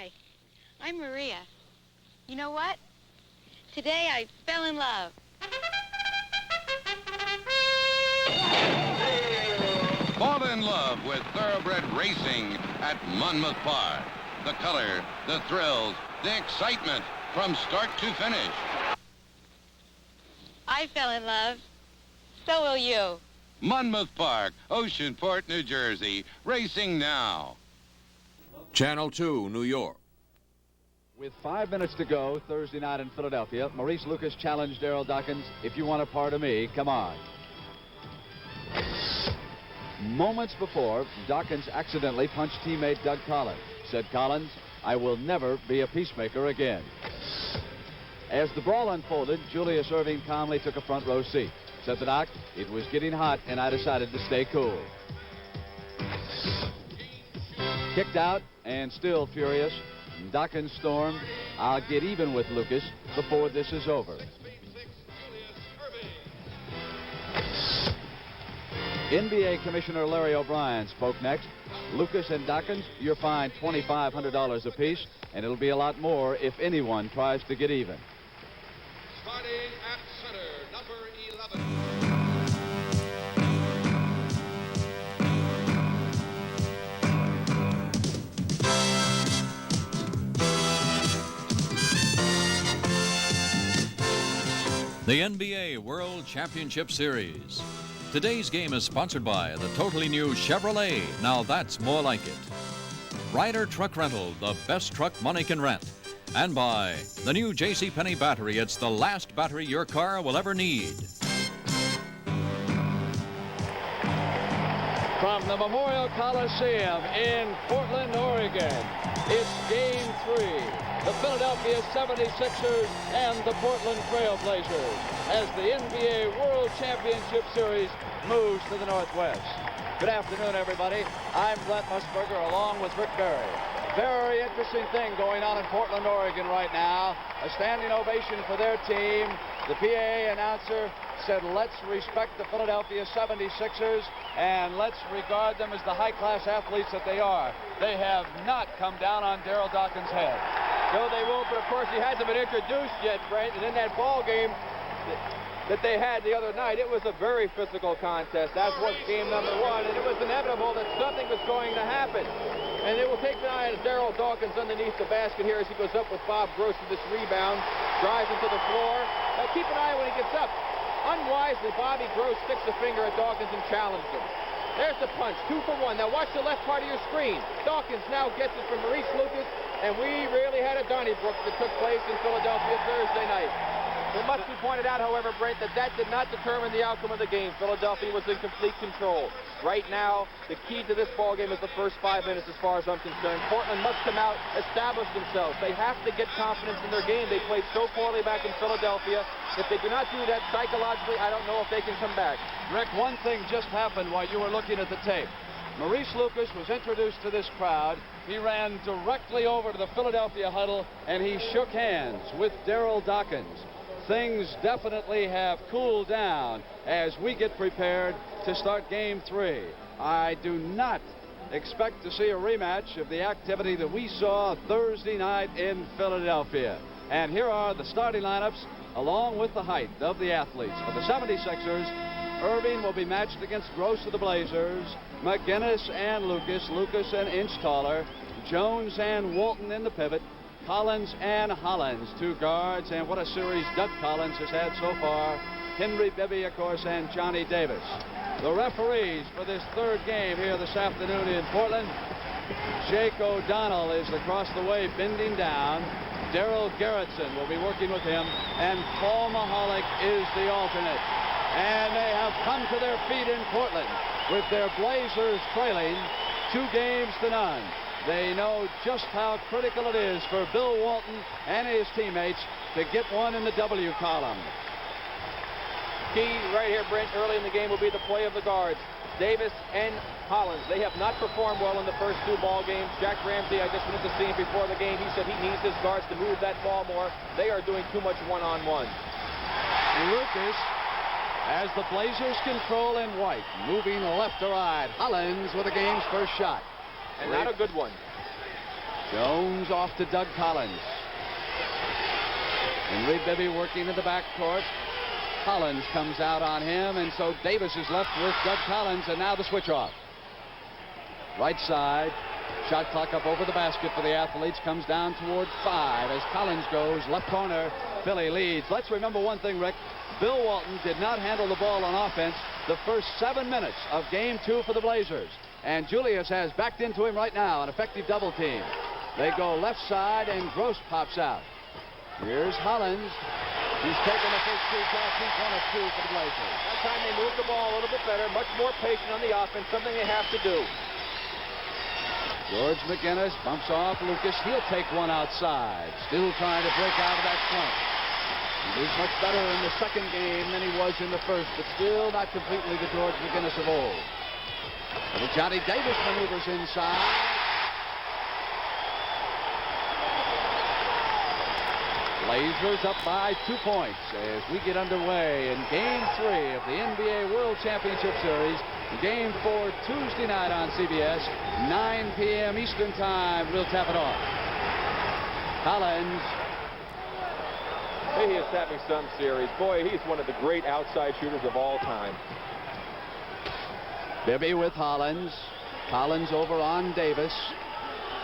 Hi, I'm Maria. You know what? Today I fell in love. Fall in love with thoroughbred racing at Monmouth Park. The color, the thrills, the excitement from start to finish. I fell in love. So will you. Monmouth Park, Oceanport, New Jersey. Racing now. Channel 2, New York. With 5 minutes to go Thursday night in Philadelphia, Maurice Lucas challenged Darryl Dawkins. If you want a part of me, come on. Moments before, Dawkins accidentally punched teammate Doug Collins. Said Collins, "I will never be a peacemaker again." As the brawl unfolded, Julius Erving calmly took a front row seat. Said the doc, "It was getting hot and I decided to stay cool." Kicked out and still furious, Dawkins stormed, "I'll get even with Lucas before this is over." NBA Commissioner Larry O'Brien spoke next. "Lucas and Dawkins, you're fined $2,500 apiece, and it'll be a lot more if anyone tries to get even." Starting at center, number 11. The NBA World Championship Series. Today's game is sponsored by the totally new Chevrolet. Now that's more like it. Ryder Truck Rental, the best truck money can rent. And by the new JCPenney battery. It's the last battery your car will ever need. From the Memorial Coliseum in Portland, Oregon, it's Game 3. The Philadelphia 76ers and the Portland Trail Blazers as the NBA World Championship Series moves to the Northwest. Good afternoon, everybody. I'm Brent Musburger along with Rick Berry. Very interesting thing going on in Portland, Oregon right now. A standing ovation for their team. The PA announcer said, "Let's respect the Philadelphia 76ers and let's regard them as the high-class athletes that they are." They have not come down on Darryl Dawkins' head. No, they won't, but of course he hasn't been introduced yet, Brent. And in that ball game that they had the other night, it was a very physical contest. That was game number 1, and it was inevitable that something was going to happen. And it will take an eye on Darryl Dawkins underneath the basket here as he goes up with Bob Gross with this rebound, drives into the floor. Now keep an eye when he gets up. Unwisely, Bobby Gross sticks a finger at Dawkins and challenges him. There's the punch, 2 for 1. Now watch the left part of your screen. Dawkins now gets it from Maurice Lucas, and we really had a Donnybrook that took place in Philadelphia Thursday night. It must be pointed out, however, Brent, that did not determine the outcome of the game. Philadelphia was in complete control. Right now, the key to this ball game is the first 5 minutes as far as I'm concerned. Portland must come out, establish themselves. They have to get confidence in their game. They played so poorly back in Philadelphia. If they do not do that psychologically, I don't know if they can come back. Rick, one thing just happened while you were looking at the tape. Maurice Lucas was introduced to this crowd. He ran directly over to the Philadelphia huddle, and he shook hands with Darryl Dawkins. Things definitely have cooled down as we get prepared to start Game 3. I do not expect to see a rematch of the activity that we saw Thursday night in Philadelphia. And here are the starting lineups along with the height of the athletes. For the 76ers, Erving will be matched against Gross of the Blazers, McGinnis and Lucas an inch taller, Jones and Walton in the pivot, Collins and Hollins, 2 guards, and what a series Doug Collins has had so far. Henry Bibby, of course, and Johnny Davis. The referees for this 3rd game here this afternoon in Portland. Jake O'Donnell is across the way bending down. Daryl Garrettson will be working with him, and Paul Mahalik is the alternate. And they have come to their feet in Portland with their Blazers trailing 2-0. They know just how critical it is for Bill Walton and his teammates to get one in the W column. Key right here, Brent, early in the game will be the play of the guards. Davis and Hollins. They have not performed well in the first 2 ball games. Jack Ramsey, I just went to see him before the game. He said he needs his guards to move that ball more. They are doing too much one-on-one. Lucas, as the Blazers control in white, moving left to right. Hollins with the game's first shot. And not a good one. Jones off to Doug Collins. Henry Bibby working in the backcourt. Collins comes out on him, and so Davis is left with Doug Collins, and now the switch off. Right side. Shot clock up over the basket for the athletes. Comes down toward 5 as Collins goes left corner. Philly leads. Let's remember one thing, Rick. Bill Walton did not handle the ball on offense the first 7 minutes of game 2 for the Blazers. And Julius has backed into him right now, an effective double team. They go left side, and Gross pops out. Here's Hollins. He's taken the first 2 shots. He's 1 of 2 for the Blazers. That time they moved the ball a little bit better, much more patient on the offense, something they have to do. George McGinnis bumps off Lucas. He'll take one outside. Still trying to break out of that slump. He was much better in the second game than he was in the first, but still not completely the George McGinnis of old. Little Johnny Davis maneuvers inside. Blazers up by 2 points as we get underway in Game 3 of the NBA World Championship Series. Game 4 Tuesday night on CBS, 9 p.m. Eastern Time. We'll tap it off. Collins. He is having some series. Boy, he's one of the great outside shooters of all time. Bibby with Hollins. Collins over on Davis.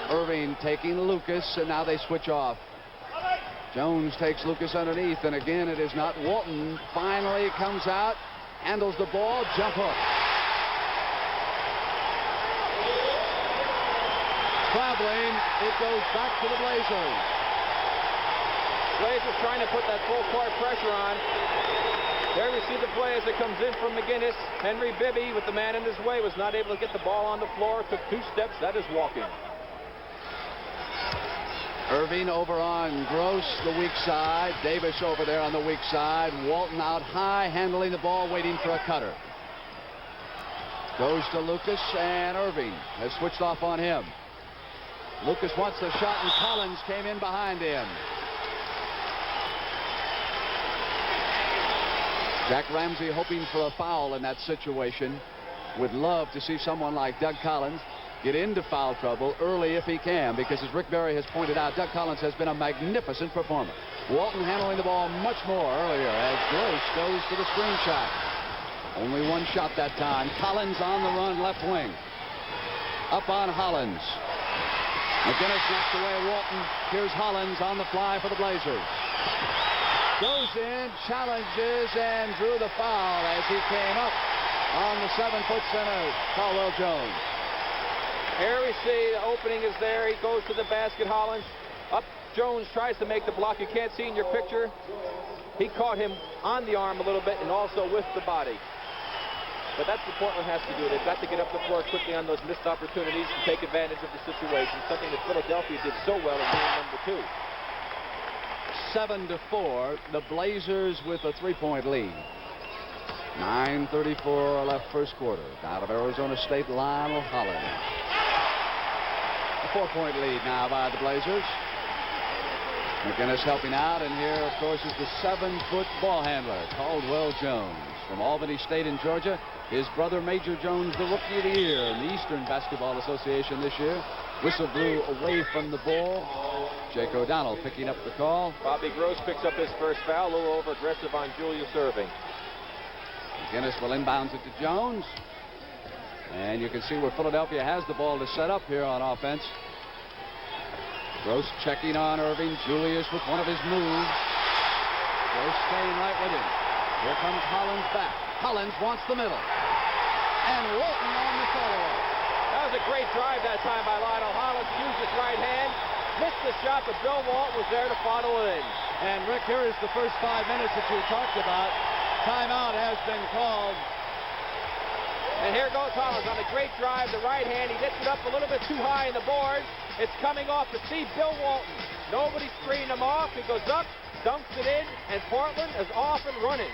Irving taking Lucas, and now they switch off. Jones takes Lucas underneath, and again it is not Walton. Finally comes out, handles the ball, jump hook. Traveling, it goes back to the Blazers. Blazers trying to put that full court pressure on. There we see the play as it comes in from McGinnis. Henry Bibby, with the man in his way, was not able to get the ball on the floor. Took 2 steps. That is walking. Irving over on Gross, the weak side. Davis over there on the weak side. Walton out high, handling the ball, waiting for a cutter. Goes to Lucas, and Irving has switched off on him. Lucas wants the shot, and Collins came in behind him. Jack Ramsey hoping for a foul in that situation. Would love to see someone like Doug Collins get into foul trouble early if he can, because as Rick Barry has pointed out, Doug Collins has been a magnificent performer. Walton handling the ball much more earlier as Gross goes to the screen shot. Only 1 shot that time. Collins on the run, left wing. Up on Hollins. McGinnis knocks away Walton. Here's Hollins on the fly for the Blazers. Goes in, challenges, and drew the foul as he came up on the 7-foot center, Caldwell Jones. Here we see the opening is there. He goes to the basket. Hollins up. Jones tries to make the block. You can't see in your picture. He caught him on the arm a little bit and also with the body. But that's what Portland has to do. They've got to get up the floor quickly on those missed opportunities and take advantage of the situation, something that Philadelphia did so well in game number 2. 7-4, the Blazers with a 3-point lead. 9:34 left first quarter. Out of Arizona State, Lionel Hollins. A 4-point lead now by the Blazers. McGinnis helping out, and here, of course, is the 7-foot ball handler, Caldwell Jones, from Albany State in Georgia. His brother, Major Jones, the Rookie of the Year in the Eastern Basketball Association this year. Whistle blew away from the ball. Jake O'Donnell picking up the call. Bobby Gross picks up his first foul, a little over-aggressive on Julius Irving. McGinnis will inbounds it to Jones. And you can see where Philadelphia has the ball to set up here on offense. Gross checking on Irving. Julius with one of his moves. Gross staying right with him. Here comes Hollins back. Hollins wants the middle. And Walton on the follow-up. That was a great drive that time by Lionel Hollins. Used his right hand. Missed the shot, but Bill Walton was there to follow it in. And Rick, here is the first 5 minutes that you talked about. Timeout has been called. And here goes Hollins on a great drive, the right hand. He gets it up a little bit too high in the boards. It's coming off to see Bill Walton. Nobody screened him off. He goes up, dumps it in, and Portland is off and running.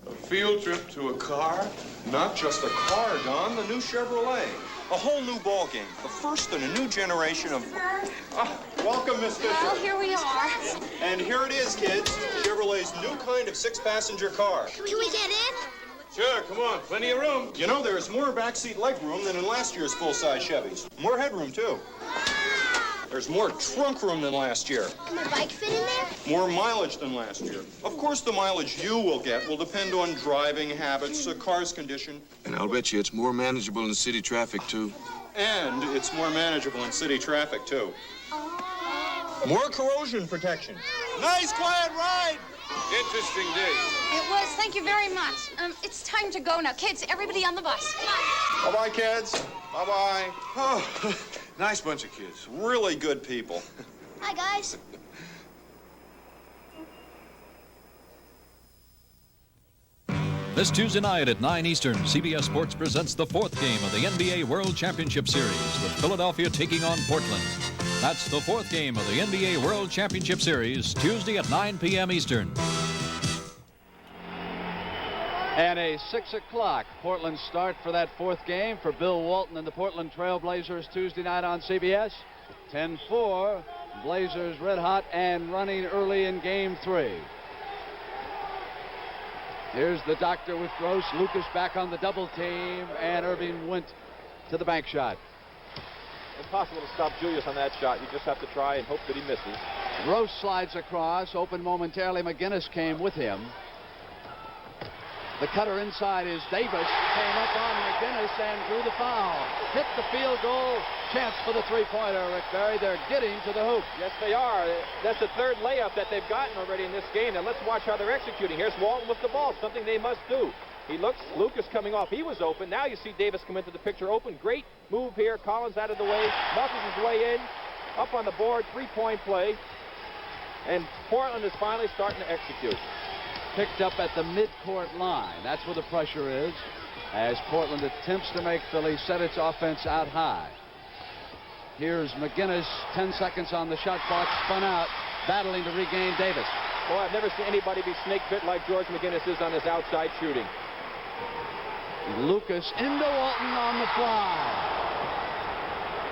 A field trip to a car? Not just a car, Don, the new Chevrolet. A whole new ball game. The first in a new generation of... Welcome, Miss Fisher. Well, here we are. And here it is, kids. Chevrolet's new kind of 6-passenger car. Can we get in? Sure, come on. Plenty of room. You know, there's more backseat leg room than in last year's full-size Chevys. More headroom, too. There's more trunk room than last year. Can my bike fit in there? More mileage than last year. Of course, the mileage you will get will depend on driving habits, car's condition. And I'll bet you it's more manageable in city traffic, too. And it's more manageable in city traffic, too. More corrosion protection. Nice, quiet ride. Interesting day. It was. Thank you very much. It's time to go now. Kids, everybody on the bus. Bye-bye, kids. Bye-bye. Oh, nice bunch of kids. Really good people. Hi, guys. This Tuesday night at 9 Eastern, CBS Sports presents the fourth game of the NBA World Championship Series, with Philadelphia taking on Portland. That's the fourth game of the NBA World Championship Series, Tuesday at 9 p.m. Eastern. And a 6 o'clock Portland start for that fourth game for Bill Walton and the Portland Trail Blazers Tuesday night on CBS. 10-4, Blazers red hot and running early in game 3. Here's the doctor with Gross. Lucas back on the double team, and Irving went to the bank shot. Impossible to stop Julius on that shot. You just have to try and hope that he misses. Gross slides across, open momentarily. McGinnis came with him. The cutter inside is Davis. Came up on McGinnis and drew the foul. Hit the field goal. Chance for the three-pointer, Rick Barry. They're getting to the hoop. Yes, they are. That's the third layup that they've gotten already in this game. Now let's watch how they're executing. Here's Walton with the ball, something they must do. He looks, Lucas coming off. He was open. Now you see Davis come into the picture open. Great move here. Collins out of the way. Muscles his way in. Up on the board. Three-point play. And Portland is finally starting to execute. Picked up at the midcourt line. That's where the pressure is, as Portland attempts to make Philly set its offense out high. Here's McGinnis, 10 seconds on the shot clock, spun out, battling to regain Davis. Boy, I've never seen anybody be snake bit like George McGinnis is on his outside shooting. Lucas into Walton on the fly.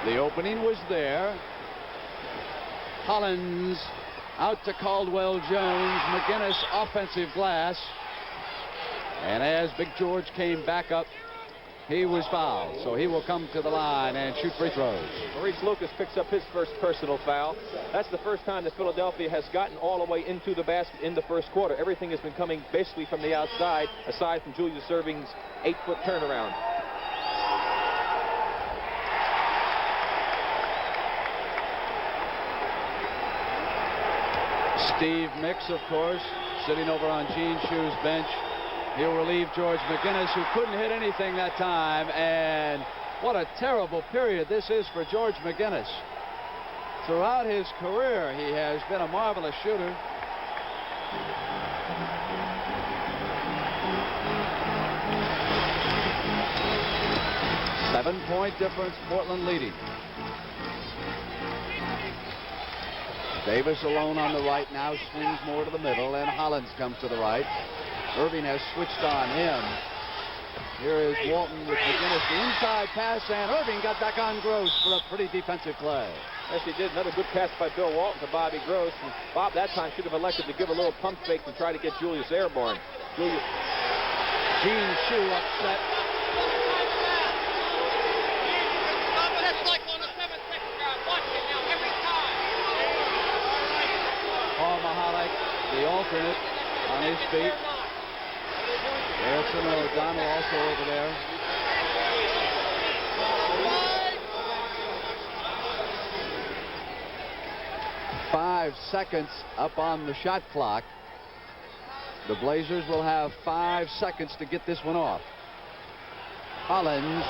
The opening was there. Collins out to Caldwell Jones. McGinnis offensive glass. And as Big George came back up, he was fouled. So he will come to the line and shoot free throws. Maurice Lucas picks up his first personal foul. That's the first time that Philadelphia has gotten all the way into the basket in the first quarter. Everything has been coming basically from the outside, aside from Julius Erving's 8-foot turnaround. Steve Mix, of course, sitting over on Gene Shue's bench. He'll relieve George McGinnis, who couldn't hit anything that time. And what a terrible period this is for George McGinnis. Throughout his career, he has been a marvelous shooter. Seven-point difference, Portland leading. Davis alone on the right now, swings more to the middle, and Hollins comes to the right. Irving has switched on him. Here is Walton with McGinnis, the inside pass, and Irving got back on Gross for a pretty defensive play. Yes, he did. Another good pass by Bill Walton to Bobby Gross. And Bob that time should have elected to give a little pump fake to try to get Julius airborne. Gene Shue upset. Paul Mahalik, the alternate, on his feet. Wilson O'Donnell also over there. Five seconds up on the shot clock. The Blazers will have 5 seconds to get this one off. Hollins.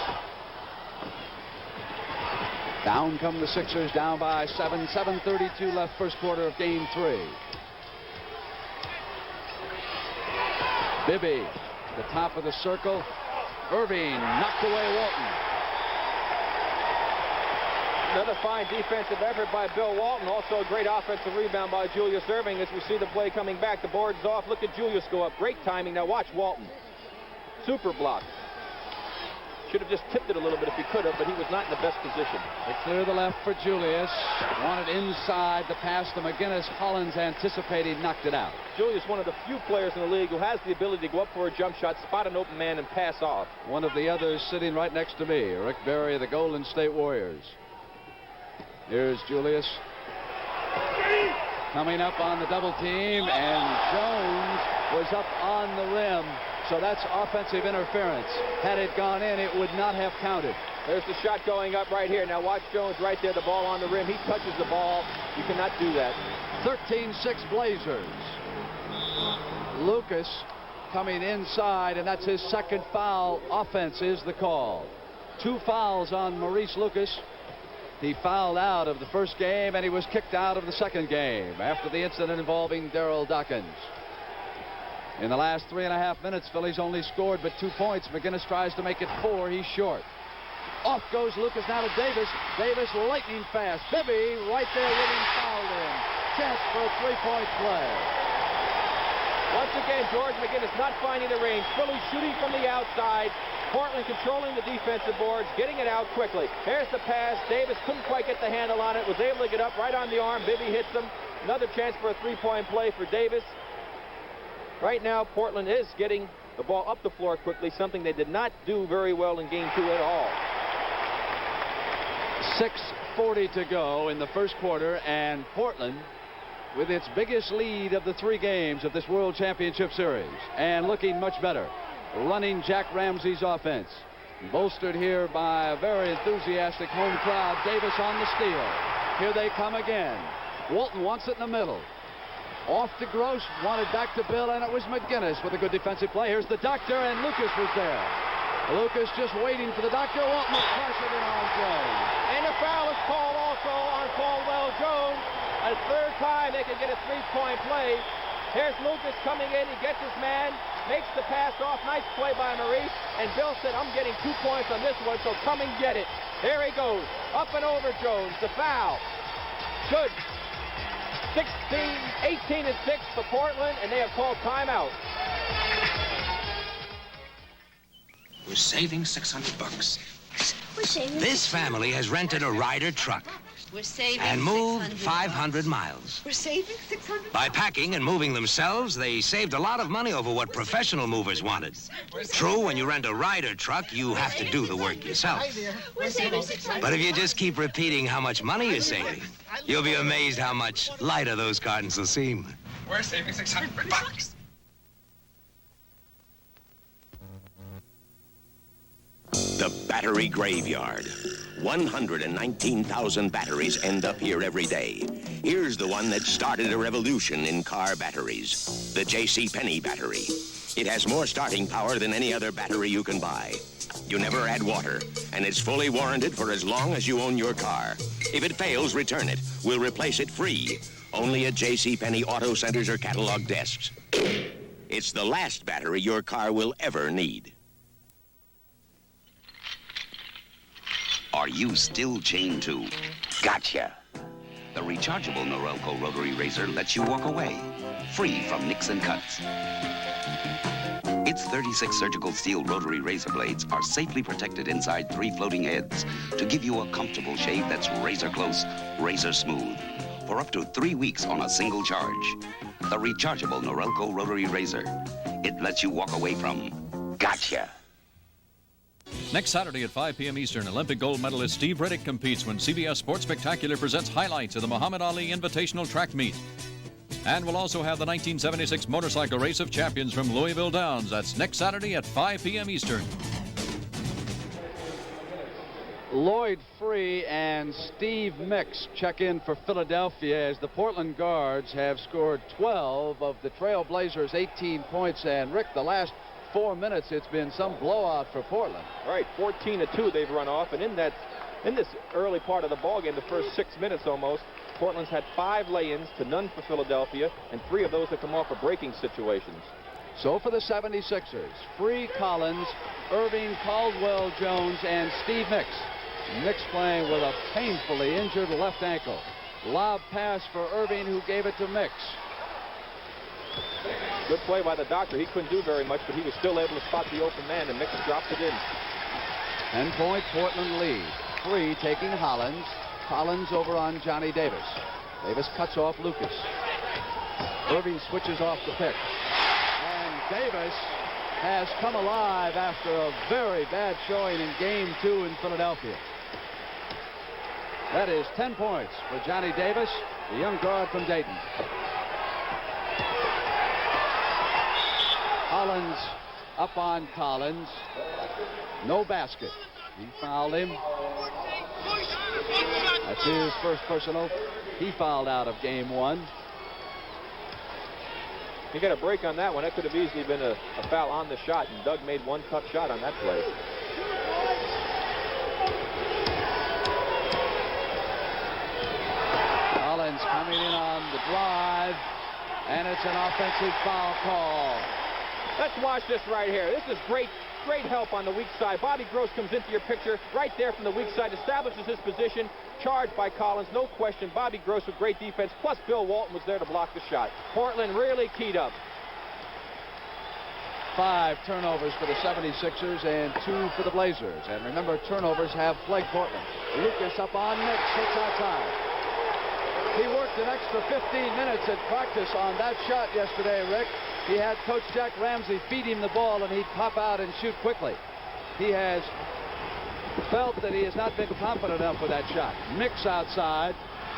Down come the Sixers, down by 7. 7:32 left, first quarter of game 3. Bibby, the top of the circle. Irving knocked away Walton. Another fine defensive effort by Bill Walton. Also a great offensive rebound by Julius Erving as we see the play coming back. The board's off. Look at Julius go up. Great timing. Now watch Walton. Super block. Should have just tipped it a little bit if he could have, but he was not in the best position. They clear the left for Julius. Wanted inside the pass to McGinnis. Collins anticipating, knocked it out. Julius, one of the few players in the league who has the ability to go up for a jump shot, spot an open man, and pass off. One of the others sitting right next to me, Rick Barry of the Golden State Warriors. Here's Julius. Coming up on the double team, and Jones was up on the rim. So that's offensive interference. Had it gone in, it would not have counted. There's the shot going up right here. Now watch Jones right there, the ball on the rim. He touches the ball. You cannot do that. 13-6 Blazers. Lucas coming inside, and that's his second foul. Offense is the call. 2 fouls on Maurice Lucas. He fouled out of the first game, and he was kicked out of the second game after the incident involving Daryl Dawkins. In the last 3.5 minutes, Phillies only scored but 2 points. McGinnis tries to make it 4. He's short. Off goes Lucas now to Davis. Davis lightning fast. Bibby right there with him fouled in. Chance for a 3-point play. Once again, George McGinnis not finding the range. Phillies shooting from the outside. Portland controlling the defensive boards, getting it out quickly. Here's the pass. Davis couldn't quite get the handle on it. Was able to get up right on the arm. Bibby hits him. Another chance for a 3-point play for Davis. Right now, Portland is getting the ball up the floor quickly, something they did not do very well in Game 2 at all. 6:40 to go in the first quarter, and Portland with its biggest lead of the 3 games of this World Championship Series, and looking much better. Running Jack Ramsey's offense. Bolstered here by a very enthusiastic home crowd. Davis on the steal. Here they come again. Walton wants it in the middle. Off to Gross, wanted back to Bill, and it was McGinnis with a good defensive play. Here's the doctor, and Lucas was there. Lucas just waiting for the doctor. Walton pressured in on Jones. And a foul is called also on Caldwell Jones. A third time they can get a 3-point play. Here's Lucas coming in. He gets his man, makes the pass off. Nice play by Maurice. And Bill said, I'm getting 2 points on this one, so come and get it. Here he goes. Up and over Jones. The foul. Good. 18-6 for Portland, and they have called timeout. We're saving $600. We're saving. This family has rented a Ryder truck. We're saving. And moved 500 miles. We're saving 600. By packing and moving themselves, they saved a lot of money over what professional movers wanted. True, when you rent a Ryder truck, you have to do the work yourself. We're saving 600. But if you just keep repeating how much money you're saving, you'll be amazed how much lighter those cartons will seem. We're saving $600. The battery graveyard. 119,000 batteries end up here every day. Here's the one that started a revolution in car batteries, the JCPenney battery. It has more starting power than any other battery you can buy. You never add water, and it's fully warranted for as long as you own your car. If it fails, return it. We'll replace it free. Only at JCPenney Auto Centers or catalog desks. It's the last battery your car will ever need. Are you still chained to? Gotcha. The rechargeable Norelco rotary razor lets you walk away, free from nicks and cuts. Its 36 surgical steel rotary razor blades are safely protected inside 3 floating heads to give you a comfortable shave that's razor close, razor smooth, for up to 3 weeks on a single charge. The rechargeable Norelco rotary razor. It lets you walk away from gotcha. Next Saturday at 5 p.m. Eastern, Olympic gold medalist Steve Riddick competes when CBS Sports Spectacular presents highlights of the Muhammad Ali Invitational Track Meet. And we'll also have the 1976 Motorcycle Race of Champions from Louisville Downs. That's next Saturday at 5 p.m. Eastern. Lloyd Free and Steve Mix check in for Philadelphia as the Portland Guards have scored 12 of the Trail Blazers' 18 points. And Rick, the last 4 minutes, it's been some blowout for Portland. All right, 14-2 they've run off, and in this early part of the ballgame, the first 6 minutes almost, Portland's had 5 lay-ins to none for Philadelphia, and 3 of those have come off of breaking situations. So for the 76ers, Free, Collins, Irving, Caldwell Jones, and Steve Mix. Mix playing with a painfully injured left ankle. Lob pass for Irving, who gave it to Mix. Good play by the doctor. He couldn't do very much, but he was still able to spot the open man, and Mix dropped it in. 10-point Portland lead. 3 taking Hollins. Hollins over on Johnny Davis. Davis cuts off Lucas. Irving switches off the pick. And Davis has come alive after a very bad showing in game 2 in Philadelphia. That is 10 points for Johnny Davis, the young guard from Dayton. Hollins up on Collins. No basket. He fouled him. That's his first personal. He fouled out of game 1. He got a break on that one. That could have easily been a foul on the shot, and Doug made one tough shot on that play. Collins coming in on the drive, and it's an offensive foul call. Let's watch this right here. This is great help on the weak side. Bobby Gross comes into your picture right there from the weak side, establishes his position, charged by Collins, no question. Bobby Gross with great defense, plus Bill Walton was there to block the shot. Portland really keyed up. 5 turnovers for the 76ers and 2 for the Blazers. And remember, turnovers have plagued Portland. Lucas up on Nix, hits outside. He worked an extra 15 minutes at practice on that shot yesterday, Rick. He had Coach Jack Ramsey feed him the ball, and he'd pop out and shoot quickly. He has felt that he has not been confident enough with that shot. Mix outside.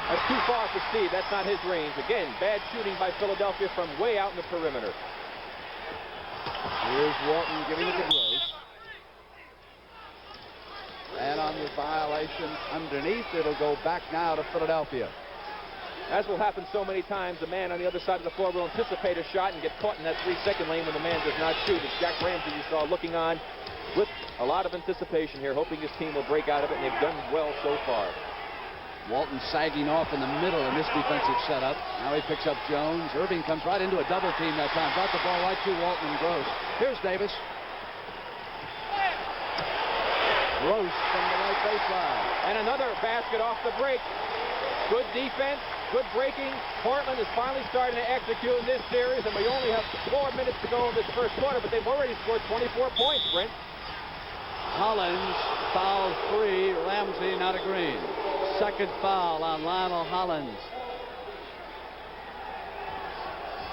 That's too far for Steve. That's not his range. Again, bad shooting by Philadelphia from way out in the perimeter. Here's Walton giving it to Gross. And on the violation underneath, it'll go back now to Philadelphia. As will happen so many times, the man on the other side of the floor will anticipate a shot and get caught in that 3-second lane when the man does not shoot. It's Jack Ramsey you saw looking on with a lot of anticipation here, hoping his team will break out of it, and they've done well so far. Walton sagging off in the middle in this defensive setup. Now he picks up Jones. Irving comes right into a double team that time. Brought the ball right to Walton and Gross. Here's Davis. Gross from the right baseline. And another basket off the break. Good defense, good breaking. Portland is finally starting to execute in this series, and we only have 4 minutes to go in this first quarter, but they've already scored 24 points, Brent. Hollins foul 3, Ramsey not agreeing. Second foul on Lionel Hollins.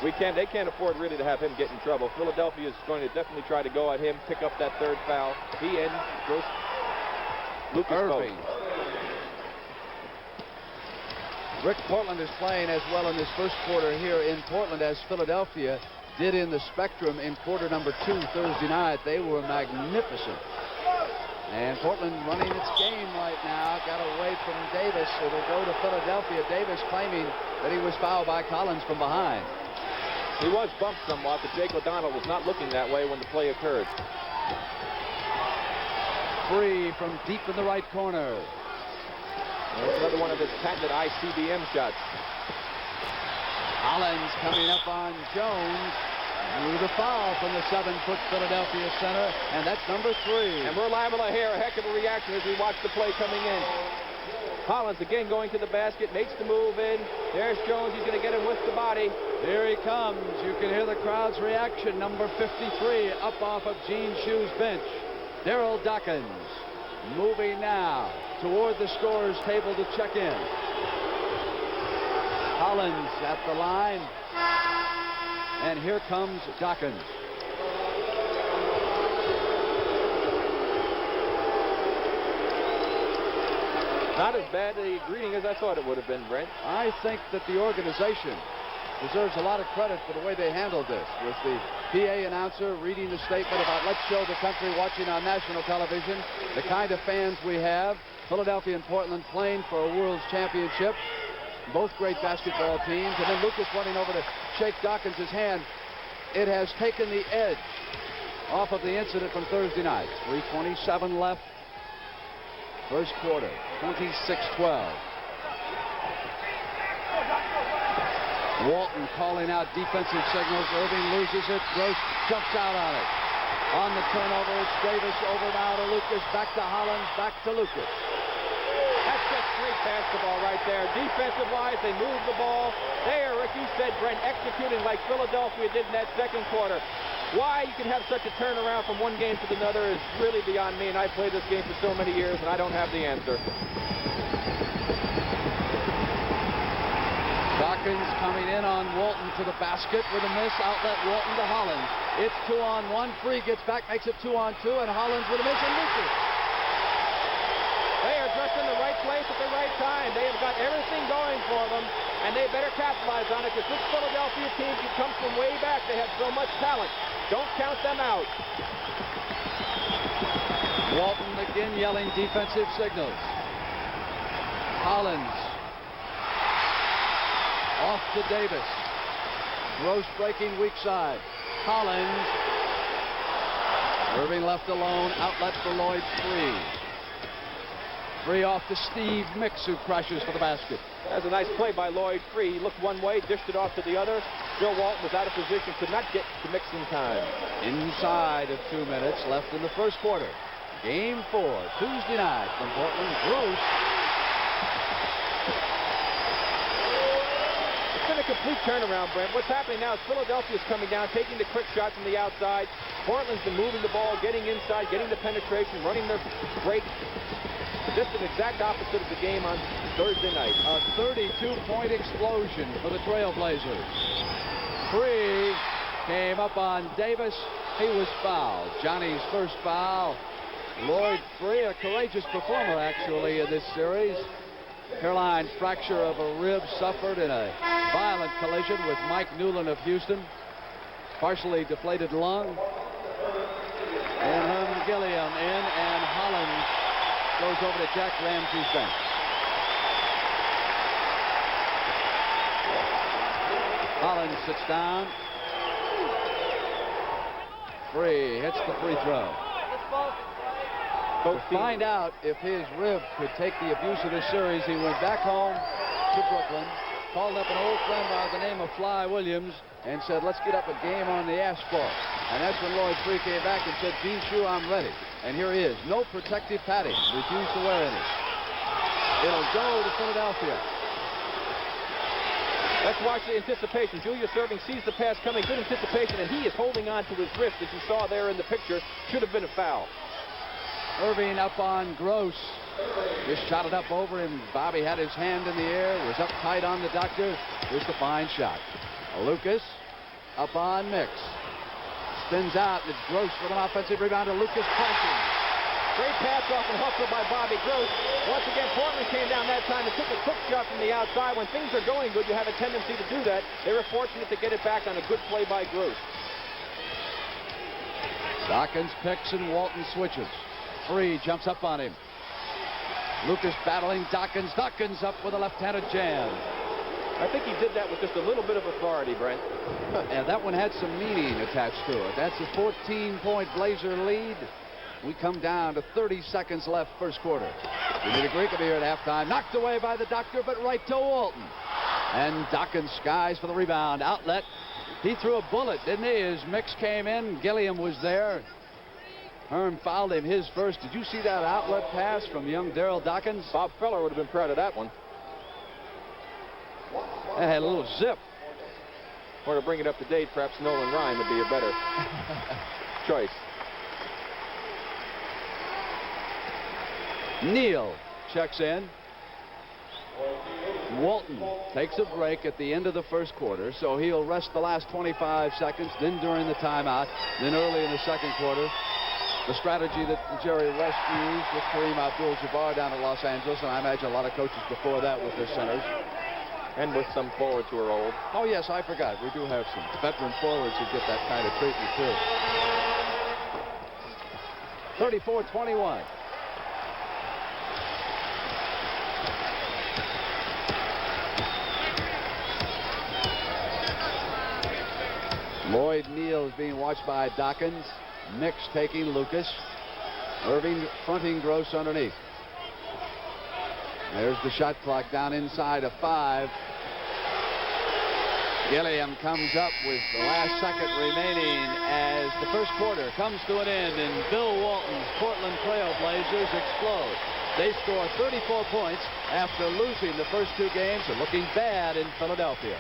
They can't afford really to have him get in trouble. Philadelphia is going to definitely try to go at him, pick up that 3rd foul. He and Gross. Lucas Irving. Both. Rick, Portland is playing as well in this first quarter here in Portland as Philadelphia did in the Spectrum in quarter number 2 Thursday night. They were magnificent. And Portland running its game right now. Got away from Davis. It'll go to Philadelphia. Davis claiming that he was fouled by Collins from behind. He was bumped somewhat, but Jake O'Donnell was not looking that way when the play occurred. 3 from deep in the right corner. There's another one of his patented ICBM shots. Hollins coming up on Jones. Drew the foul from the 7-foot Philadelphia center, and that's number 3. And we're liable to hear a heck of a reaction as we watch the play coming in. Hollins again going to the basket, makes the move in. There's Jones. He's going to get him with the body. Here he comes. You can hear the crowd's reaction. Number 53 up off of Gene Shue's bench. Daryl Dawkins moving now toward the scorer's table to check in. Hollins at the line. And here comes Dawkins. Not as bad a greeting as I thought it would have been, Brent. I think that the organization deserves a lot of credit for the way they handled this, with the PA announcer reading the statement about let's show the country watching on national television the kind of fans we have. Philadelphia and Portland playing for a world's championship. Both great basketball teams. And then Lucas running over to shake Dawkins' hand. It has taken the edge off of the incident from Thursday night. 3:27 left. First quarter, 26-12. Walton calling out defensive signals. Irving loses it. Gross jumps out on it. On the turnover, it's Davis over now to Lucas. Back to Hollins. Back to Lucas. That's just great basketball right there. Defensive-wise, they move the ball. There, Rick, you said, Brent, executing like Philadelphia did in that second quarter. Why you can have such a turnaround from one game to another is really beyond me, and I've played this game for so many years, and I don't have the answer. Dawkins coming in on Walton to the basket with a miss. Outlet Walton to Hollins. It's 2-on-1. Free gets back, makes it 2-on-2, and Hollins with a miss and misses. They are just in the right place at the right time. They have got everything going for them, and they better capitalize on it, because this Philadelphia team comes from way back. They have so much talent. Don't count them out. Walton again yelling defensive signals. Hollins off to Davis. Gross breaking weak side. Hollins. Irving left alone. Outlet for Lloyd Free. Free off to Steve Mix, who crashes for the basket. That's a nice play by Lloyd Free. He looked one way, dished it off to the other. Bill Walton was out of position, could not get to Mix in time. Inside of 2 minutes left in the first quarter. Game 4, Tuesday night from Portland. Gross. It's been a complete turnaround, Brent. What's happening now is Philadelphia's coming down, taking the quick shots from the outside. Portland's been moving the ball, getting inside, getting the penetration, running their break. Just an exact opposite of the game on Thursday night. A 32-point explosion for the Trailblazers. Free came up on Davis. He was fouled. Johnny's first foul. Lloyd Free, a courageous performer, actually, in this series. Hairline fracture of a rib suffered in a violent collision with Mike Newland of Houston. Partially deflated lung. And Herman Gilliam in, and Hollins goes over to Jack Ramsey's bench. Hollins sits down. Free hits the free throw. To find out if his rib could take the abuse of this series, he went back home to Brooklyn, called up an old friend by the name of Fly Williams, and said, let's get up a game on the asphalt. And that's when Lloyd Free came back and said, Gene Shue, I'm ready. And here he is. No protective padding. Refused to wear any. It'll go to Philadelphia. Let's watch the anticipation. Julius Erving sees the pass coming. Good anticipation, and he is holding on to his wrist, as you saw there in the picture. Should have been a foul. Irving up on Gross. Just shot it up over him. Bobby had his hand in the air, was up tight on the doctor. Here's the fine shot. Lucas up on Mix. Spins out, and it's Gross with an offensive rebound to Lucas crashing. Great pass off and hustle by Bobby Gross. Once again, Portland came down that time and took a quick shot from the outside. When things are going good, you have a tendency to do that. They were fortunate to get it back on a good play by Gross. Dawkins picks and Walton switches. Free jumps up on him. Lucas battling Dawkins. Dawkins up with a left-handed jam. I think he did that with just a little bit of authority, Brent. And that one had some meaning attached to it. That's a 14-point Blazer lead. We come down to 30 seconds left first quarter. Jimmy DeGreek will be here at halftime. Knocked away by the doctor, but right to Walton. And Dawkins skies for the rebound. Outlet. He threw a bullet, didn't he? As Mix came in, Gilliam was there. Herm fouled him his first. Did you see that outlet pass from young Daryl Dawkins? Bob Feller would have been proud of that one. That had a little zip. Or to bring it up to date, perhaps Nolan Ryan would be a better choice. Neal checks in. Walton takes a break at the end of the first quarter, so he'll rest the last 25 seconds, then during the timeout, then early in the second quarter. The strategy that Jerry West used with Kareem Abdul-Jabbar down at Los Angeles, and I imagine a lot of coaches before that with their centers. And with some forwards who are old. Oh, yes, I forgot. We do have some veteran forwards who get that kind of treatment, too. 34-21. Lloyd Neal is being watched by Dawkins. Mix taking Lucas. Irving fronting Gross underneath. There's the shot clock down inside of 5. Gilliam comes up with the last second remaining as the first quarter comes to an end and Bill Walton's Portland Trail Blazers explode. They score 34 points after losing the first 2 games and looking bad in Philadelphia.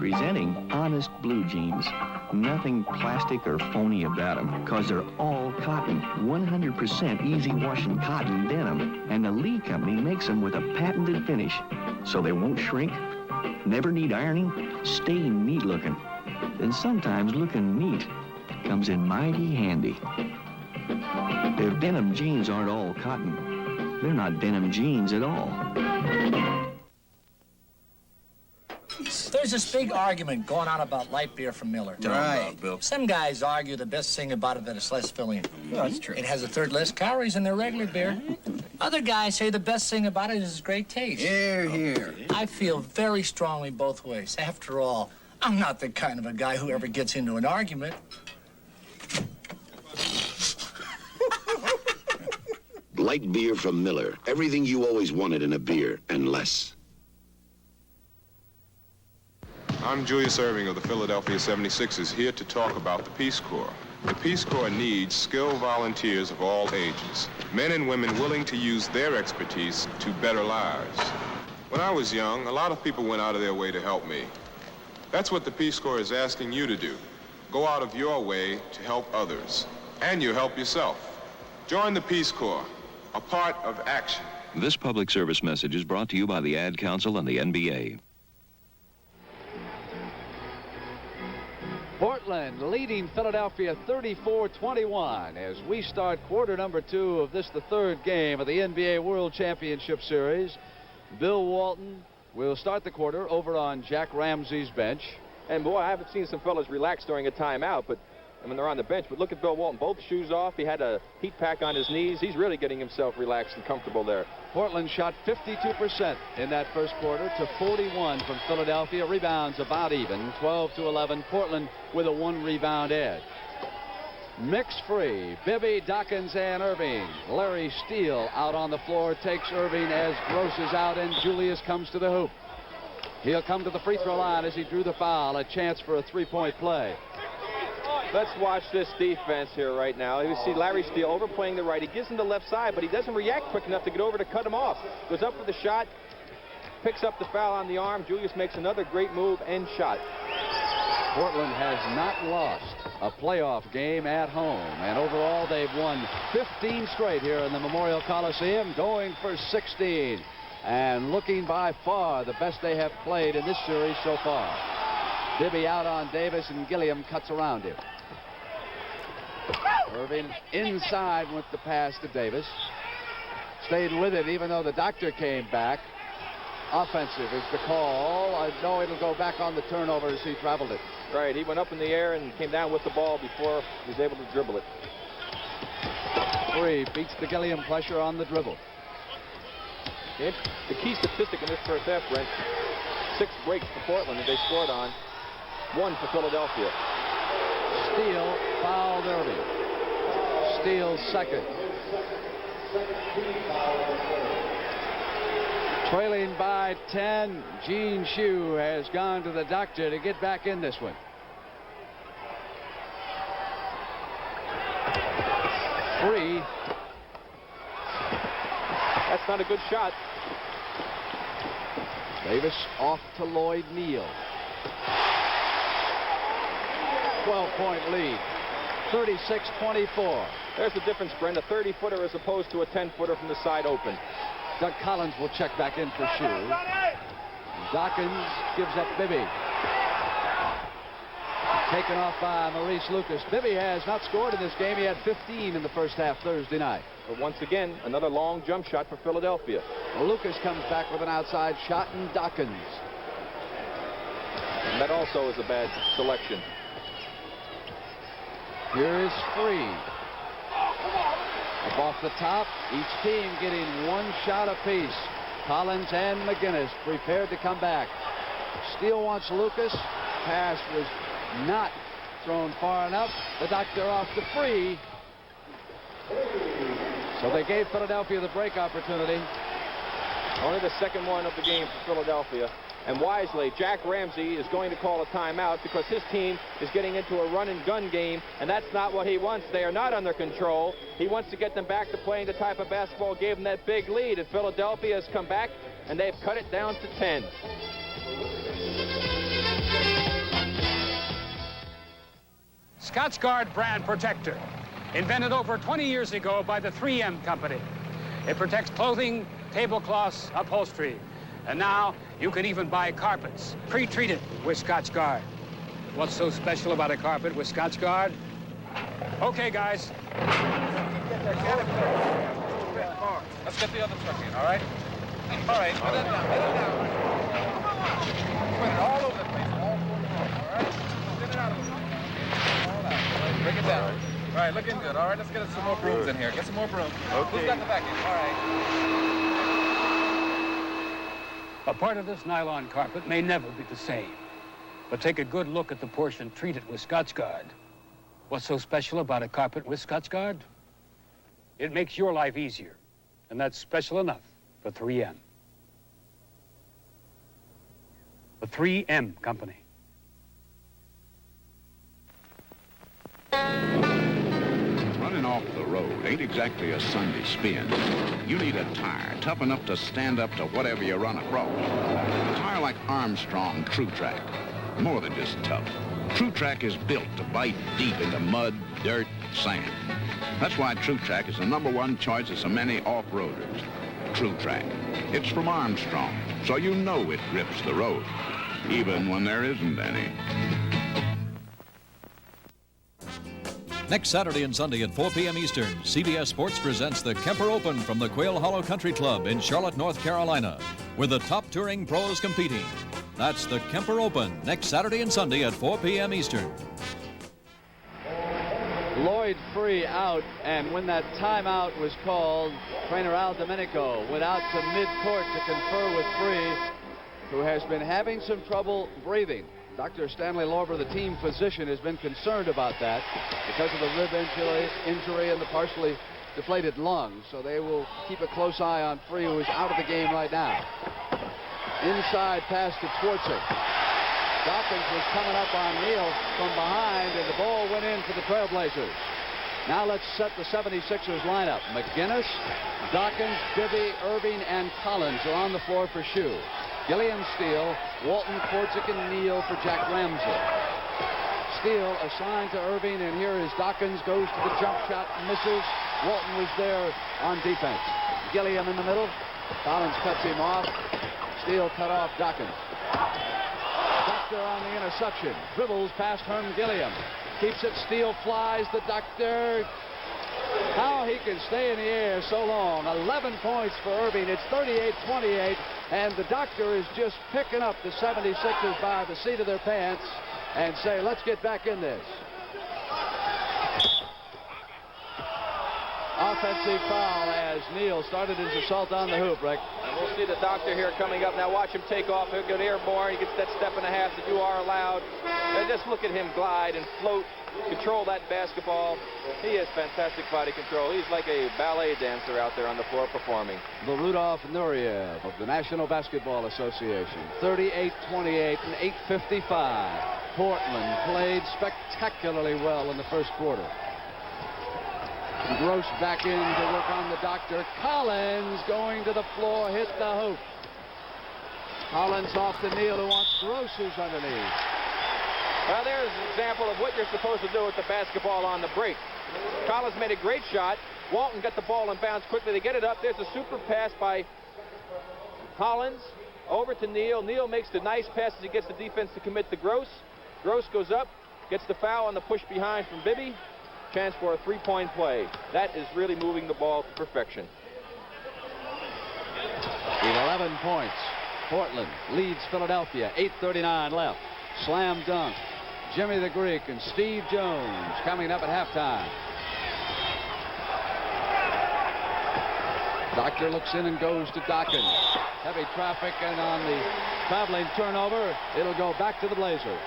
Presenting honest blue jeans. Nothing plastic or phony about them, because they're all cotton. 100% easy washing cotton denim. And the Lee Company makes them with a patented finish, so they won't shrink, never need ironing, stay neat looking. And sometimes looking neat comes in mighty handy. If denim jeans aren't all cotton, they're not denim jeans at all. There's this big argument going on about light beer from Miller. Right, Bill. Some guys argue the best thing about it that it's less filling. Well, that's true. It has a third less calories than their regular beer. Other guys say the best thing about it is its great taste. Here, here. I feel very strongly both ways. After all, I'm not the kind of a guy who ever gets into an argument. Light beer from Miller. Everything you always wanted in a beer, and less. I'm Julius Irving of the Philadelphia 76ers, here to talk about the Peace Corps. The Peace Corps needs skilled volunteers of all ages, men and women willing to use their expertise to better lives. When I was young, a lot of people went out of their way to help me. That's what the Peace Corps is asking you to do. Go out of your way to help others, and you help yourself. Join the Peace Corps, a part of action. This public service message is brought to you by the Ad Council and the NBA. Portland leading Philadelphia 34-21 as we start quarter number 2 of this, the third game of the NBA World Championship Series. Bill Walton will start the quarter over on Jack Ramsey's bench. And boy, I haven't seen some fellas relax during a timeout, but when they're on the bench. But look at Bill Walton, both shoes off. He had a heat pack on his knees. He's really getting himself relaxed and comfortable there. Portland shot 52% in that first quarter to 41 from Philadelphia. Rebounds about even, 12-11. Portland with a 1-rebound edge. Mix free, Bibby, Dawkins, and Irving. Larry Steele out on the floor, takes Irving as Gross is out, and Julius comes to the hoop. He'll come to the free throw line as he drew the foul, a chance for a three-point play. Let's watch this defense here right now. You see Larry Steele overplaying the right. He gives him the left side, but he doesn't react quick enough to get over to cut him off. Goes up for the shot, picks up the foul on the arm. Julius makes another great move and shot. Portland has not lost a playoff game at home, and overall they've won 15 straight here in the Memorial Coliseum, going for 16, and looking by far the best they have played in this series so far. Bibby out on Davis, and Gilliam cuts around him. Irving inside with the pass to Davis. Stayed with it even though the doctor came back. Offensive is the call. No, it'll go back on the turnover as he traveled it. Right, he went up in the air and came down with the ball before he was able to dribble it. 3 beats the Gilliam pressure on the dribble. The key statistic in this first half, Brent, 6 breaks for Portland that they scored on, 1 for Philadelphia. Steele fouled Irving. Steele's second. Trailing by 10, Gene Shue has gone to the doctor to get back in this one. 3. That's not a good shot. Davis off to Lloyd Neal. 12-point lead, 36-24. There's the difference, Brent. A 30-footer as opposed to a 10-footer from the side open. Doug Collins will check back in for Shue. Dawkins gives up Bibby. Taken off by Maurice Lucas. Bibby has not scored in this game. He had 15 in the first half Thursday night. But once again, another long jump shot for Philadelphia. Lucas comes back with an outside shot, and Dawkins. And that also is a bad selection. Here is Free. Up off the top, each team getting 1 shot apiece. Collins and McGinnis prepared to come back. Steele wants Lucas. Pass was not thrown far enough. The doctor off to Free. So they gave Philadelphia the break opportunity. Only the second one of the game for Philadelphia. And wisely, Jack Ramsey is going to call a timeout because his team is getting into a run-and-gun game, and that's not what he wants. They are not under control. He wants to get them back to playing the type of basketball gave them that big lead, and Philadelphia has come back, and they've cut it down to 10. Scotchgard brand protector, invented over 20 years ago by the 3M company. It protects clothing, tablecloths, upholstery. And now you can even buy carpets, pre-treated with Scotchgard. What's so special about a carpet with Scotchgard? Okay, guys. Let's get the other truck in, all right? All right, put it down, put it down. Put it all over the place, all 4 cars, all right? Get it out of the way. All out. All right, bring it down. All right, looking good. All right, let's get some more brooms in here. Get some more brooms. Okay. Who's got the vacuum? All right. A part of this nylon carpet may never be the same, but take a good look at the portion treated with Scotchgard. What's so special about a carpet with Scotchgard? It makes your life easier, and that's special enough for 3M. The 3M Company. Running off the road ain't exactly a Sunday spin. You need a tire tough enough to stand up to whatever you run across. A tire like Armstrong True Track. More than just tough. True Track is built to bite deep into mud, dirt, sand. That's why True Track is the #1 choice of so many off-roaders. True Track. It's from Armstrong, so you know it grips the road, even when there isn't any. Next Saturday and Sunday at 4 p.m. Eastern, CBS Sports presents the Kemper Open from the Quail Hollow Country Club in Charlotte, North Carolina, with the top touring pros competing. That's the Kemper Open next Saturday and Sunday at 4 p.m. Eastern. Lloyd Free out, and when that timeout was called, trainer Al Domenico went out to mid-court to confer with Free, who has been having some trouble breathing. Dr. Stanley Lorber, the team physician, has been concerned about that because of the rib injury and the partially deflated lungs. So they will keep a close eye on Free, who is out of the game right now. Inside pass to Twardzik. Dawkins was coming up on Neal from behind, and the ball went in for the Trailblazers. Now let's set the 76ers lineup. McGinnis, Dawkins, Bibby, Irving, and Collins are on the floor for Shue. Gilliam Steele, Walton, Twardzik, and Neal for Jack Ramsey. Steele assigned to Irving, and here is Dawkins, goes to the jump shot, misses. Walton was there on defense. Gilliam in the middle. Collins cuts him off. Steele cut off Dawkins. Doctor on the interception. Dribbles past Herm Gilliam. Keeps it. Steele flies. The Doctor. How he can stay in the air so long. 11 points for Irving. It's 38-28. And the Doctor is just picking up the 76ers by the seat of their pants and say, let's get back in this. Offensive foul as Neal started his assault on the hoop, Rick. And we'll see the Doctor here coming up. Now watch him take off. He'll get airborne. He gets that step and a half that you are allowed. And just look at him glide and float, control that basketball. He has fantastic body control. He's like a ballet dancer out there on the floor performing. The Rudolph Nureyev of the National Basketball Association. 38-28 and 8:55. Portland played spectacularly well in the first quarter. Gross back in to work on the Doctor. Collins going to the floor, hit the hoop. Collins off to Neal, who wants Gross, who's underneath. Well, there's an example of what you're supposed to do with the basketball on the break. Collins made a great shot. Walton got the ball in bounds quickly to get it up. There's a super pass by Collins over to Neal. Neal makes the nice pass as he gets the defense to commit to Gross. Gross goes up, gets the foul on the push behind from Bibby. Chance for a three-point play. That is really moving the ball to perfection. 11 points. Portland leads Philadelphia. 8:39 left. Slam dunk. Jimmy the Greek and Steve Jones coming up at halftime. Doctor looks in and goes to Dawkins. Heavy traffic, and on the traveling turnover, it'll go back to the Blazers.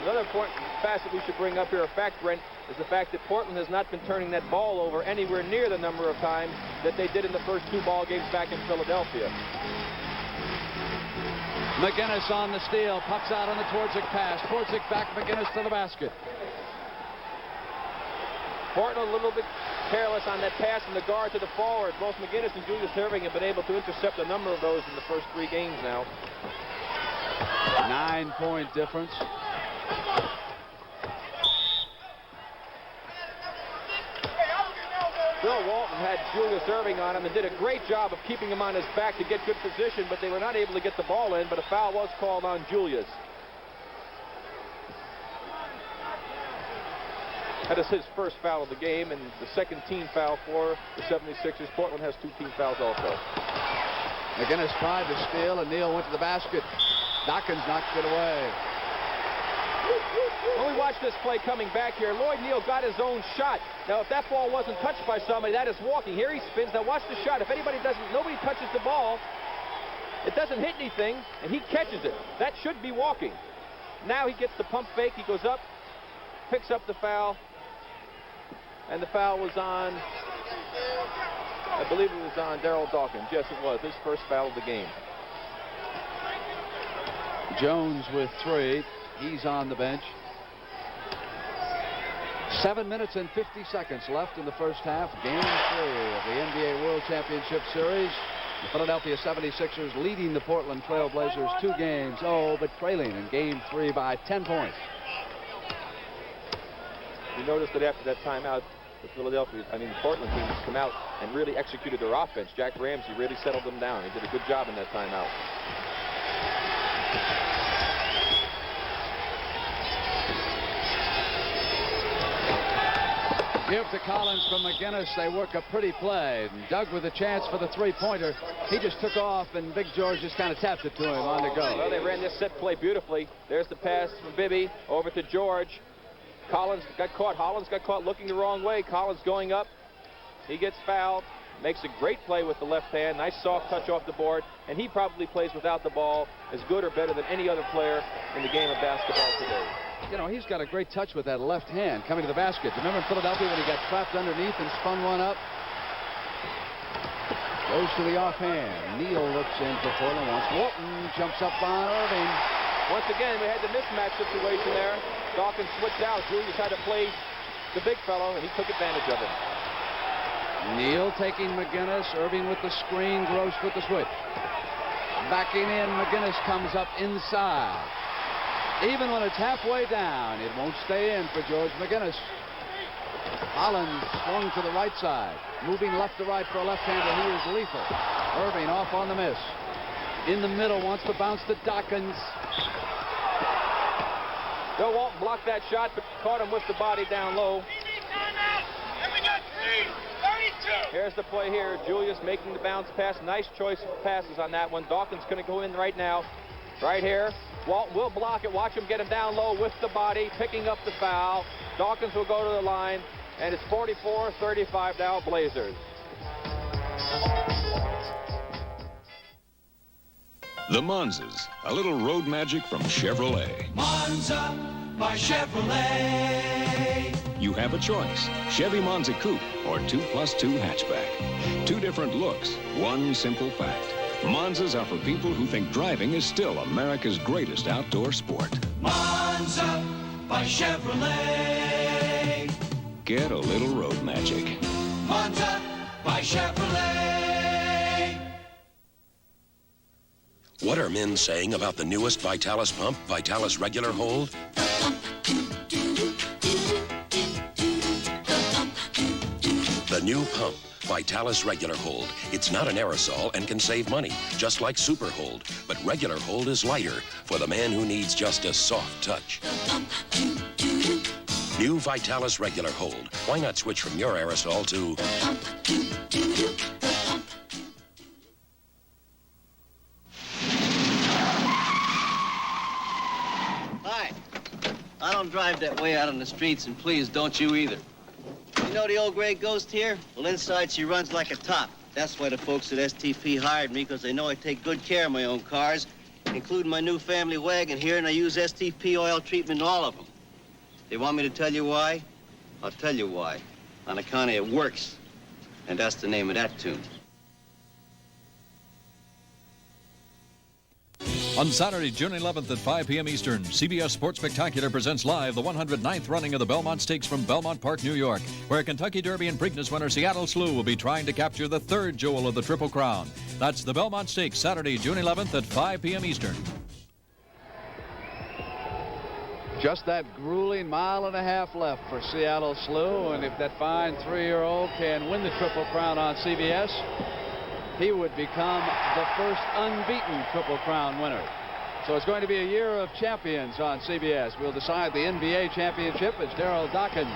Another important facet we should bring up here, a fact, Brent, is the fact that Portland has not been turning that ball over anywhere near the number of times that they did in the first two ball games back in Philadelphia. McGinnis on the steal, pucks out on the Twardzik pass. Twardzik back, McGinnis to the basket. Portland a little bit careless on that pass from the guard to the forward. Both McGinnis and Julius Erving have been able to intercept a number of those in the first three games now. 9-point difference. Bill Walton had Julius Erving on him and did a great job of keeping him on his back to get good position, but they were not able to get the ball in, but a foul was called on Julius. That is his first foul of the game and the second team foul for the 76ers. Portland has 2 team fouls also. McGinnis tried to steal, and Neal went to the basket. Dawkins knocked it away. When we watch this play coming back here, Lloyd Neal got his own shot. Now, if that ball wasn't touched by somebody, that is walking. Here he spins. Now, watch the shot. If nobody touches the ball, it doesn't hit anything, and he catches it. That should be walking. Now he gets the pump fake. He goes up, picks up the foul, and the foul was on, I believe it was on Daryl Dawkins. Yes, it was. His first foul of the game. Jones with 3. He's on the bench. 7 minutes and 50 seconds left in the first half. Game 3 of the NBA World Championship Series. The Philadelphia 76ers leading the Portland Trail Blazers 2 games. But trailing in Game 3 by 10 points. You notice that after that timeout, the Portland team has come out and really executed their offense. Jack Ramsey really settled them down. He did a good job in that timeout. Give to Collins from McGinnis. They work a pretty play. And Doug with a chance for the 3-pointer. He just took off, and Big George just kind of tapped it to him on the go. Well, they ran this set play beautifully. There's the pass from Bibby over to George. Collins got caught. Hollins got caught looking the wrong way. Collins going up. He gets fouled. Makes a great play with the left hand. Nice soft touch off the board. And he probably plays without the ball as good or better than any other player in the game of basketball today. You know, he's got a great touch with that left hand coming to the basket. Remember in Philadelphia when he got trapped underneath and spun one up? Goes to the offhand. Neal looks in for Portland. Once Walton jumps up on Irving. Once again, we had the mismatch situation there. Dawkins switched out. Julius had to play the big fellow, and he took advantage of it. Neal taking McGinnis. Irving with the screen. Gross with the switch. Backing in, McGinnis comes up inside. Even when it's halfway down, it won't stay in for George McGinnis. Hollins swung to the right side. Moving left to right for a left-hander. He is lethal. Irving off on the miss. In the middle, wants to bounce to Dawkins. Bill Walton blocked that shot, but caught him with the body down low. Here's the play here. Julius making the bounce pass. Nice choice of passes on that one. Dawkins going to go in right now. Right here. Walton will block it. Watch him get him down low with the body, picking up the foul. Dawkins will go to the line, and it's 44-35 now, Blazers. The Monzas, a little road magic from Chevrolet. Monza by Chevrolet. You have a choice, Chevy Monza Coupe or 2+2 hatchback. 2 different looks, one simple fact. Monzas are for people who think driving is still America's greatest outdoor sport. Monza by Chevrolet. Get a little road magic. Monza by Chevrolet. What are men saying about the newest Vitalis pump, Vitalis Regular Hold? The new pump, Vitalis Regular Hold. It's not an aerosol and can save money, just like Super Hold. But Regular Hold is lighter for the man who needs just a soft touch. New Vitalis Regular Hold. Why not switch from your aerosol to... Hi. I don't drive that way out on the streets, and please don't you either. You know the old gray ghost here? Well, inside she runs like a top. That's why the folks at STP hired me, because they know I take good care of my own cars, including my new family wagon here, and I use STP oil treatment in all of them. They want me to tell you why? I'll tell you why. On account of it works. And that's the name of that tune. On Saturday, June 11th at 5 p.m. Eastern, CBS Sports Spectacular presents live the 109th running of the Belmont Stakes from Belmont Park, New York, where Kentucky Derby and Preakness winner Seattle Slew will be trying to capture the 3rd jewel of the Triple Crown. That's the Belmont Stakes, Saturday, June 11th at 5 p.m. Eastern. Just that grueling mile and a half left for Seattle Slew, and if that fine 3-year-old can win the Triple Crown on CBS, he would become the first unbeaten Triple Crown winner. So it's going to be a year of champions on CBS. We'll decide the NBA championship as Daryl Dawkins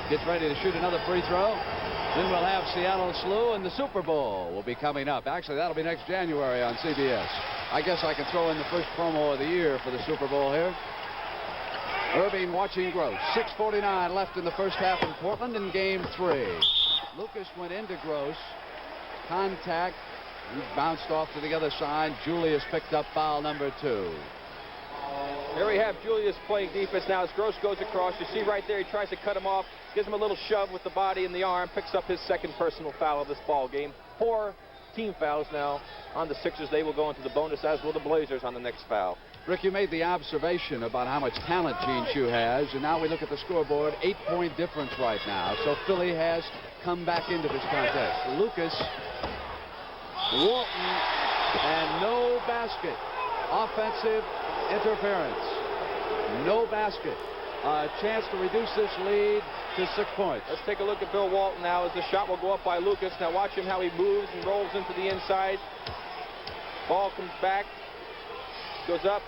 gets ready to shoot another free throw. Then we'll have Seattle Slew, and the Super Bowl will be coming up. Actually, that'll be next January on CBS. I guess I can throw in the first promo of the year for the Super Bowl here. Irving watching Gross. 6:49 left in the first half in Portland in Game 3. Lucas went into Gross. Contact. He bounced off to the other side. Julius picked up foul number 2. Here we have Julius playing defense now as Gross goes across. You see right there, he tries to cut him off, gives him a little shove with the body and the arm, picks up his second personal foul of this ball game. 4 team fouls now on the Sixers. They will go into the bonus, as will the Blazers on the next foul. Rick, you made the observation about how much talent Gene Shue has, and now we look at the scoreboard. 8-point difference right now. So Philly has come back into this contest. Lucas, Walton, and no basket. Offensive interference. No basket. A chance to reduce this lead to 6 points. Let's take a look at Bill Walton now as the shot will go up by Lucas. Now watch him how he moves and rolls into the inside. Ball comes back. Goes up,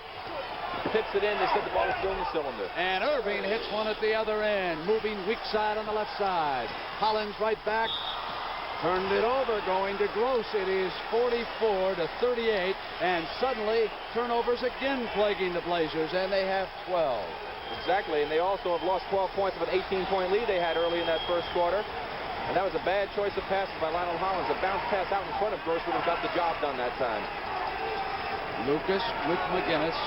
tips it in. They said the ball was still in the cylinder. And Irving hits one at the other end, moving weak side on the left side. Hollins right back, turned it over, going to Gross. It is 44-38, and suddenly turnovers again plaguing the Blazers, and they have 12. Exactly, and they also have lost 12 points of an 18-point lead they had early in that first quarter. And that was a bad choice of passes by Lionel Hollins. A bounce pass out in front of Gross would have got the job done that time. Lucas with McGinnis.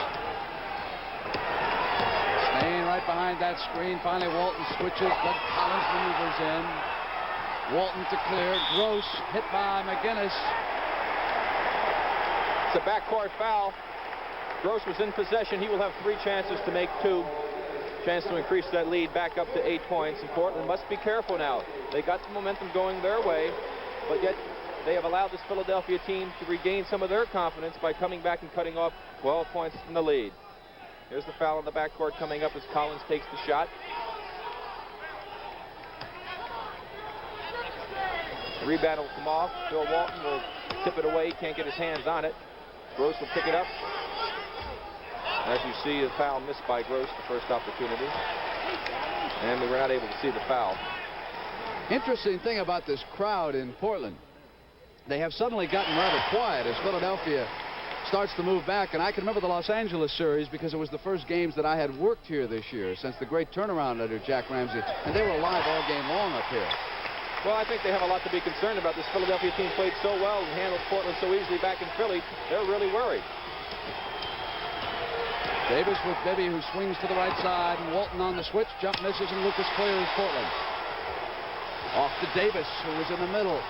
Staying right behind that screen. Finally, Walton switches. Doug Collins maneuvers in. Walton to clear. Gross hit by McGinnis. It's a backcourt foul. Gross was in possession. He will have 3 chances to make 2. Chance to increase that lead back up to 8 points. And Portland must be careful now. They got the momentum going their way, but yet they have allowed this Philadelphia team to regain some of their confidence by coming back and cutting off 12 points in the lead. Here's the foul in the backcourt coming up as Collins takes the shot. The rebound will come off. Bill Walton will tip it away. He can't get his hands on it. Gross will pick it up. As you see, the foul missed by Gross, the first opportunity. And we were not able to see the foul. Interesting thing about this crowd in Portland. They have suddenly gotten rather quiet as Philadelphia starts to move back. And I can remember the Los Angeles series because it was the first games that I had worked here this year since the great turnaround under Jack Ramsey. And they were alive all game long up here. Well, I think they have a lot to be concerned about. This Philadelphia team played so well and handled Portland so easily back in Philly. They're really worried. Davis with Bibby, who swings to the right side, and Walton on the switch. Jump misses, and Lucas clears Portland. Off to Davis, who was in the middle.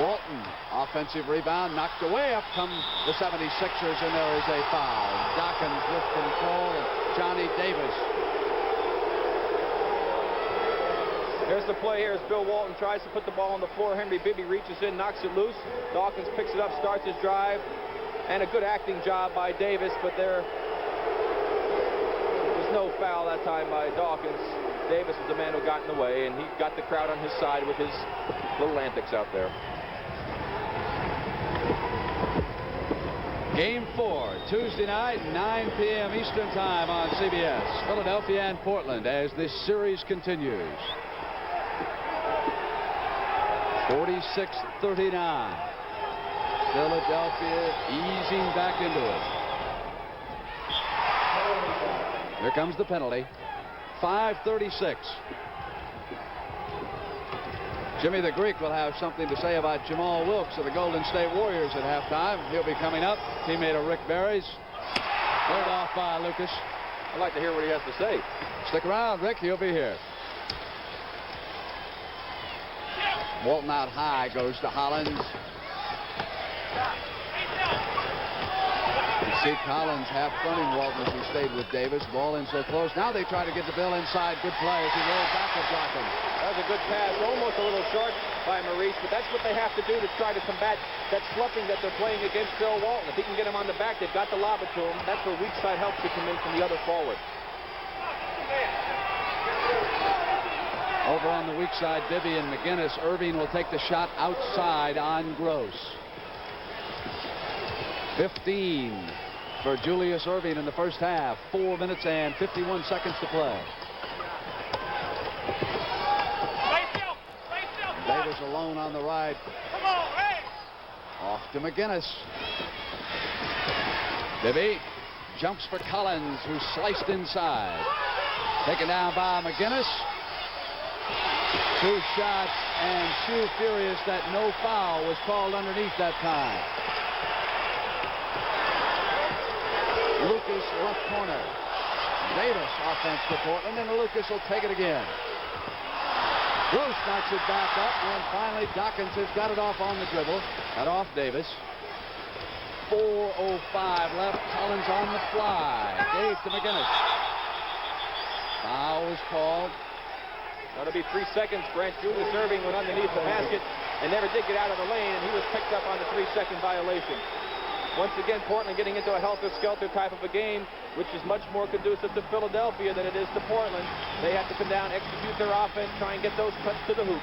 Walton, offensive rebound, knocked away. Up come the 76ers, and there is a foul. Dawkins with control, and Johnny Davis. Here's the play here as Bill Walton tries to put the ball on the floor. Henry Bibby reaches in, knocks it loose. Dawkins picks it up, starts his drive. And a good acting job by Davis, but there's no foul that time by Dawkins. Davis is the man who got in the way, and he got the crowd on his side with his little antics out there. Game 4, Tuesday night, 9 p.m. Eastern Time on CBS. Philadelphia and Portland as this series continues. 46-39. Philadelphia easing back into it. Here comes the penalty. 5:36. Jimmy the Greek will have something to say about Jamal Wilkes of the Golden State Warriors at halftime. He'll be coming up. Teammate of Rick Barry's. Cleared off by Lucas. I'd like to hear what he has to say. Stick around, Rick. He'll be here. Walton out high, goes to Hollins. See Collins half fronting Walton as he stayed with Davis. Ball in so close. Now they try to get the Bill inside. Good play as he rolled back to Dawkins. That was a good pass, almost a little short by Maurice, but that's what they have to do to try to combat that sloughing that they're playing against Bill Walton. If he can get him on the back, they've got to lob it to him. That's where weak side help to come in from the other forward. Over on the weak side, Bibby and McGinnis. Irving will take the shot outside on Gross. 15 for Julius Irving in the first half. 4 minutes and 51 seconds to play. Davis alone on the right. Come on, hey! Off to McGinnis. Bibby jumps for Collins, who sliced inside. Taken down by McGinnis. 2 shots, and Shue furious that no foul was called underneath that time. Lucas left corner. Davis offense to Portland, and Lucas will take it again. Gross knocks it back up, and finally Dawkins has got it off on the dribble. Got off Davis. 4:05 left. Collins on the fly. Gave to McGinnis. Foul was called. That'll be 3 seconds, Brent. Julius Irving went underneath the basket and never did get out of the lane, and he was picked up on the 3-second violation. Once again, Portland getting into a helter-skelter type of a game, which is much more conducive to Philadelphia than it is to Portland. They have to come down, execute their offense, try and get those cuts to the hoop.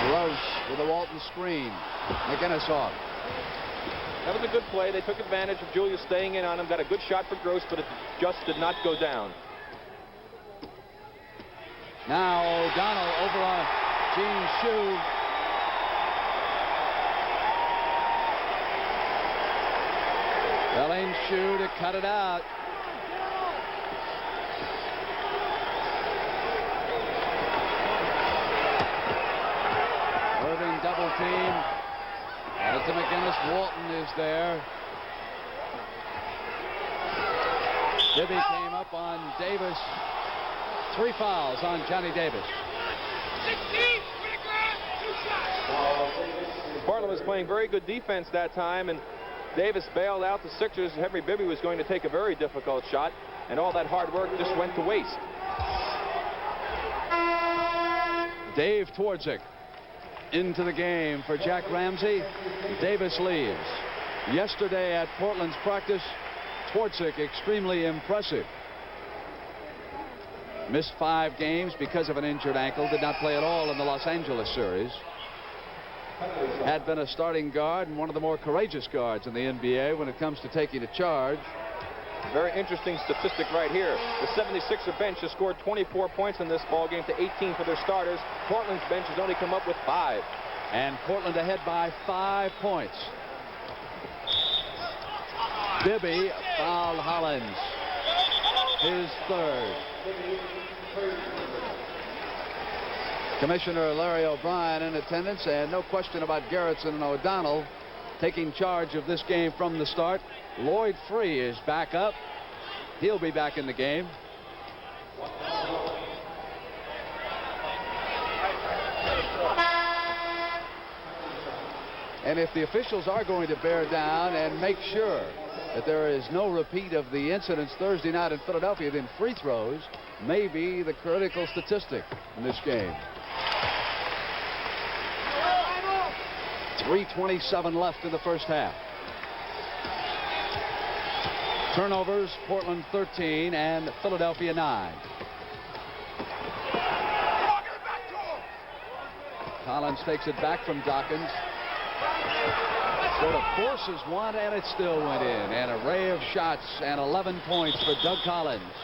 Gross with a Walton screen. McGinnis off. That was a good play. They took advantage of Julius staying in on him. Got a good shot for Gross, but it just did not go down. Now O'Donnell over on Gene Shue. Telling Shue to cut it out. Irving double team. Out to McGinnis. Walton is there. Bibby came up on Davis. 3 fouls on Johnny Davis. Portland was playing very good defense that time, and Davis bailed out the Sixers. Henry Bibby was going to take a very difficult shot, and all that hard work just went to waste. Dave Twardzik into the game for Jack Ramsey. Davis leaves. Yesterday at Portland's practice, Twardzik extremely impressive. Missed 5 games because of an injured ankle. Did not play at all in the Los Angeles series. Had been a starting guard and one of the more courageous guards in the NBA when it comes to taking a charge. Very interesting statistic right here. The 76er bench has scored 24 points in this ball game to 18 for their starters. Portland's bench has only come up with 5. And Portland ahead by 5 points. Bibby fouled Hollins. His 3rd. Commissioner Larry O'Brien in attendance, and no question about Garrettson and O'Donnell taking charge of this game from the start. Lloyd Free is back up. He'll be back in the game. And if the officials are going to bear down and make sure that there is no repeat of the incidents Thursday night in Philadelphia, then free throws may be the critical statistic in this game. 3:27 left in the first half. Turnovers, Portland 13 and Philadelphia 9. Collins takes it back from Dawkins. Sort of forces one, and it still went in. An array of shots and 11 points for Doug Collins.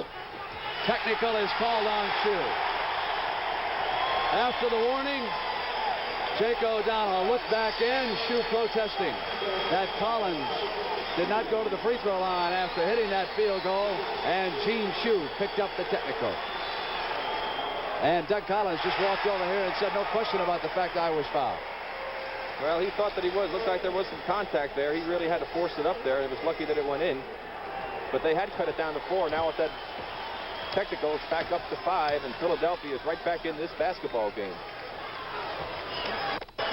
Technical is called on Shue. After the warning, Jake O'Donnell looked back in. Shue protesting that Collins did not go to the free throw line after hitting that field goal, and Gene Shue picked up the technical. And Doug Collins just walked over here and said, no question about the fact I was fouled. Well, he thought that he was. Looked like there was some contact there. He really had to force it up there. It was lucky that it went in. But they had cut it down to 4. Now with that technical, it's back up to 5, and Philadelphia is right back in this basketball game.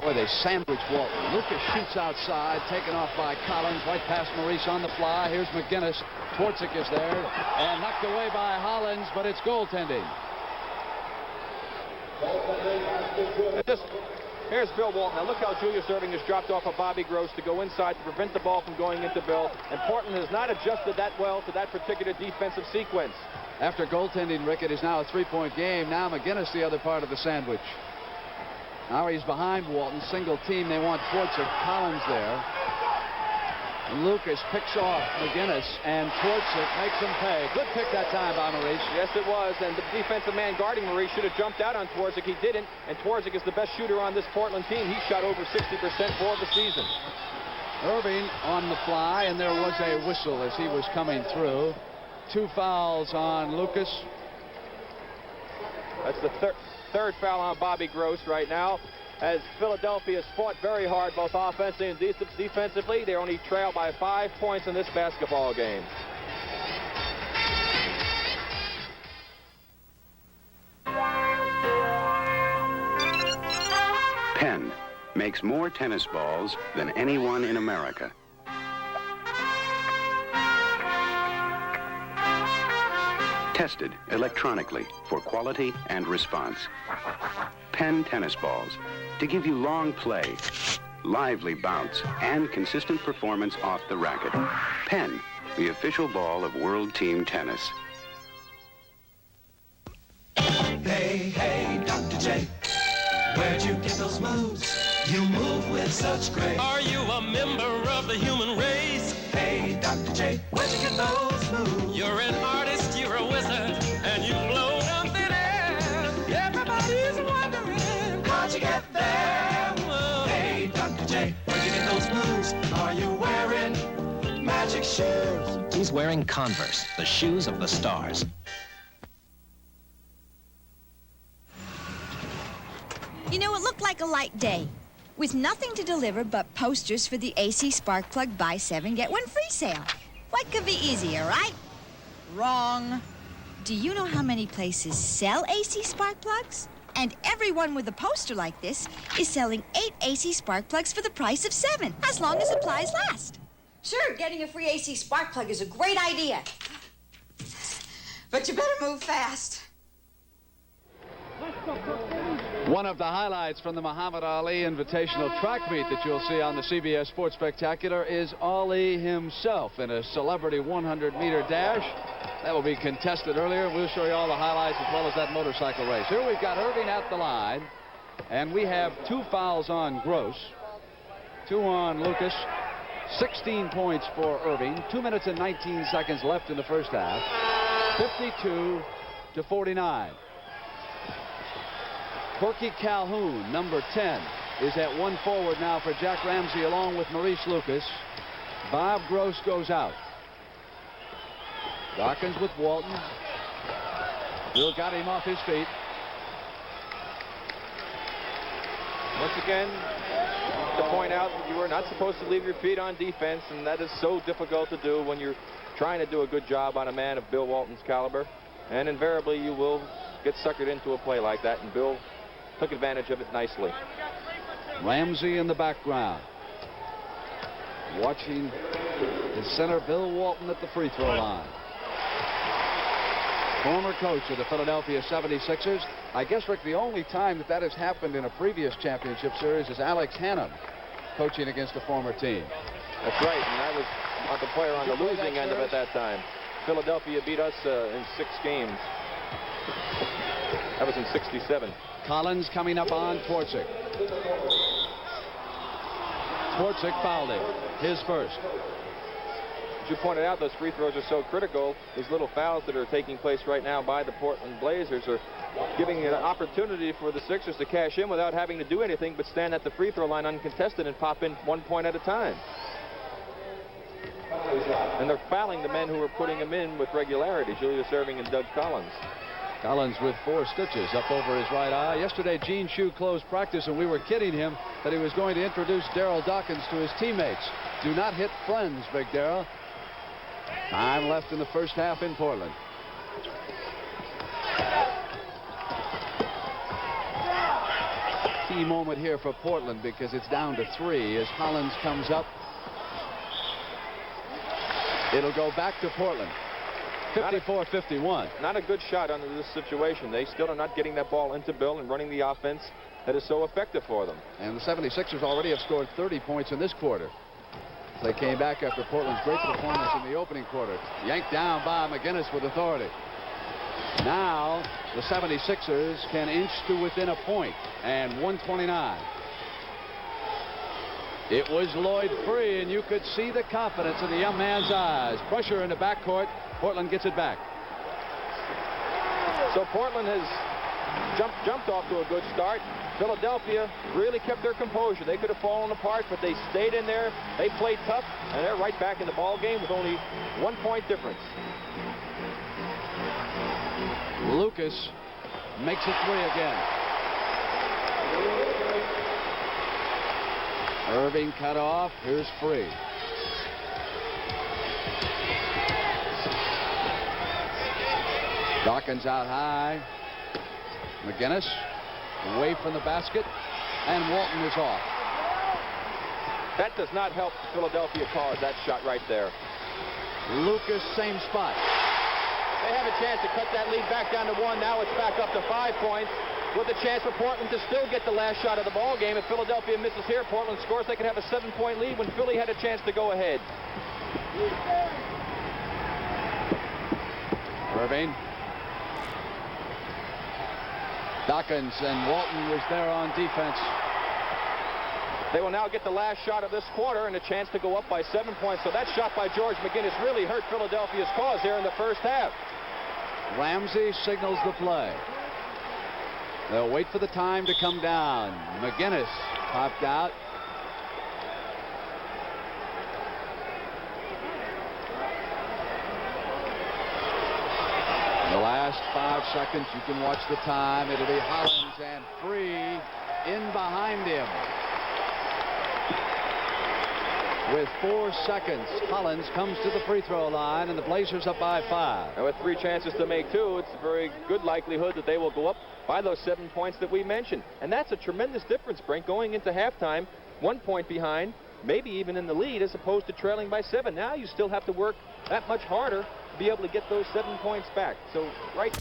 Boy, they sandwich Walton. Lucas shoots outside, taken off by Collins, right past Maurice on the fly. Here's McGinnis. Twardzik is there, and knocked away by Hollins, but it's goaltending. Here's Bill Walton. Now look how Julius Erving has dropped off of Bobby Gross to go inside to prevent the ball from going into Bill. And Portland has not adjusted that well to that particular defensive sequence. After goaltending, Rick, it is now a 3-point game. Now McGinnis the other part of the sandwich. Now he's behind Walton. Single team. They want Twardzik. Collins there. Lucas picks off McGinnis, and Twardzik makes him pay. Good pick that time by Maurice. Yes, it was, and the defensive man guarding Maurice should have jumped out on Twardzik. He didn't, and Twardzik is the best shooter on this Portland team. He shot over 60% for the season. Erving on the fly, and there was a whistle as he was coming through. 2 fouls on Lucas. That's the third foul on Bobby Gross right now. As Philadelphia has fought very hard, both offensively and defensively. They only trail by 5 points in this basketball game. Penn makes more tennis balls than anyone in America. Tested electronically for quality and response. Penn tennis balls to give you long play, lively bounce, and consistent performance off the racket. Penn, the official ball of World Team Tennis. Hey, hey, Dr. J, where'd you get those moves? You move with such grace. Are you a member of the human race? Hey, Dr. J, where'd you get those moves? You're an artist, you're a wizard, and you float on thin air. Everybody's wondering how'd you get there? Whoa. Hey, Dr. J, where'd you get those moves? Are you wearing magic shoes? He's wearing Converse, the shoes of the stars. You know, it looked like a light day, with nothing to deliver but posters for the AC Spark Plug Buy 7, Get 1 free sale. What could be easier, right? Wrong. Do you know how many places sell AC Spark Plugs? And everyone with a poster like this is selling 8 AC Spark Plugs for the price of 7, as long as supplies last. Sure, getting a free AC Spark Plug is a great idea. But you better move fast. One of the highlights from the Muhammad Ali Invitational track meet that you'll see on the CBS Sports Spectacular is Ali himself in a celebrity 100-meter dash. That will be contested earlier. We'll show you all the highlights as well as that motorcycle race. Here we've got Erving at the line, and we have 2 fouls on Gross, 2 on Lucas, 16 points for Erving, 2 minutes and 19 seconds left in the first half, 52-49. Corky Calhoun, number 10, is at 1 forward now for Jack Ramsey along with Maurice Lucas. Bob Gross goes out. Dawkins with Walton. Bill got him off his feet. Once again, to point out that you are not supposed to leave your feet on defense, and that is so difficult to do when you're trying to do a good job on a man of Bill Walton's caliber. And invariably, you will get suckered into a play like that, and Bill took advantage of it nicely. Ramsey in the background. Watching his center, Bill Walton, at the free throw line. Former coach of the Philadelphia 76ers. I guess, Rick, the only time that has happened in a previous championship series is Alex Hannum coaching against a former team. That's right, and I was the player on the losing end of it that time. Philadelphia beat us in 6 games. That was in '67. Collins coming up on Twardzik. Twardzik fouled him. His first. As you pointed out, those free throws are so critical. These little fouls that are taking place right now by the Portland Blazers are giving an opportunity for the Sixers to cash in without having to do anything but stand at the free throw line uncontested and pop in 1 point at a time. And they're fouling the men who are putting them in with regularity, Julius Erving and Doug Collins. Collins with 4 stitches up over his right eye. Yesterday, Gene Shue closed practice, and we were kidding him that he was going to introduce Daryl Dawkins to his teammates. Do not hit friends, Big Daryl. Time left in the first half in Portland. key moment here for Portland because it's down to 3 as Hollins comes up. It'll go back to Portland. 54-51. Not a good shot under this situation. They still are not getting that ball into Bill and running the offense that is so effective for them. And the 76ers already have scored 30 points in this quarter. They came back after Portland's great performance in the opening quarter. Yanked down by McGinnis with authority. Now the 76ers can inch to within a point, and 129. It was Lloyd free, and you could see the confidence in the young man's eyes. Pressure in the backcourt. Portland gets it back. So Portland has jumped off to a good start. Philadelphia really kept their composure. They could have fallen apart, but they stayed in there. They played tough, and they're right back in the ball game with only 1 point difference. Lucas makes it 3 again. Irving cut off. Here's free. Dawkins out high. McGinnis away from the basket, and Walton is off. That does not help the Philadelphia cause, that shot right there. Lucas, same spot. They have a chance to cut that lead back down to 1. Now it's back up to 5 points with a chance for Portland to still get the last shot of the ball game. If Philadelphia misses here, Portland scores. They could have a 7-point lead when Philly had a chance to go ahead. Irving. Dawkins, and Walton was there on defense. They will now get the last shot of this quarter and a chance to go up by 7 points. So that shot by George McGinnis really hurt Philadelphia's cause here in the first half. Ramsey signals the play. They'll wait for the time to come down. McGinnis popped out. In the last 5 seconds, you can watch the time. It'll be Hollins and free in behind him. With 4 seconds, Hollins comes to the free throw line, and the Blazers up by 5. And with 3 chances to make 2, it's a very good likelihood that they will go up by those 7 points that we mentioned. And that's a tremendous difference, Brink, going into halftime, 1 point behind, maybe even in the lead, as opposed to trailing by 7. Now you still have to work that much harder to be able to get those 7 points back. So right.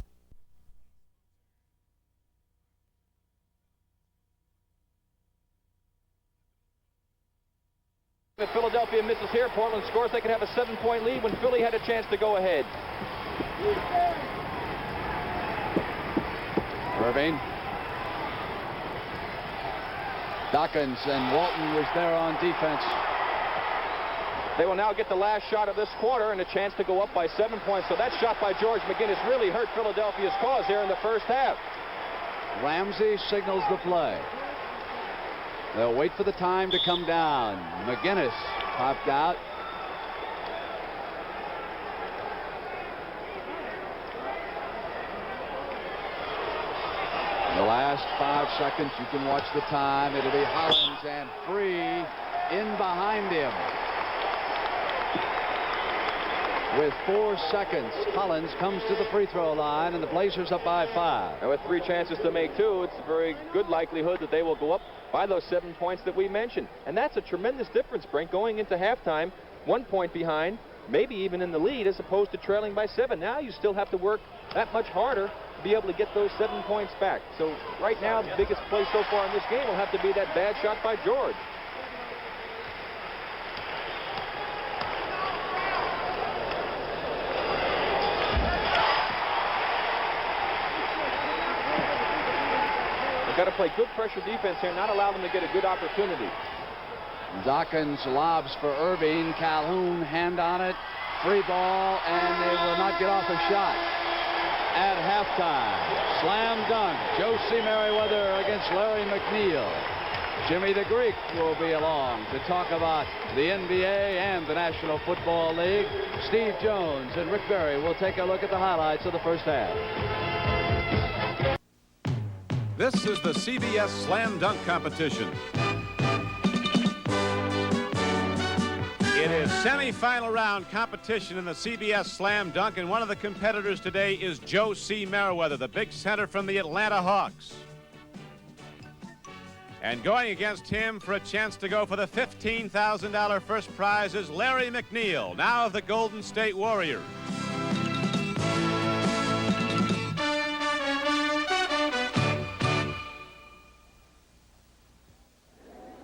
If Philadelphia misses here, Portland scores. They could have a 7-point lead when Philly had a chance to go ahead. Irving. Dawkins, and Walton was there on defense. They will now get the last shot of this quarter and a chance to go up by 7 points. So that shot by George McGinnis really hurt Philadelphia's cause here in the first half. Ramsey signals the play. They'll wait for the time to come down. McGinnis popped out. In the last 5 seconds, you can watch the time. It'll be Hollins and free in behind him. With 4 seconds, Hollins comes to the free throw line, and the Blazers up by 5. And with 3 chances to make 2, it's a very good likelihood that they will go up by those 7 points that we mentioned. And that's a tremendous difference, Brink, going into halftime, 1 point behind, maybe even in the lead, as opposed to trailing by 7. Now you still have to work that much harder to be able to get those 7 points back. So right now, the biggest play so far in this game will have to be that bad shot by George. Got to play good pressure defense here, not allow them to get a good opportunity. Dawkins lobs for Irving. Calhoun hand on it. Free ball, and they will not get off a shot. At halftime, slam dunk. Josie Merriweather against Larry McNeil. Jimmy the Greek will be along to talk about the NBA and the National Football League. Steve Jones and Rick Berry will take a look at the highlights of the first half. This is the CBS Slam Dunk Competition. It is semifinal round competition in the CBS Slam Dunk, and one of the competitors today is Joe C. Merriweather, the big center from the Atlanta Hawks. And going against him for a chance to go for the $15,000 first prize is Larry McNeil, now of the Golden State Warriors.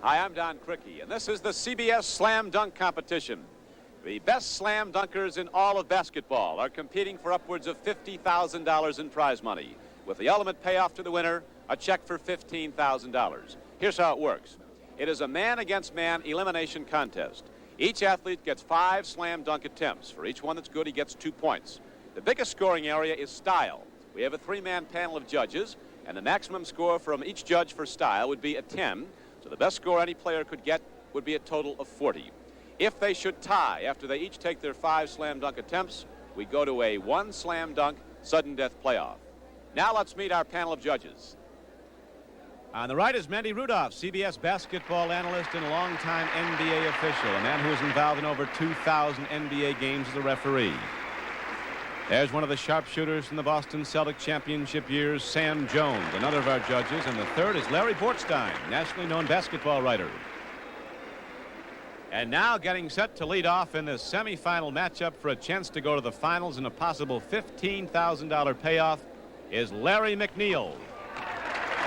Hi, I'm Don Crickey, and this is the CBS Slam Dunk Competition. The best slam dunkers in all of basketball are competing for upwards of $50,000 in prize money, with the ultimate payoff to the winner, a check for $15,000. Here's how it works. It is a man-against-man elimination contest. Each athlete gets 5 slam dunk attempts. For each one that's good, he gets 2 points. The biggest scoring area is style. We have a 3-man panel of judges, and the maximum score from each judge for style would be a 10. So the best score any player could get would be a total of 40. If they should tie after they each take their 5 slam dunk attempts, we go to a 1 slam dunk sudden death playoff. Now let's meet our panel of judges. On the right is Mandy Rudolph, CBS basketball analyst and longtime NBA official, a man who was involved in over 2,000 NBA games as a referee. There's one of the sharpshooters from the Boston Celtic championship years, Sam Jones, another of our judges. And the third is Larry Bortstein, nationally known basketball writer. And now getting set to lead off in this semifinal matchup for a chance to go to the finals and a possible $15,000 payoff is Larry McNeil.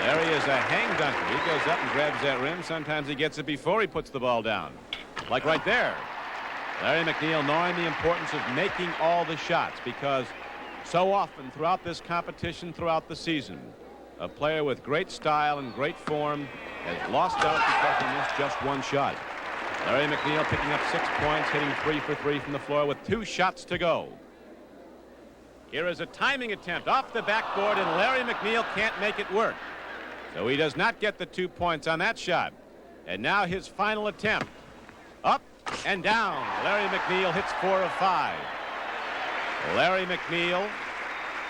Larry is a hang dunker. He goes up and grabs that rim. Sometimes he gets it before he puts the ball down, like right there. Larry McNeil knowing the importance of making all the shots, because so often throughout this competition, throughout the season, a player with great style and great form has lost out because he missed just 1 shot. Larry McNeil picking up 6 points, hitting 3 for 3 from the floor with 2 shots to go. Here is a timing attempt off the backboard, and Larry McNeil can't make it work. So he does not get the 2 points on that shot. And now his final attempt. Up and down. Larry McNeil hits 4 of 5. Larry McNeil,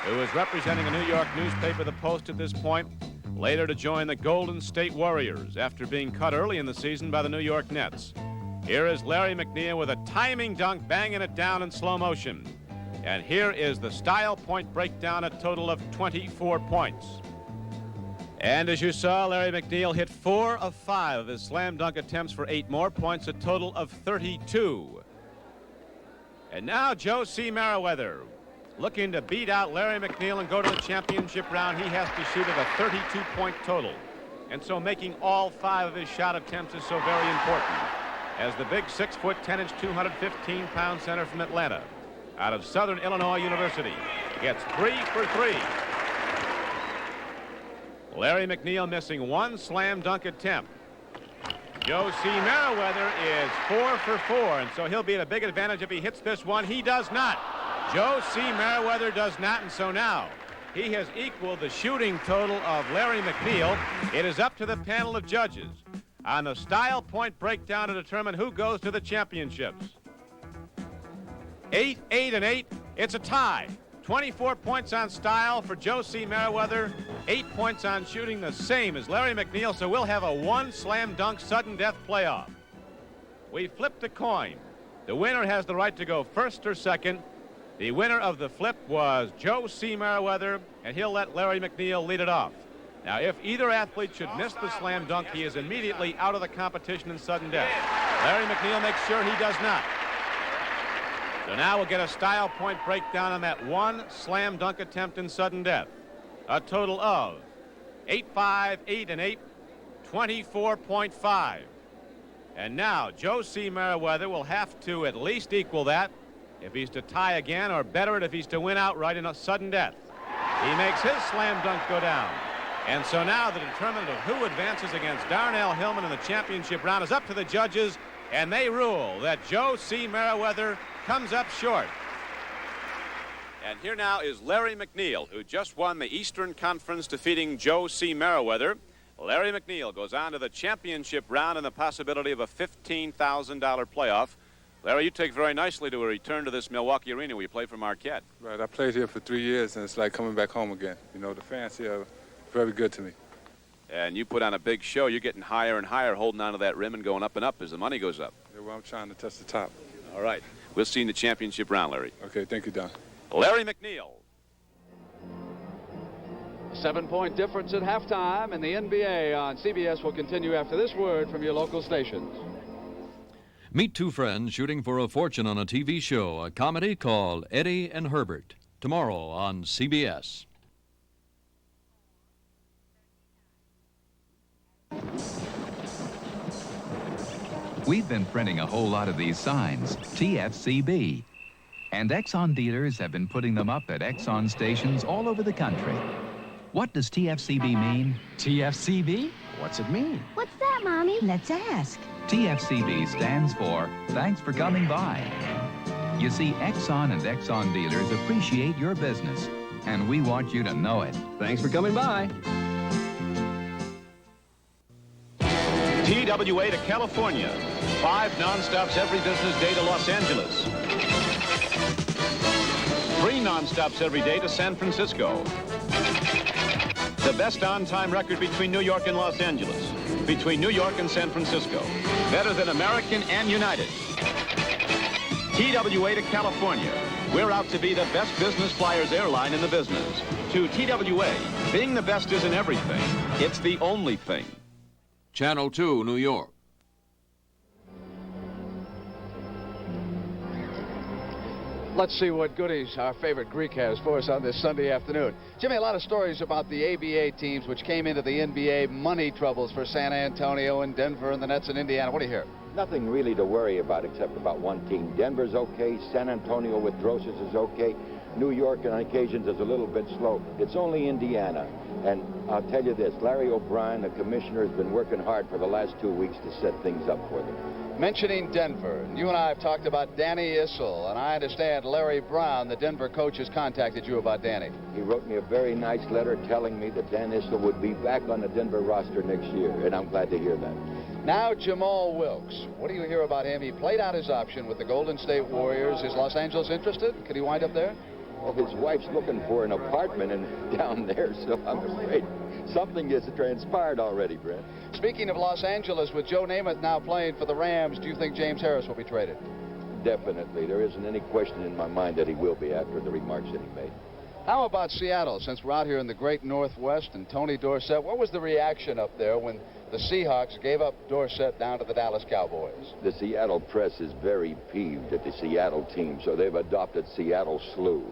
who is representing a New York newspaper, The Post, at this point, later to join the Golden State Warriors after being cut early in the season by the New York Nets. Here is Larry McNeil with a timing dunk, banging it down in slow motion. And here is the style point breakdown, a total of 24 points. And as you saw, Larry McNeil hit 4 of 5 of his slam dunk attempts for 8 more points, a total of 32. And now Joe C. Merriweather, looking to beat out Larry McNeil and go to the championship round. He has to shoot at a 32-point total. And so making all 5 of his shot attempts is so very important, as the big 6-foot, 10-inch, 215-pound center from Atlanta, out of Southern Illinois University, gets 3 for 3. Larry McNeil missing 1 slam dunk attempt. Joe C. Merriweather is 4 for 4, and so he'll be at a big advantage if he hits this one. He does not. Joe C. Merriweather does not, and so now he has equaled the shooting total of Larry McNeil. It is up to the panel of judges on the style point breakdown to determine who goes to the championships. 8, 8, and 8. It's a tie. 24 points on style for Joe C. Merriweather, 8 points on shooting, the same as Larry McNeil, so we'll have a 1 slam dunk sudden death playoff. We flipped a coin. The winner has the right to go first or second. The winner of the flip was Joe C. Merriweather, and he'll let Larry McNeil lead it off. Now, if either athlete should miss the slam dunk, he is immediately out of the competition in sudden death. Larry McNeil makes sure he does not. So now we'll get a style point breakdown on that 1 slam dunk attempt in sudden death. A total of 8, 5, 8, and 8, 24.5. And now Joe C. Merriweather will have to at least equal that if he's to tie again, or better it if he's to win outright in a sudden death. He makes his slam dunk go down. And so now the determinant of who advances against Darnell Hillman in the championship round is up to the judges, and they rule that Joe C. Merriweather comes up short. And here now is Larry McNeil, who just won the Eastern Conference, defeating Joe C. Merriweather. Larry McNeil goes on to the championship round and the possibility of a $15,000 playoff. Larry, you take very nicely to a return to this Milwaukee arena where you play for Marquette. Right, I played here for 3 years, and it's like coming back home again. You know, the fans here are very good to me. And you put on a big show. You're getting higher and higher, holding on to that rim and going up and up as the money goes up. Yeah, well, I'm trying to touch the top. All right. We'll see you in the championship round, Larry. Okay, thank you, Don. Larry McNeil. 7-point difference at halftime, and the NBA on CBS will continue after this word from your local stations. Meet two friends shooting for a fortune on a TV show, a comedy called Eddie and Herbert, tomorrow on CBS. We've been printing a whole lot of these signs, TFCB. And Exxon dealers have been putting them up at Exxon stations all over the country. What does TFCB mean? TFCB? What's it mean? What's that, Mommy? Let's ask. TFCB stands for Thanks for Coming By. You see, Exxon and Exxon dealers appreciate your business, and we want you to know it. Thanks for coming by. TWA to California. 5 non-stops every business day to Los Angeles. 3 non-stops every day to San Francisco. The best on-time record between New York and Los Angeles. Between New York and San Francisco. Better than American and United. TWA to California. We're out to be the best business flyers airline in the business. To TWA, being the best isn't everything. It's the only thing. Channel 2, New York. Let's see what goodies our favorite Greek has for us on this Sunday afternoon. Jimmy, a lot of stories about the ABA teams which came into the NBA money troubles for San Antonio and Denver and the Nets in Indiana. What do you hear? Nothing really to worry about except about one team. Denver's okay. San Antonio with Drosas is okay. New York on occasions is a little bit slow. It's only Indiana. And I'll tell you this, Larry O'Brien, the commissioner, has been working hard for the last 2 weeks to set things up for them. Mentioning Denver, you and I have talked about Danny Issel, and I understand Larry Brown, the Denver coach, has contacted you about Danny. He wrote me a very nice letter telling me that Dan Issel would be back on the Denver roster next year, and I'm glad to hear that. Now Jamal Wilkes, what do you hear about him? He played out his option with the Golden State Warriors. Is Los Angeles interested? Could he wind up there? Well, his wife's looking for an apartment down there, so I'm afraid something has transpired already, Brent. Speaking of Los Angeles, with Joe Namath now playing for the Rams, do you think James Harris will be traded? Definitely. There isn't any question in my mind that he will be after the remarks that he made. How about Seattle, since we're out here in the great Northwest and Tony Dorsett? What was the reaction up there when the Seahawks gave up Dorsett down to the Dallas Cowboys? The Seattle press is very peeved at the Seattle team, so they've adopted Seattle Slew.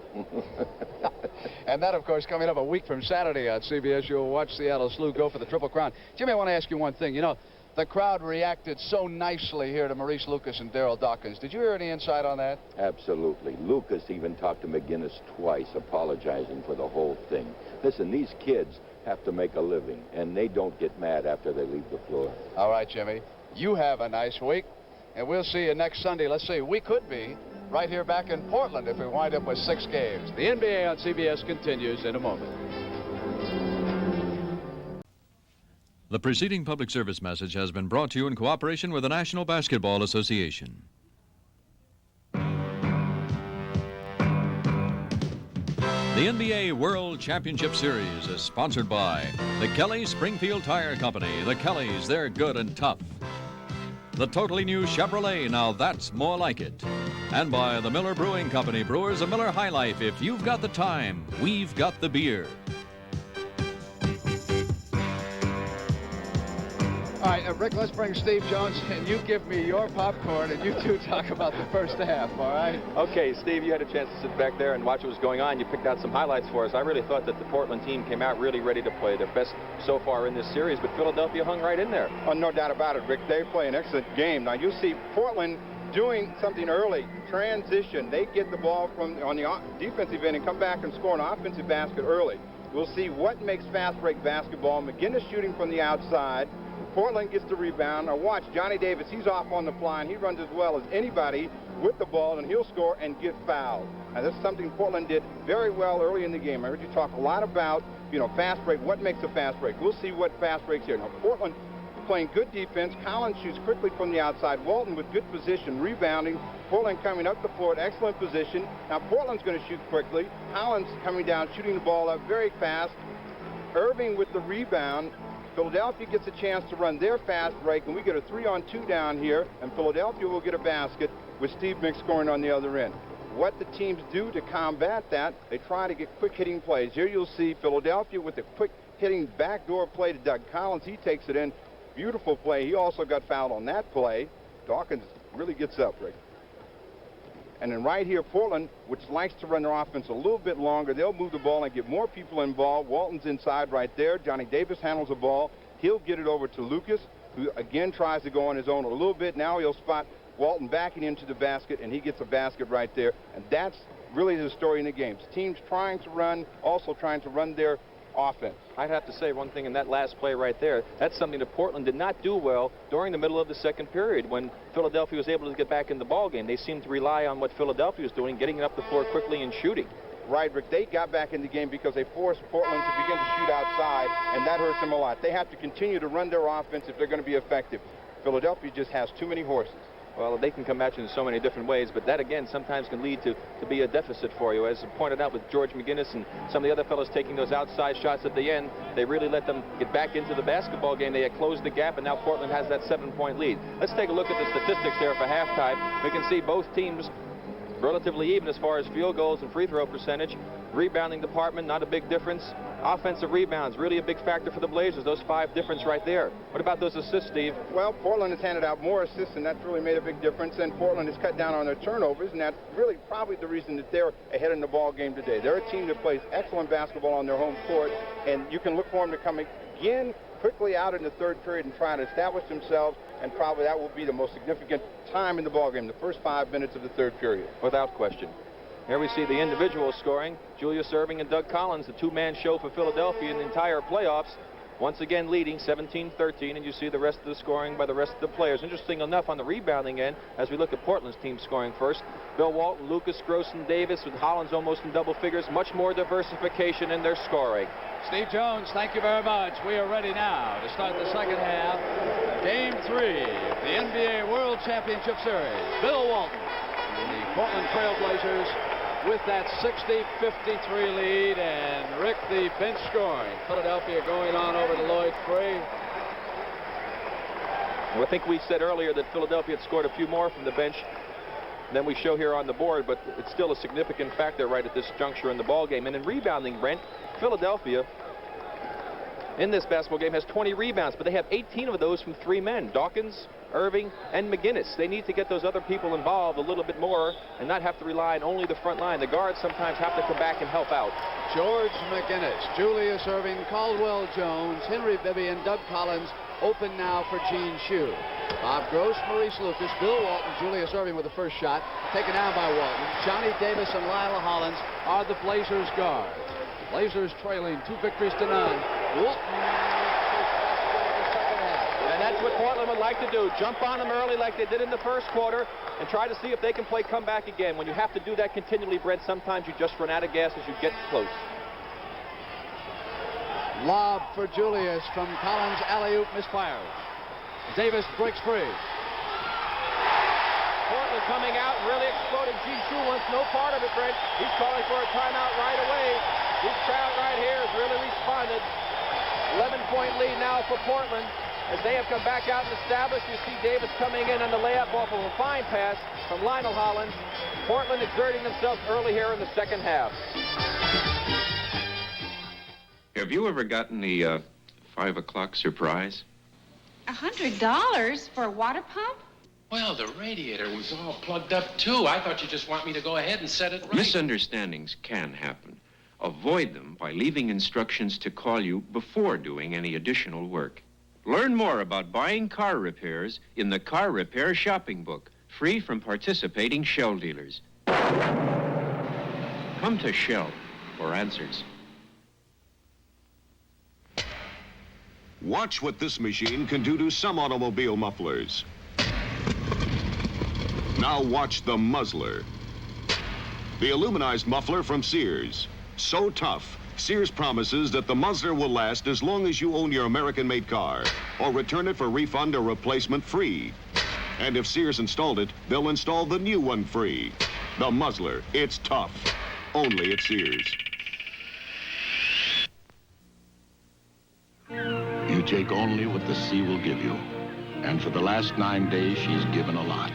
And that, of course, coming up a week from Saturday on CBS, you'll watch Seattle Slew go for the Triple Crown. Jimmy, I want to ask you one thing. You know, the crowd reacted so nicely here to Maurice Lucas and Daryl Dawkins. Did you hear any insight on that? Absolutely. Lucas even talked to McGinnis twice, apologizing for the whole thing. Listen, these kids have to make a living, and they don't get mad after they leave the floor. All right, Jimmy. You have a nice week, and we'll see you next Sunday. Let's see, we could be right here back in Portland if we wind up with 6 games. The NBA on CBS continues in a moment. The preceding public service message has been brought to you in cooperation with the National Basketball Association. The NBA World Championship Series is sponsored by the Kelly Springfield Tire Company. The Kellys, they're good and tough. The totally new Chevrolet, now that's more like it. And by the Miller Brewing Company, brewers of Miller High Life. If you've got the time, we've got the beer. All right, Rick, let's bring Steve Jones, and you give me your popcorn, and you two talk about the first half, all right? Okay, Steve, you had a chance to sit back there and watch what was going on. You picked out some highlights for us. I really thought that the Portland team came out really ready to play their best so far in this series, but Philadelphia hung right in there. Oh, no doubt about it, Rick. They play an excellent game. Now, you see Portland doing something early, transition. They get the ball from on the defensive end and come back and score an offensive basket early. We'll see what makes fast break basketball. McGinnis shooting from the outside. Portland gets the rebound. Now watch Johnny Davis. He's off on the fly, and he runs as well as anybody with the ball, and he'll score and get fouled. Now this is something Portland did very well early in the game. I heard you talk a lot about, fast break. What makes a fast break? We'll see what fast breaks here. Now Portland playing good defense. Collins shoots quickly from the outside. Walton with good position, rebounding. Portland coming up the floor, excellent position. Now Portland's going to shoot quickly. Collins coming down, shooting the ball up very fast. Irving with the rebound. Philadelphia gets a chance to run their fast break, and we get a 3-on-2 down here, and Philadelphia will get a basket with Steve Mick scoring on the other end. what the teams do to combat that, they try to get quick hitting plays. Here you'll see Philadelphia with the quick hitting backdoor play to Doug Collins. He takes it in. Beautiful play. He also got fouled on that play. Dawkins really gets up, Rick. And then right here, Portland, which likes to run their offense a little bit longer, they'll move the ball and get more people involved. Walton's inside right there. Johnny Davis handles the ball. He'll get it over to Lucas, who again tries to go on his own a little bit. Now he'll spot Walton backing into the basket, and he gets a basket right there. And that's really the story in the games. Teams trying to run, also trying to run their offense. I'd have to say one thing in that last play right there. That's something that Portland did not do well during the middle of the second period when Philadelphia was able to get back in the ball game. They seemed to rely on what Philadelphia was doing, getting it up the floor quickly and shooting. Right, Rick. They got back in the game because they forced Portland to begin to shoot outside, and that hurts them a lot. They have to continue to run their offense if they're going to be effective. Philadelphia just has too many horses. Well, they can come at you in so many different ways, but that, again, sometimes can lead to be a deficit for you. As pointed out with George McGinnis and some of the other fellows taking those outside shots at the end, they really let them get back into the basketball game. They had closed the gap, and now Portland has that 7-point lead. Let's take a look at the statistics there for halftime. We can see both teams relatively even as far as field goals and free throw percentage. Rebounding department, not a big difference. Offensive rebounds, really a big factor for the Blazers. Those 5 difference right there. What about those assists, Steve? Well, Portland has handed out more assists, and that's really made a big difference. And Portland has cut down on their turnovers, and that's really probably the reason that they're ahead in the ball game today. They're a team that plays excellent basketball on their home court, and you can look for them to come again quickly out in the third period and try to establish themselves, and probably that will be the most significant time in the ball game, the first 5 minutes of the third period. Without question. Here we see the individual scoring. Julius Erving and Doug Collins, the two-man show for Philadelphia in the entire playoffs. Once again leading 17-13, and you see the rest of the scoring by the rest of the players. Interesting enough on the rebounding end, as we look at Portland's team scoring first. Bill Walton, Lucas, Gross, and Davis, with Hollins almost in double figures. Much more diversification in their scoring. Steve Jones, thank you very much. We are ready now to start the second half. Game 3 of the NBA World Championship Series. Bill Walton and the Portland Trailblazers with that 60-53 lead, and Rick, the bench scoring. Philadelphia going on over to Lloyd Free. Well, I think we said earlier that Philadelphia had scored a few more from the bench than we show here on the board, but it's still a significant factor right at this juncture in the ball game. And in rebounding, Brent, Philadelphia in this basketball game has 20 rebounds, but they have 18 of those from 3 men, Dawkins, Erving, and McGinnis. They need to get those other people involved a little bit more and not have to rely on only the front line. The guards sometimes have to come back and help out. George McGinnis, Julius Erving, Caldwell Jones, Henry Vivian, Doug Collins, open now for Gene Shue. Bob Gross, Maurice Lucas, Bill Walton, Julius Erving with the first shot, taken down by Walton. Johnny Davis and Lyle Hollins are the Blazers guards. Blazers trailing 2 victories to none. And that's what Portland would like to do. Jump on them early like they did in the first quarter and try to see if they can play comeback again. When you have to do that continually, Brent, sometimes you just run out of gas as you get close. Lob for Julius from Collins, alley-oop misfires. Davis breaks free. Portland coming out and really exploding. Gene Shue wants no part of it, Brent. He's calling for a timeout right away. This crowd right here has really responded. 11-point lead now for Portland. As they have come back out and established, you see Davis coming in on the layup off of a fine pass from Lionel Hollins. Portland exerting themselves early here in the second half. Have you ever gotten the 5 o'clock surprise? $100 for a water pump? Well, the radiator was all plugged up, too. I thought you just want me to go ahead and set it right. Misunderstandings can happen. Avoid them by leaving instructions to call you before doing any additional work. Learn more about buying car repairs in the Car Repair Shopping Book, free from participating Shell dealers. Come to Shell for answers. Watch what this machine can do to some automobile mufflers. Now watch the muzzler. The aluminized muffler from Sears. So tough, Sears promises that the muzzler will last as long as you own your American-made car, or return it for refund or replacement free. And if Sears installed it, they'll install the new one free. The muzzler, it's tough. Only at Sears. You take only what the sea will give you. And for the last 9 days, she's given a lot.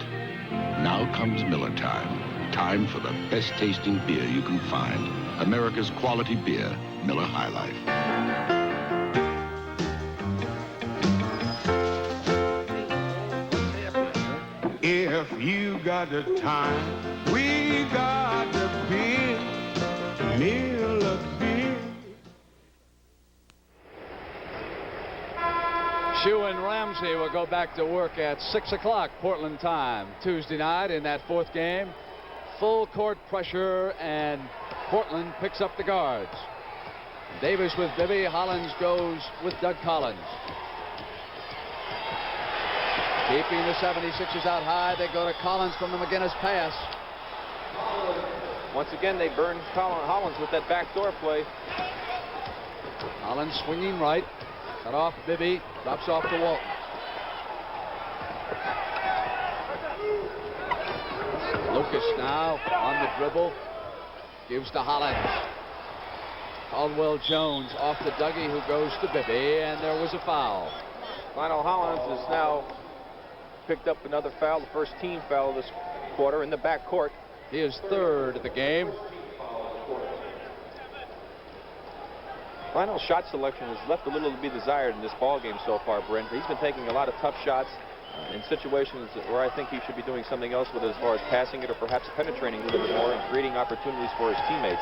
Now comes Miller time. time for the best tasting beer you can find. America's quality beer, Miller High Life. If you got the time, we got the beer, Miller beer. Shue and Ramsey will go back to work at 6 o'clock Portland time Tuesday night in that fourth game. Full court pressure, and Portland picks up the guards. Davis with Bibby. Hollins goes with Doug Collins. Keeping the 76ers out high. They go to Collins from the McGinnis pass. Once again, they burn Hollins with that backdoor play. Hollins swinging right. Cut off Bibby. Drops off to Walton. Lucas now on the dribble. Gives to Hollins. Caldwell Jones off to Dougie, who goes to Bibby, and there was a foul. Lionel Hollins has now picked up another foul, the first team foul this quarter in the backcourt. He is third of the game. Lionel's shot selection has left a little to be desired in this ball game so far, Brent. He's been taking a lot of tough shots in situations where I think he should be doing something else with it, as far as passing it or perhaps penetrating a little bit more and creating opportunities for his teammates.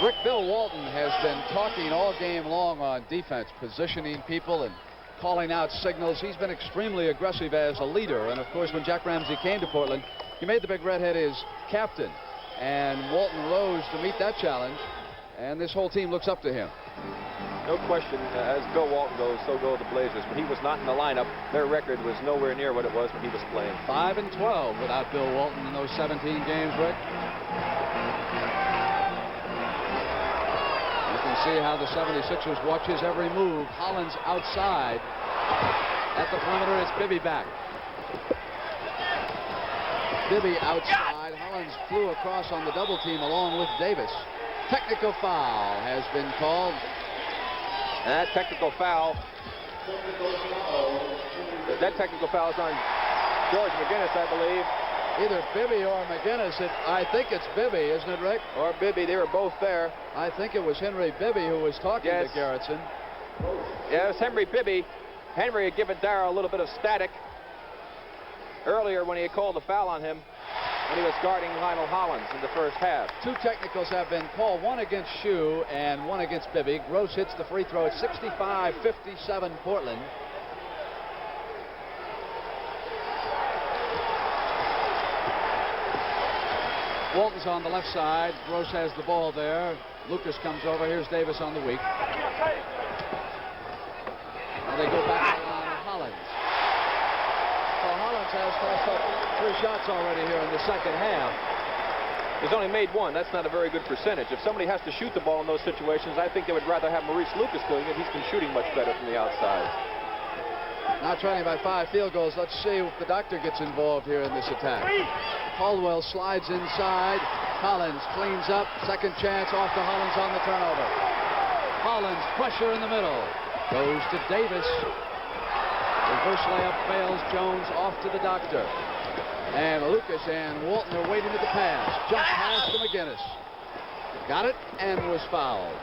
Rick Bill Walton has been talking all game long on defense, positioning people and calling out signals. He's been extremely aggressive as a leader, and of course when Jack Ramsey came to Portland, he made the Big Redhead his captain, and Walton rose to meet that challenge, and this whole team looks up to him. No question, as Bill Walton goes, so go the Blazers. When he was not in the lineup, their record was nowhere near what it was when he was playing. 5-12 without Bill Walton in those 17 games, Rick. You can see how the 76ers watch his every move. Hollins outside. At the perimeter, it's Bibby back. Bibby outside. Hollins flew across on the double team along with Davis. Technical foul has been called. That technical foul. That technical foul is on George McGinnis, I believe. Either Bibby or McGinnis. I think it's Bibby, isn't it, Rick? Or Bibby. They were both there. I think it was Henry Bibby who was talking to Garrettson. Yeah, it was Henry Bibby. Henry had given Darrell a little bit of static earlier when he had called the foul on him when he was guarding Lionel Hollins in the first half. Two technicals have been called, one against Shue and one against Bibby. Gross hits the free throw at 65-57 Portland. Walton's on the left side. Gross has the ball there. Lucas comes over. Here's Davis on the weak. Now they go back to Hollins. Well, Hollins has tossed up 3 shots already here in the second half. He's only made 1. That's not a very good percentage. If somebody has to shoot the ball in those situations, I think they would rather have Maurice Lucas doing it. He's been shooting much better from the outside. Now trailing by 5 field goals. Let's see if the doctor gets involved here in this attack. Caldwell slides inside. Collins cleans up. Second chance off to Hollins on the turnover. Hollins, pressure in the middle. Goes to Davis. Reverse layup fails. Jones off to the doctor. And Lucas and Walton are waiting at the pass. Jump pass to McGinnis. Got it and was fouled.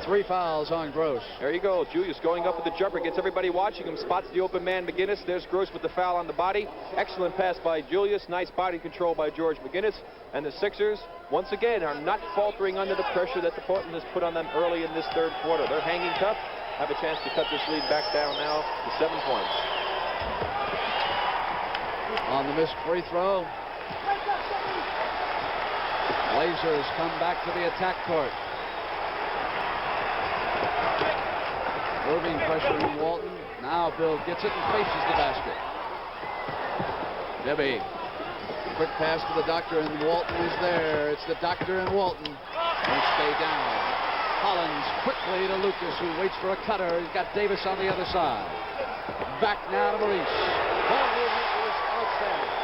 3 fouls on Gross. There you go. Julius going up with the jumper. Gets everybody watching him. Spots the open man, McGinnis. There's Gross with the foul on the body. Excellent pass by Julius. Nice body control by George McGinnis. And the Sixers, once again, are not faltering under the pressure that the Portland has put on them early in this third quarter. They're hanging tough. Have a chance to cut this lead back down now to 7 points. On the missed free throw. Blazers come back to the attack court. Irving pressuring Walton. Now Bill gets it and faces the basket. Bibby. Quick pass to the doctor, and Walton is there. It's the doctor and Walton. Won't stay down. Hollins quickly to Lucas, who waits for a cutter. He's got Davis on the other side. Back now to Maurice. Ball movement is outstanding.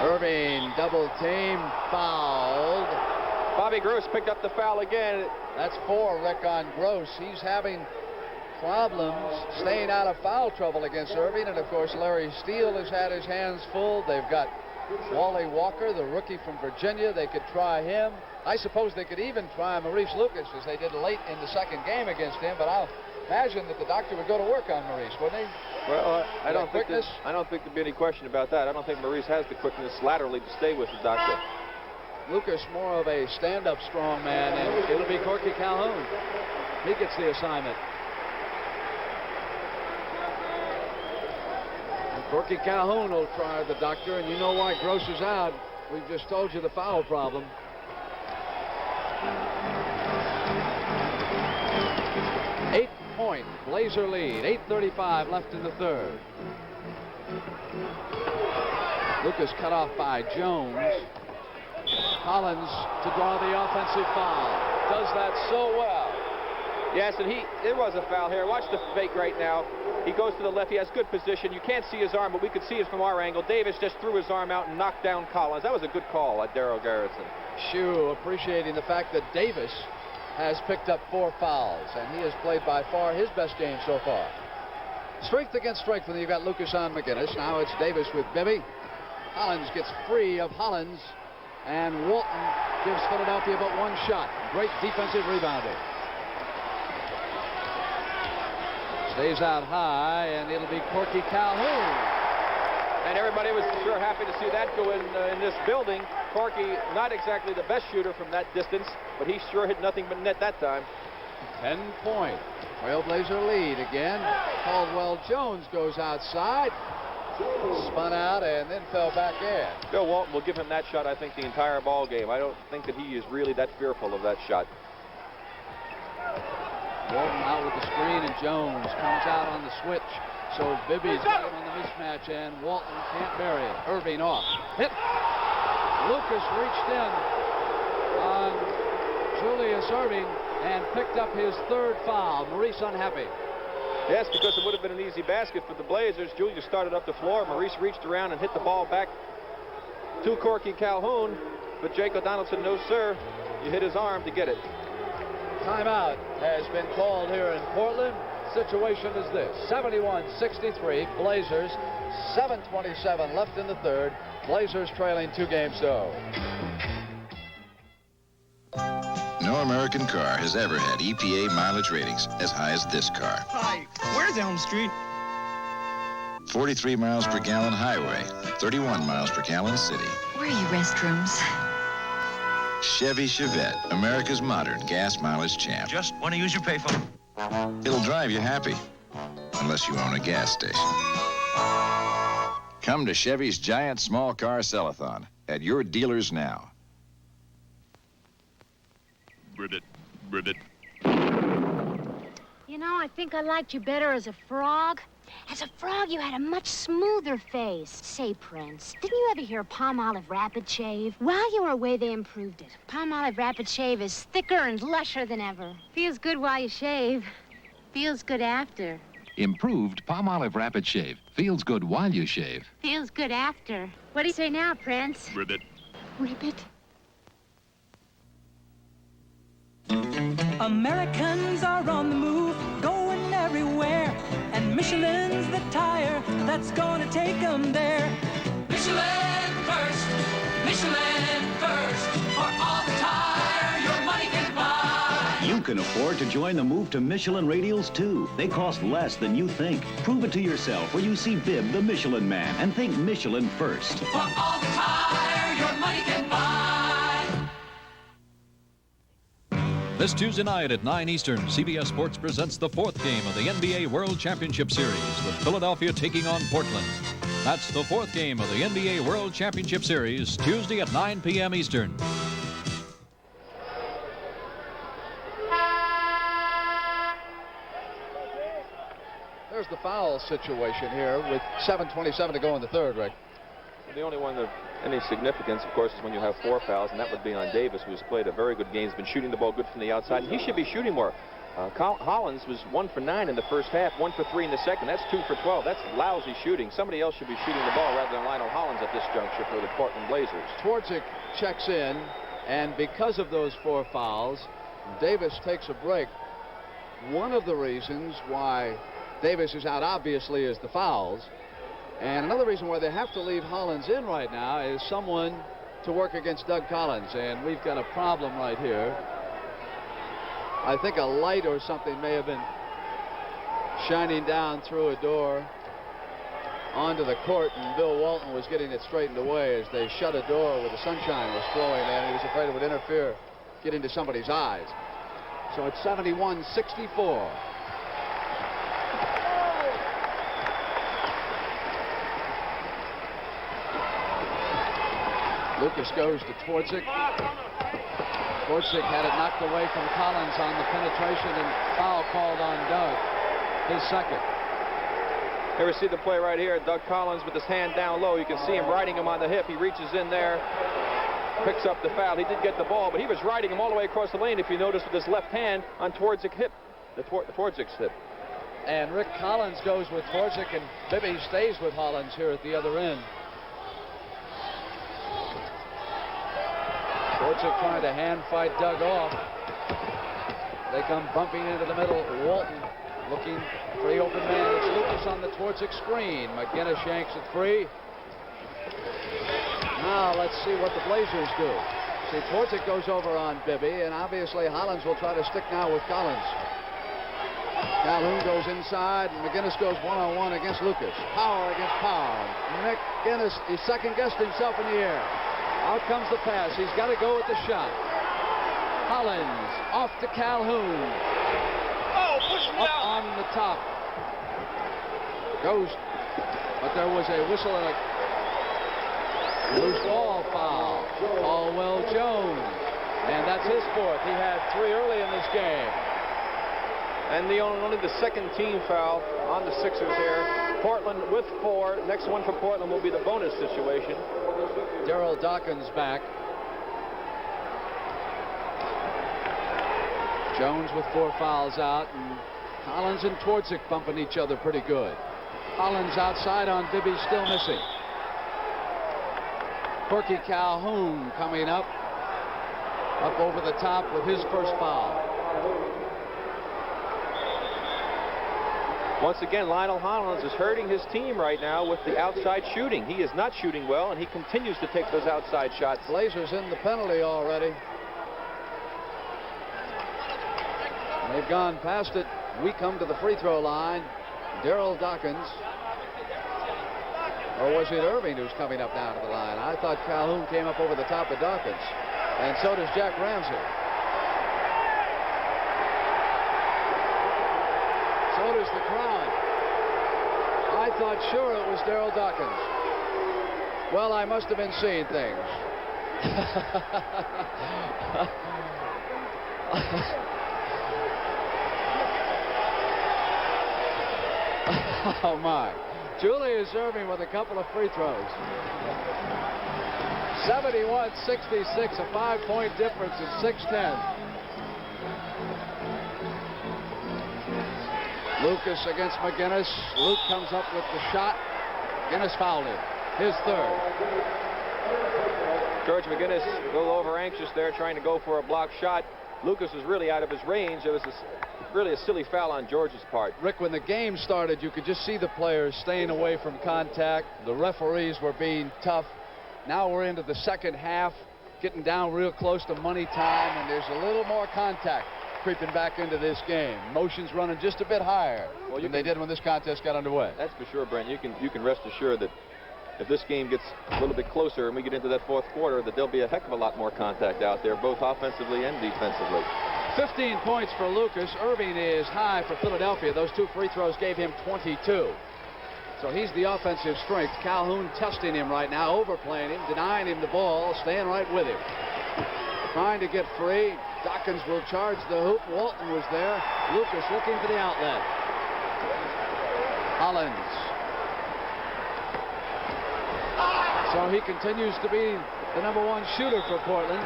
Irving double team, fouled. Bobby Gross picked up the foul again. That's 4, Rick, on Gross. He's having problems staying out of foul trouble against Irving, and of course Larry Steele has had his hands full. They've got Wally Walker, the rookie from Virginia. They could try him. I suppose they could even try Maurice Lucas, as they did late in the second game against him, but I'll imagine that the doctor would go to work on Maurice, wouldn't he? Well, I don't think there'd be any question about that. I don't think Maurice has the quickness laterally to stay with the doctor. Lucas more of a stand-up strong man, and it'll be Corky Calhoun. He gets the assignment. And Corky Calhoun will try the doctor, and you know why Gross is out. We've just told you the foul problem. Eight-point Blazer lead. 8:35 left in the third. Lucas cut off by Jones. Collins to draw the offensive foul. Does that so well. Yes, and there was a foul here. Watch the fake right now. He goes to the left. He has good position. You can't see his arm, but we could see it from our angle. Davis just threw his arm out and knocked down Collins. That was a good call at Darryl Garrison. Shue appreciating the fact that Davis has picked up 4 fouls, and he has played by far his best game so far. Strength against strength when you've got Lucas on McGinnis. Now it's Davis with Bibby. Collins gets free of Hollins, and Walton gives Philadelphia but 1 shot. Great defensive rebounding. Stays out high, and it'll be Corky Calhoun. And everybody was sure happy to see that go in this building. Corky, not exactly the best shooter from that distance, but he sure hit nothing but net that time. 10-point Trailblazer lead again. Caldwell Jones goes outside, spun out, and then fell back in. Bill Walton will give him that shot, I think, the entire ball game. I don't think that he is really that fearful of that shot. Walton out with the screen, and Jones comes out on the switch. So Bibby's got him on the mismatch, and Walton can't bury it. Irving off. Hit. Lucas reached in on Julius Irving and picked up his 3rd foul. Maurice unhappy. Yes, because it would have been an easy basket for the Blazers. Julius started up the floor. Maurice reached around and hit the ball back to Corky Calhoun. But Jake O'Donnell said, no, sir. You hit his arm to get it. Timeout has been called here in Portland. Situation is this: 71-63 Blazers, 7:27 left in the third. Blazers trailing 2 games to 0. No American car has ever had EPA mileage ratings as high as this car. Hi, where's Elm Street? 43 miles per gallon highway, 31 miles per gallon city. Where are your restrooms? Chevy Chevette, America's modern gas mileage champ. Just want to use your payphone. It'll drive you happy, unless you own a gas station. Come to Chevy's giant small car sell-a-thon at your dealers now. Bridget. You know, I think I liked you better as a frog. As a frog, you had a much smoother face. Say, Prince, didn't you ever hear Palmolive Rapid Shave? While you were away, they improved it. Palmolive Rapid Shave is thicker and lusher than ever. Feels good while you shave. Feels good after. Improved Palmolive Rapid Shave. Feels good while you shave. Feels good after. What do you say now, Prince? Ribbit. Ribbit? Americans are on the move, going everywhere, and Michelin's the tire that's gonna take them there. Michelin first, for all the tire your money can buy. You can afford to join the move to Michelin radials, too. They cost less than you think. Prove it to yourself when you see Bib, the Michelin Man, and think Michelin first. For all the tire your money can buy. This Tuesday night at 9 Eastern, CBS Sports presents the 4th game of the NBA World Championship Series, with Philadelphia taking on Portland. That's the 4th game of the NBA World Championship Series, Tuesday at 9 p.m. Eastern. There's the foul situation here with 7:27 to go in the third, Rick. The only one of any significance, of course, is when you have 4 fouls, and that would be on Davis, who's played a very good game. He's been shooting the ball good from the outside, and he should be shooting more. Hollins was 1 for 9 in the first half, 1 for 3 in the second. That's 2 for 12. That's lousy shooting. Somebody else should be shooting the ball rather than Lionel Hollins at this juncture for the Portland Blazers. Twardzik checks in, and because of those 4 fouls, Davis takes a break. One of the reasons why Davis is out, obviously, is the fouls. And another reason why they have to leave Hollins in right now is someone to work against Doug Collins. And we've got a problem right here. I think a light or something may have been shining down through a door onto the court, and Bill Walton was getting it straightened away as they shut a door where the sunshine was flowing in. He was afraid it would interfere, get into somebody's eyes. So it's 71-64. Lucas goes to Twardzik. Twardzik had it knocked away from Collins on the penetration, and foul called on Doug, his second. Here we see the play right here. Doug Collins with his hand down low. You can see him riding him on the hip. He reaches in there, picks up the foul. He did get the ball, but he was riding him all the way across the lane, if you notice, with his left hand on Twardzik's hip, Twardzik's hip. And Rick Collins goes with Twardzik, and Bibby stays with Hollins here at the other end. Twardzik trying to hand fight Doug off. They come bumping into the middle. Walton looking for the open man. It's Lucas on the Twardzik screen. McGinnis yanks it free. Now let's see what the Blazers do. See, Twardzik goes over on Bibby, and obviously Hollins will try to stick now with Collins. Calhoun goes inside, and McGinnis goes one-on-one against Lucas. Power against power. McGinnis, he second-guessed himself in the air. Out comes the pass. He's got to go with the shot. Hollins off to Calhoun. Oh, push him up down. on the top. Goes, but there was a whistle and a loose ball foul. Caldwell Jones, and that's his 4th. He had 3 early in this game. And only the second team foul on the Sixers here. Portland with 4. Next one for Portland will be the bonus situation. Daryl Dawkins back. Jones with 4 fouls out, and Hollins and Twardzik bumping each other pretty good. Hollins outside on Bibby, still missing. Corky Calhoun coming up over the top with his first foul. Once again, Lionel Hollins is hurting his team right now with the outside shooting. He is not shooting well, and he continues to take those outside shots. Blazers in the penalty already. They've gone past it. We come to the free throw line. Daryl Dawkins. Or was it Irving who's coming up down to the line? I thought Calhoun came up over the top of Dawkins. And so does Jack Ramsey. So does the crowd. I thought sure it was Daryl Dawkins. Well, I must have been seeing things. Oh, my. Julius Irving with a couple of free throws. 71-66, a 5-point difference in 6-10. Lucas against McGinnis. Luke comes up with the shot. McGinnis fouled him. His 3rd. George McGinnis a little over anxious there, trying to go for a block shot. Lucas was really out of his range. It was really a silly foul on George's part. Rick, when the game started, you could just see the players staying away from contact. The referees were being tough. Now we're into the second half, getting down real close to money time, and there's a little more contact creeping back into this game. Motions running just a bit higher than they did when this contest got underway. That's for sure, Brent. You can rest assured that if this game gets a little bit closer and we get into that 4th quarter, that there'll be a heck of a lot more contact out there, both offensively and defensively. 15 points for Lucas. Irving is high for Philadelphia. Those 2 free throws gave him 22. So he's the offensive strength. Calhoun testing him right now, overplaying him, denying him the ball, staying right with him. Trying to get free. Dawkins will charge the hoop. Walton was there. Lucas looking for the outlet. Hollins. So he continues to be the #1 shooter for Portland.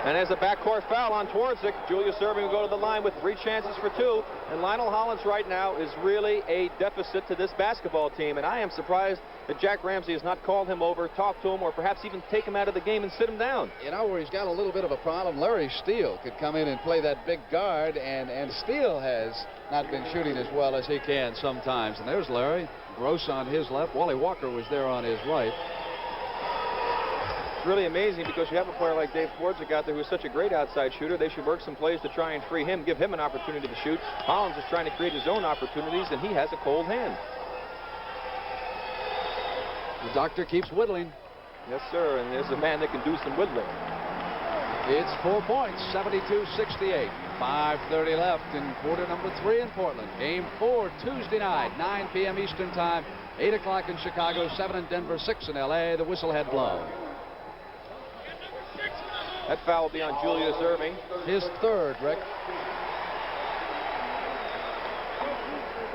And as a backcourt foul on Twardzik, Julius Erving will go to the line with 3 chances for 2. And Lionel Hollins right now is really a deficit to this basketball team. And I am surprised that Jack Ramsey has not called him over, talked to him, or perhaps even take him out of the game and sit him down. You know where he's got a little bit of a problem? Larry Steele could come in and play that big guard, and Steele has not been shooting as well as he can sometimes. And there's Larry. Gross on his left. Wally Walker was there on his right. It's really amazing because you have a player like Dave Twardzik out there who's such a great outside shooter. They should work some plays to try and free him, give him an opportunity to shoot. Hollins is trying to create his own opportunities, and he has a cold hand. The doctor keeps whittling. Yes, sir, and there's a man that can do some whittling. It's 4 points, 72-68. 5:30 left in quarter number 3 in Portland. Game 4 Tuesday night, 9 p.m. Eastern Time, 8 o'clock in Chicago, 7 in Denver, 6 in L.A. The whistle had blown. That foul will be on Julius Erving. His 3rd, Rick.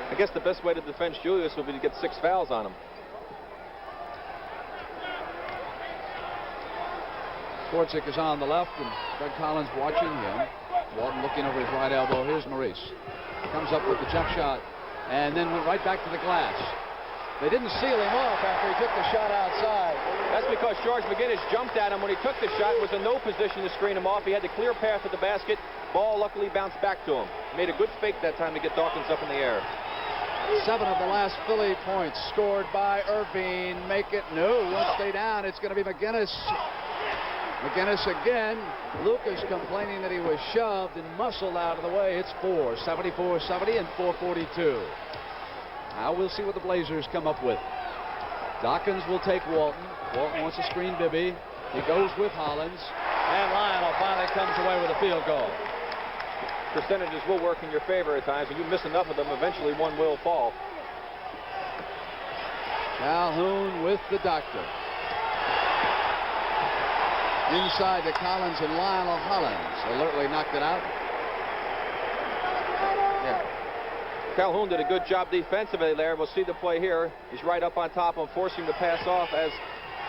I guess the best way to defend Julius would be to get 6 fouls on him. Twardzik is on the left, and Doug Collins watching him. Walton looking over his right elbow. Here's Maurice. Comes up with the jump shot, and then went right back to the glass. They didn't seal him off after he took the shot outside. That's because George McGinnis jumped at him when he took the shot. It was in no position to screen him off. He had the clear path to the basket. Ball luckily bounced back to him. Made a good fake that time to get Dawkins up in the air. 7 of the last Philly points scored by Erving. Make it no. Won't stay down. It's going to be McGinnis. McGinnis again. Lucas complaining that he was shoved and muscled out of the way. It's 4, 74-70 and 4:42. Now we'll see what the Blazers come up with. Dawkins will take Walton. Walton wants to screen Bibby. He goes with Hollins. And Lionel finally comes away with a field goal. Percentages will work in your favor at times. When you miss enough of them, eventually one will fall. Calhoun with the doctor. Inside to Collins and Lionel Hollins. Alertly knocked it out. Yeah. Calhoun did a good job defensively there. We'll see the play here. He's right up on top of him, forcing him to pass off as,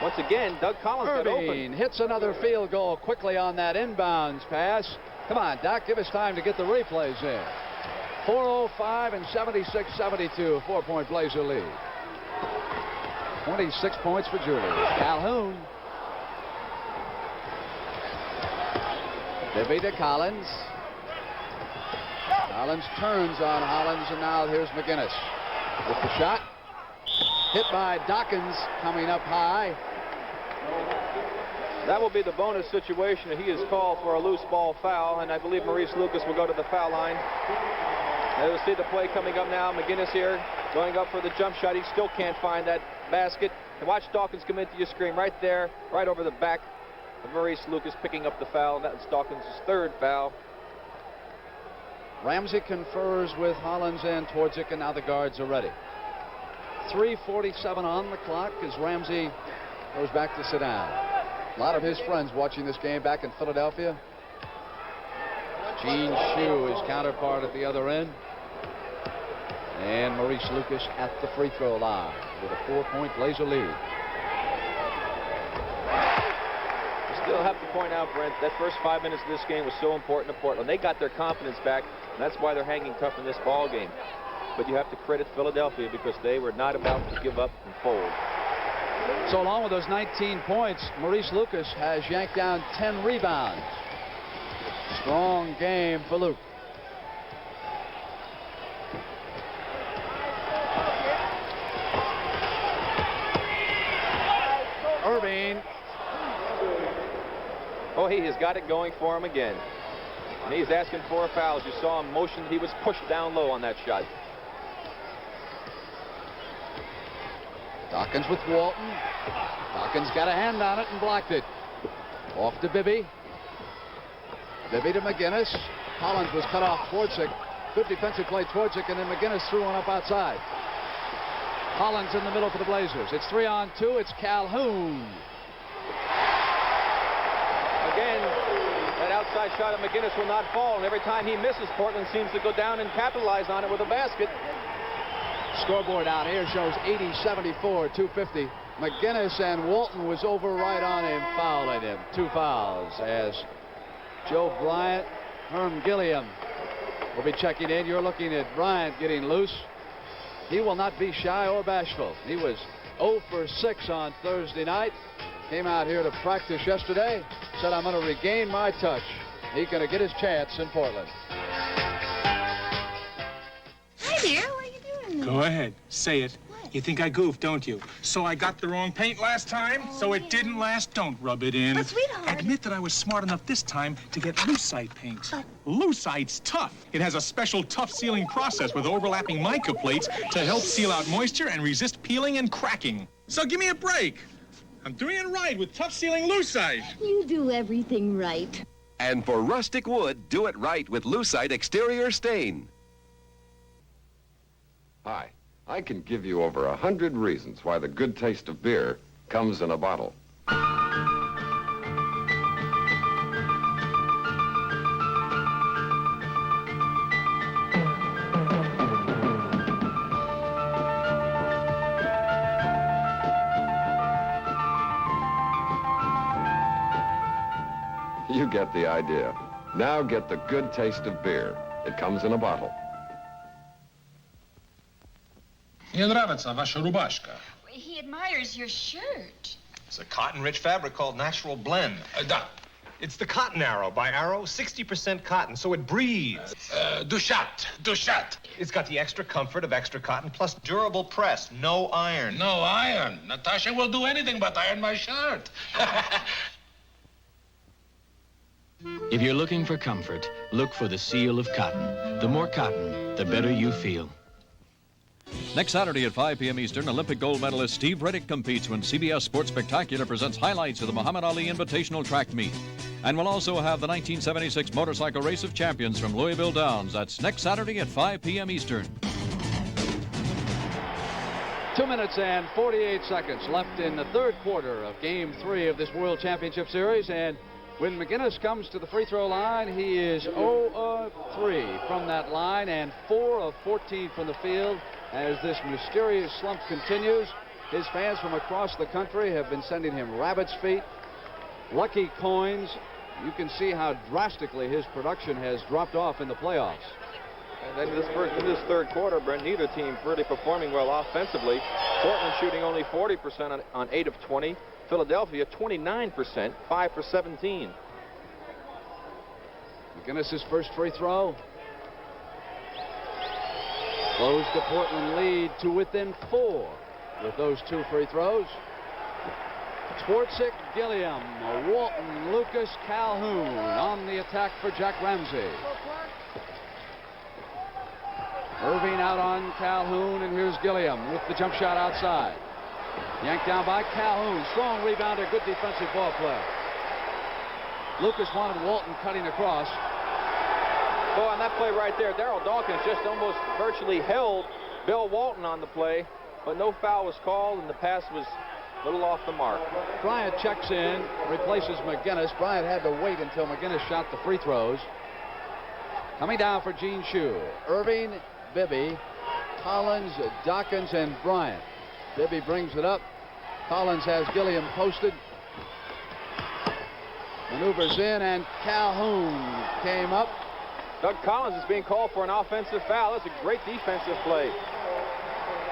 once again, Doug Collins got open. Hits another field goal quickly on that inbounds pass. Come on, Doc, give us time to get the replays in. 4:05 and 76-72. 4-point Blazer lead. 26 points for Julius. Calhoun. Bibby to Collins. Collins turns on Hollins, and now here's McGinnis with the shot. Hit by Dawkins, coming up high. That will be the bonus situation. He is called for a loose ball foul, and I believe Maurice Lucas will go to the foul line. And we'll see the play coming up now. McGinnis here going up for the jump shot. He still can't find that basket. And watch Dawkins come into your screen right there, right over the back of Maurice Lucas, picking up the foul. And that's Dawkins' 3rd foul. Ramsey confers with Hollins and Twardzik, and now the guards are ready. 3:47 on the clock as Ramsey goes back to sit down. A lot of his friends watching this game back in Philadelphia. Gene Shue, his counterpart at the other end. And Maurice Lucas at the free throw line with a 4-point Blazer lead. Still have to point out, Brent, that first 5 minutes of this game was so important to Portland. They got their confidence back, and that's why they're hanging tough in this ball game. But you have to credit Philadelphia because they were not about to give up and fold. So along with those 19 points, Maurice Lucas has yanked down 10 rebounds. Strong game for Luke. Erving. Oh, he has got it going for him again. And he's asking for a foul. As you saw him motion, he was pushed down low on that shot. Dawkins with Walton. Dawkins got a hand on it and blocked it. Off to Bibby. Bibby to McGinnis. Hollins was cut off. Twardzik. Good defensive play, Twardzik, and then McGinnis threw one up outside. Hollins in the middle for the Blazers. It's 3-on-2. It's Calhoun. Again, that outside shot of McGinnis will not fall, and every time he misses, Portland seems to go down and capitalize on it with a basket. Scoreboard out here shows 80-74, 250. McGinnis, and Walton was over right on him, fouling him. 2 fouls as Joe Bryant, Herm Gilliam will be checking in. You're looking at Bryant getting loose. He will not be shy or bashful. He was 0 for 6 on Thursday night. Came out here to practice yesterday. Said, I'm going to regain my touch. He's going to get his chance in Portland. Hi, dear. What are you doing there? Go ahead. Say it. You think I goofed, don't you? So I got the wrong paint last time, so it didn't last. Don't rub it in. But, sweetheart. Admit that I was smart enough this time to get Lucite paint. Lucite's tough. It has a special tough sealing process with overlapping mica plates to help seal out moisture and resist peeling and cracking. So give me a break. I'm doing it right with tough sealing Lucite. You do everything right. And for rustic wood, do it right with Lucite Exterior Stain. Hi, I can give you over 100 reasons why the good taste of beer comes in a bottle. You get the idea. Now get the good taste of beer. It comes in a bottle. Мне нравится ваша рубашка. He admires your shirt. It's a cotton-rich fabric called Natural Blend. Да. It's the Cotton Arrow by Arrow, 60% cotton, so it breathes. Dushat. It's got the extra comfort of extra cotton, plus durable press, no iron. No iron. Natasha will do anything but iron my shirt. If you're looking for comfort, look for the seal of cotton. The more cotton, the better you feel. Next Saturday at 5 p.m. Eastern, Olympic gold medalist Steve Riddick competes when CBS Sports Spectacular presents highlights of the Muhammad Ali Invitational Track Meet. And we'll also have the 1976 Motorcycle Race of Champions from Louisville Downs. That's next Saturday at 5 p.m. Eastern. 2 minutes and 48 seconds left in the third quarter of Game 3 of this World Championship Series. And when McGinnis comes to the free throw line, he is 0 of 3 from that line and 4 of 14 from the field. As this mysterious slump continues, his fans from across the country have been sending him rabbit's feet, lucky coins. You can see how drastically his production has dropped off in the playoffs. And then in this third quarter, Brent, neither team really performing well offensively. Portland shooting only 40% on 8 of 20. Philadelphia 29%, 5 for 17. McGinnis' first free throw. Closed the Portland lead to within 4 with those 2 free throws. Sportsic, Gilliam, Walton, Lucas, Calhoun on the attack for Jack Ramsey. Irving out on Calhoun, and here's Gilliam with the jump shot outside. Yanked down by Calhoun. Strong rebounder, good defensive ball play. Lucas wanted Walton cutting across. Boy, on that play right there, Darryl Dawkins just almost virtually held Bill Walton on the play, but no foul was called, and the pass was a little off the mark. Bryant checks in, replaces McGinnis. Bryant had to wait until McGinnis shot the free throws. Coming down for Gene Shue. Irving, Bibby, Collins, Dawkins, and Bryant. Bibby brings it up. Collins has Gilliam posted. Maneuvers in, and Calhoun came up. Doug Collins is being called for an offensive foul. That's a great defensive play.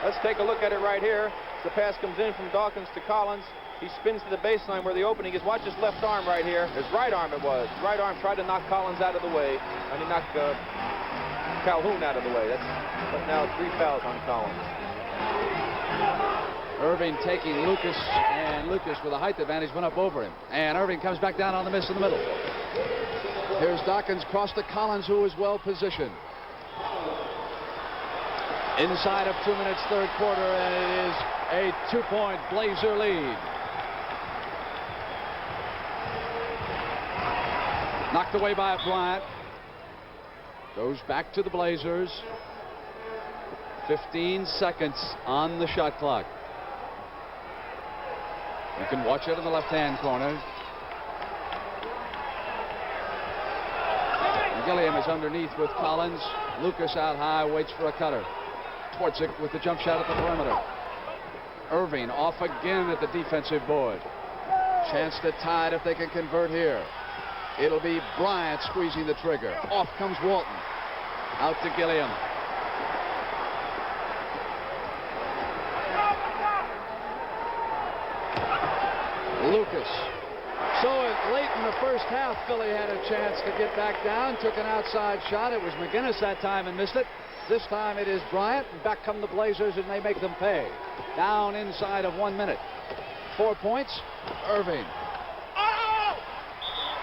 Let's take a look at it right here. The pass comes in from Dawkins to Collins. He spins to the baseline where the opening is. Watch his left arm right here. His right arm it was. His right arm tried to knock Collins out of the way, and he knocked Calhoun out of the way. But now 3 fouls on Collins. Irving taking Lucas, and Lucas with a height advantage went up over him. And Irving comes back down on the miss in the middle. Here's Dawkins cross to Collins, who is well positioned. Inside of 2 minutes, third quarter, and it is a 2-point Blazer lead. Knocked away by Bryant. Goes back to the Blazers. 15 seconds on the shot clock. You can watch it in the left-hand corner. Gilliam is underneath with Collins. Lucas out high, waits for a cutter. Sportsic with the jump shot at the perimeter. Irving off again at the defensive board. Chance to tie it if they can convert here. It'll be Bryant squeezing the trigger. Off comes Walton. Out to Gilliam. Lucas. So late in the first half, Philly had a chance to get back down. Took an outside shot. It was McGinnis that time and missed it. This time it is Bryant. And back come the Blazers, and they make them pay. Down inside of 1 minute. 4 points. Irving.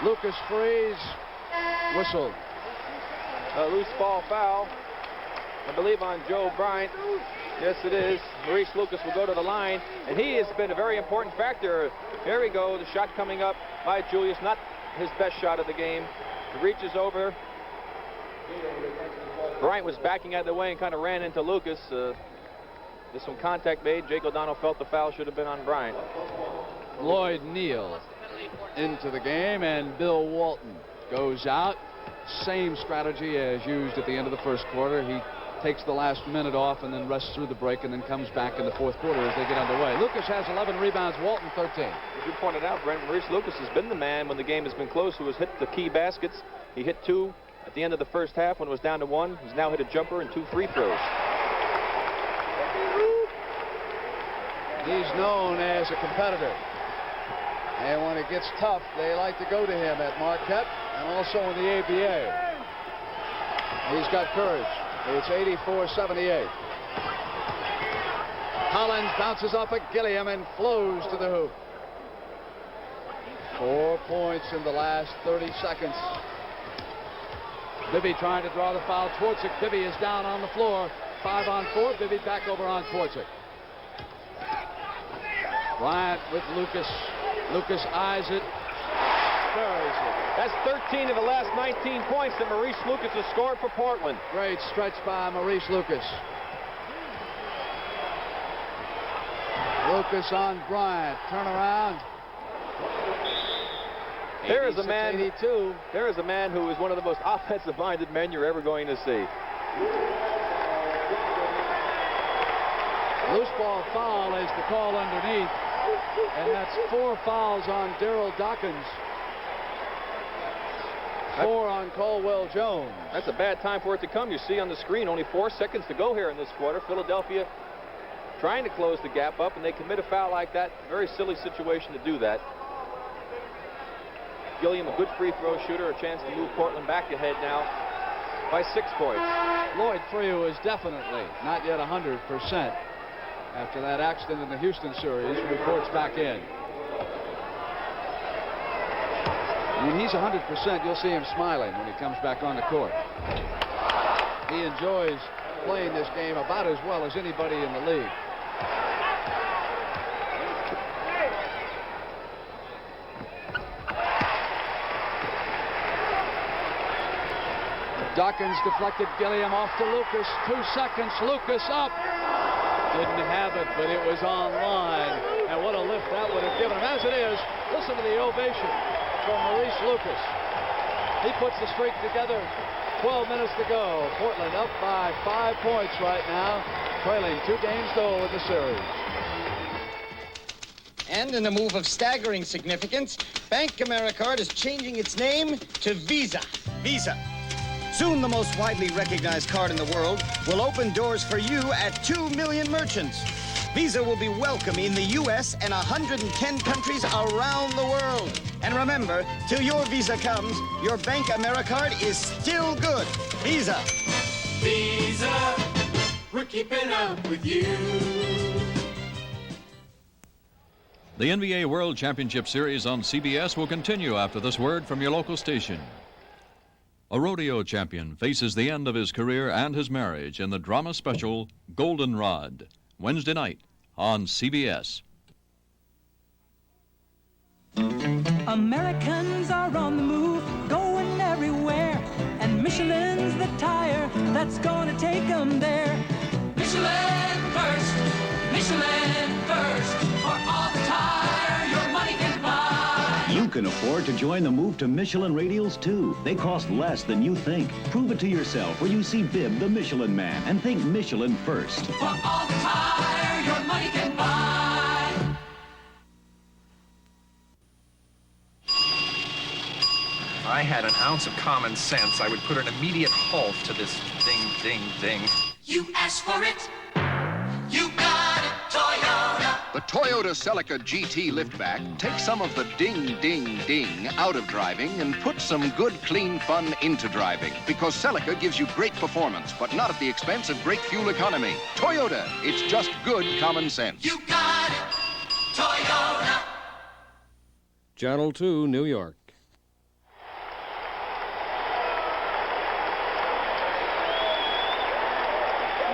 Lucas frees. Whistled. A loose ball foul, I believe, on Joe Bryant. Yes, it is. Maurice Lucas will go to the line, and he has been a very important factor. Here we go, the shot coming up by Julius, not his best shot of the game. He reaches over. Bryant was backing out of the way and kind of ran into Lucas. There's some contact made. Jake O'Donnell felt the foul should have been on Bryant. Lloyd Neal into the game, and Bill Walton goes out. Same strategy as used at the end of the first quarter. He takes the last minute off and then rests through the break and then comes back in the fourth quarter as they get underway. Lucas has 11 rebounds, Walton 13. As you pointed out, Brent, Maurice Lucas has been the man when the game has been close who has hit the key baskets. He hit 2 at the end of the first half when it was down to 1. He's now hit a jumper and 2 free throws. He's known as a competitor. And when it gets tough, they like to go to him at Marquette and also in the ABA. He's got courage. It's 84-78. Collins bounces off at Gilliam and flows to the hoop. 4 points in the last 30 seconds. Bibby trying to draw the foul. Twardzik. Bibby is down on the floor. 5 on 4. Bibby back over on Twardzik. Bryant with Lucas. Lucas eyes it. Buries it. That's 13 of the last 19 points that Maurice Lucas has scored for Portland. Great stretch by Maurice Lucas. Lucas on Bryant. Turn around. There is a man. 82. There is a man who is one of the most offensive-minded men you're ever going to see. Loose ball foul is the call underneath. And that's 4 fouls on Daryl Dawkins. 4 on Caldwell Jones. That's a bad time for it to come. You see on the screen only 4 seconds to go here in this quarter. Philadelphia trying to close the gap up, and they commit a foul like that. Very silly situation to do that. Gilliam, a good free throw shooter, a chance to move Portland back ahead now by 6 points. Lloyd Frew is definitely not yet 100%. After that accident in the Houston series, reports back in. When he's 100%, you'll see him smiling when he comes back on the court. He enjoys playing this game about as well as anybody in the league. Dawkins deflected Gilliam off to Lucas. 2 seconds. Lucas up. Didn't have it, but it was on line. And what a lift that would have given him. As it is, listen to the ovation from Maurice Lucas. He puts the streak together. 12 minutes to go. Portland up by 5 points right now, trailing 2 games though in the series. And in a move of staggering significance, Bank AmeriCard is changing its name to Visa. Visa. Soon the most widely recognized card in the world will open doors for you at 2 million merchants. Visa will be welcome in the U.S. and 110 countries around the world. And remember, till your Visa comes, your Bank AmeriCard is still good. Visa. Visa, we're keeping up with you. The NBA World Championship Series on CBS will continue after this word from your local station. A rodeo champion faces the end of his career and his marriage in the drama special Goldenrod, Wednesday night on CBS. Americans are on the move, going everywhere, and Michelin's the tire that's gonna take them there. Michelin first, for all the tire your money can buy. You can afford to join the move to Michelin radials, too. They cost less than you think. Prove it to yourself when you see Bib, the Michelin Man, and think Michelin first. For all the tire your money can buy. I had an ounce of common sense, I would put an immediate halt to this ding, ding, ding. You asked for it. You got it, Toyota. The Toyota Celica GT liftback takes some of the ding, ding, ding out of driving and puts some good, clean fun into driving. Because Celica gives you great performance, but not at the expense of great fuel economy. Toyota, it's just good common sense. You got it, Toyota. Channel 2, New York.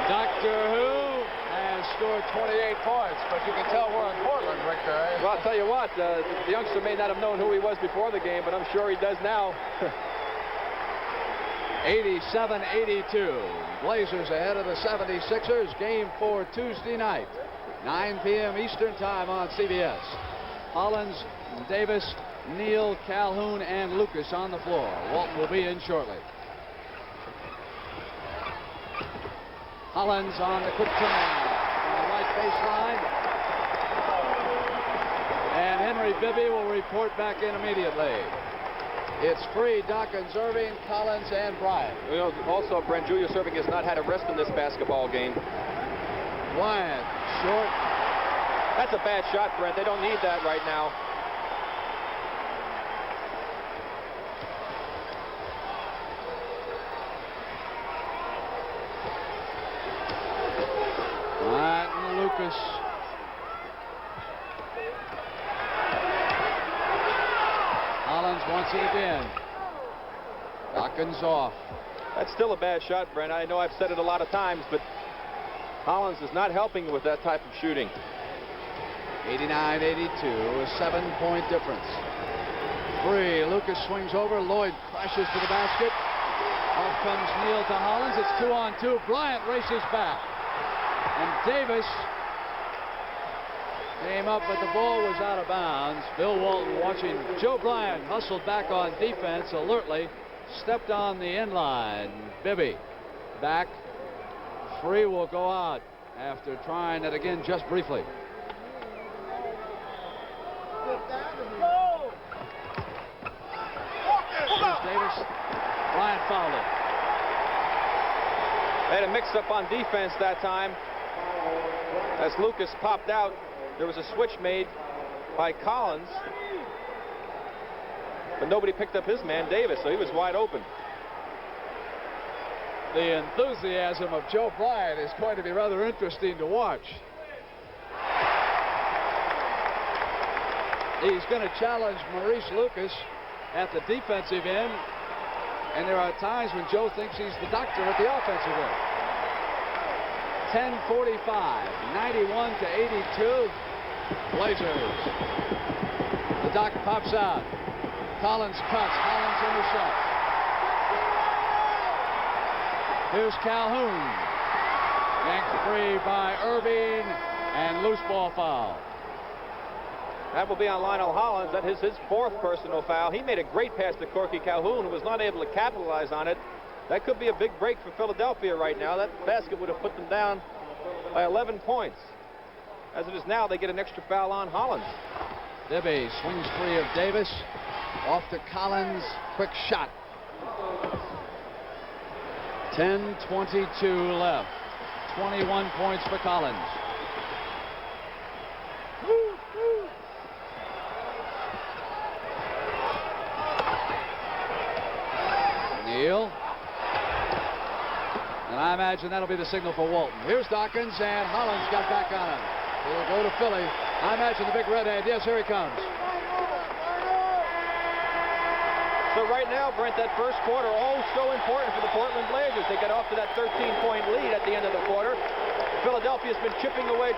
Doctor Who has scored 28 points, but you can tell we're in Portland, Richter. Well, I'll tell you what, the youngster may not have known who he was before the game, but I'm sure he does now. 87-82. Blazers ahead of the 76ers. Game 4 Tuesday night, 9 p.m. Eastern Time on CBS. Hollins, Davis, Neal, Calhoun, and Lucas on the floor. Walton will be in shortly. Hollins on the quick turn on the right baseline. And Henry Bibby will report back in immediately. It's free. Dawkins, Irving, Collins, and Bryant. You know, also, Brent, Julius Irving has not had a rest in this basketball game. Bryant, short. That's a bad shot, Brent. They don't need that right now. Bryant and Lucas. Hollins wants it again. Dawkins off. That's still a bad shot, Brent. I know I've said it a lot of times, but Hollins is not helping with that type of shooting. 89-82, a 7-point difference. Free. Lucas swings over. Lloyd crashes to the basket. Off comes Neal to Hollins. It's 2-on-2. Bryant races back. And Davis came up, but the ball was out of bounds. Bill Walton watching. Joe Bryant hustled back on defense alertly. Stepped on the end line. Bibby back. Free will go out after trying it again just briefly. Here's Davis. Bryant fouled it. They had a mix-up on defense that time. As Lucas popped out, there was a switch made by Collins. But nobody picked up his man, Davis, so he was wide open. The enthusiasm of Joe Bryant is going to be rather interesting to watch. He's going to challenge Maurice Lucas at the defensive end, and there are times when Joe thinks he's the doctor at the offensive end. 10:45, 91-82, Blazers. The Doc pops out. Collins cuts. Hollins intercepts. Here's Calhoun. Yanked free by Irving, and loose ball foul. That will be on Lionel Hollins. That is his fourth personal foul. He made a great pass to Corky Calhoun, who was not able to capitalize on it. That could be a big break for Philadelphia right now. That basket would have put them down by 11 points. As it is now, they get an extra foul on Hollins. Bibby swings free of Davis. Off to Collins. Quick shot. 10:22 left. 21 points for Collins. Neal. And I imagine that'll be the signal for Walton. Here's Dawkins, and Hollins got back on him. He'll go to Philly. I imagine the big redhead. Yes, here he comes. So right now, Brent, that first quarter, oh, so important for the Portland Blazers. They get off to that 13-point lead at the end of the quarter. Philadelphia's been chipping away,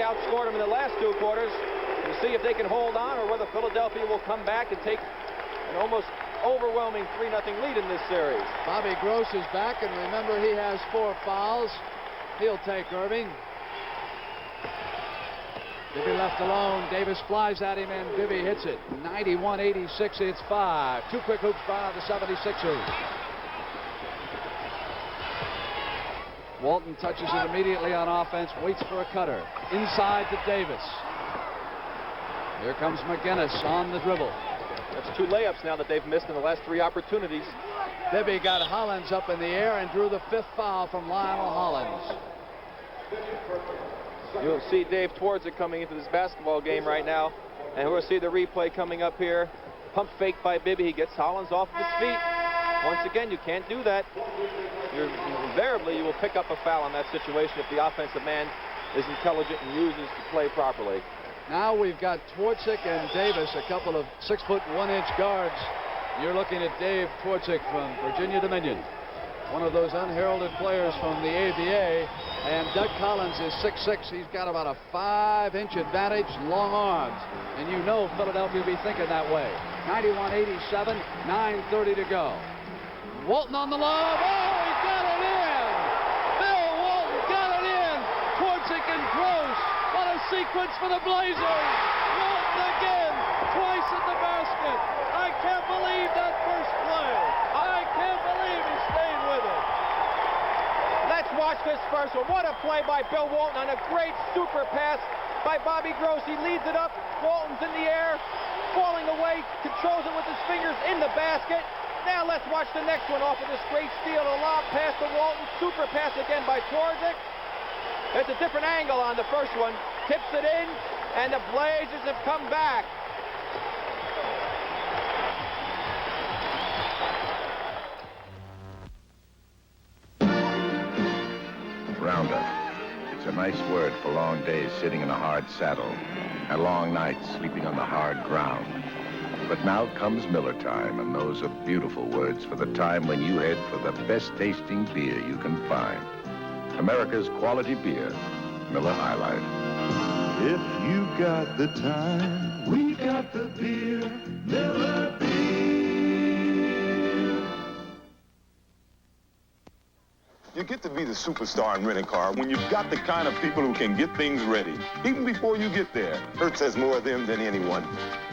outscored them in the last two quarters. We'll see if they can hold on or whether Philadelphia will come back and take an almost overwhelming 3-0 lead in this series. Bobby Gross is back, and remember, he has 4 fouls. He'll take Irving. Bibby left alone. Davis flies at him, and Bibby hits it. 91-86, it's 5. 2 quick hoops by the 76ers. Walton touches it immediately on offense, waits for a cutter. Inside to Davis. Here comes McGinnis on the dribble. That's 2 layups now that they've missed in the last 3 opportunities. Bibby got Hollins up in the air and drew the 5th foul from Lionel Hollins. You'll see Dave Twardzik coming into this basketball game right now, and we'll see the replay coming up here. Pump fake by Bibby. He gets Hollins off of his feet. Once again, you can't do that. Invariably, you will pick up a foul in that situation if the offensive man is intelligent and uses the play properly. Now we've got Twardzik and Davis, a couple of 6-foot 1-inch guards. You're looking at Dave Twardzik from Virginia Dominion, one of those unheralded players from the ABA. And Doug Collins is 6'6". He's got about a 5-inch advantage, long arms. And you know Philadelphia will be thinking that way. 91-87, 9:30 to go. Walton on the lob. Oh, he got it in! Bill Walton got it in! Twardzik and Gross. What a sequence for the Blazers! Walton again, twice at the basket. I can't believe that first play. I can't believe he stayed with it. Let's watch this first one. What a play by Bill Walton on a great super pass by Bobby Gross. He leads it up. Walton's in the air, falling away, controls it with his fingers in the basket. Now let's watch the next one off of this great steal. A lob pass to Walton. Super pass again by Twardzik. It's a different angle on the first one. Tips it in, and the Blazers have come back. Roundup. It's a nice word for long days sitting in a hard saddle and long nights sleeping on the hard ground. But now comes Miller time, and those are beautiful words for the time when you head for the best tasting beer you can find. America's quality beer, Miller High Life. If you got the time, we got the beer, Miller Beer. You get to be the superstar in rent-a-car when you've got the kind of people who can get things ready, even before you get there. Hertz has more of them than anyone.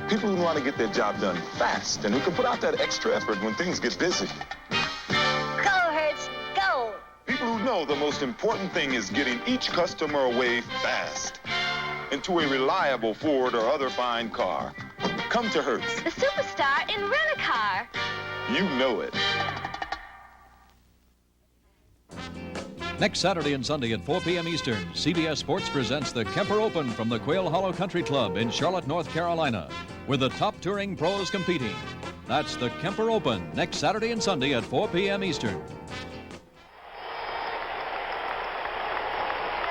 People who know how to get their job done fast and who can put out that extra effort when things get busy. Go, Hertz, go! People who know the most important thing is getting each customer away fast into a reliable Ford or other fine car. Come to Hertz. The superstar in rent-a-car. You know it. Next Saturday and Sunday at 4 p.m. Eastern, CBS Sports presents the Kemper Open from the Quail Hollow Country Club in Charlotte, North Carolina, with the top touring pros competing. That's the Kemper Open next Saturday and Sunday at 4 p.m. Eastern.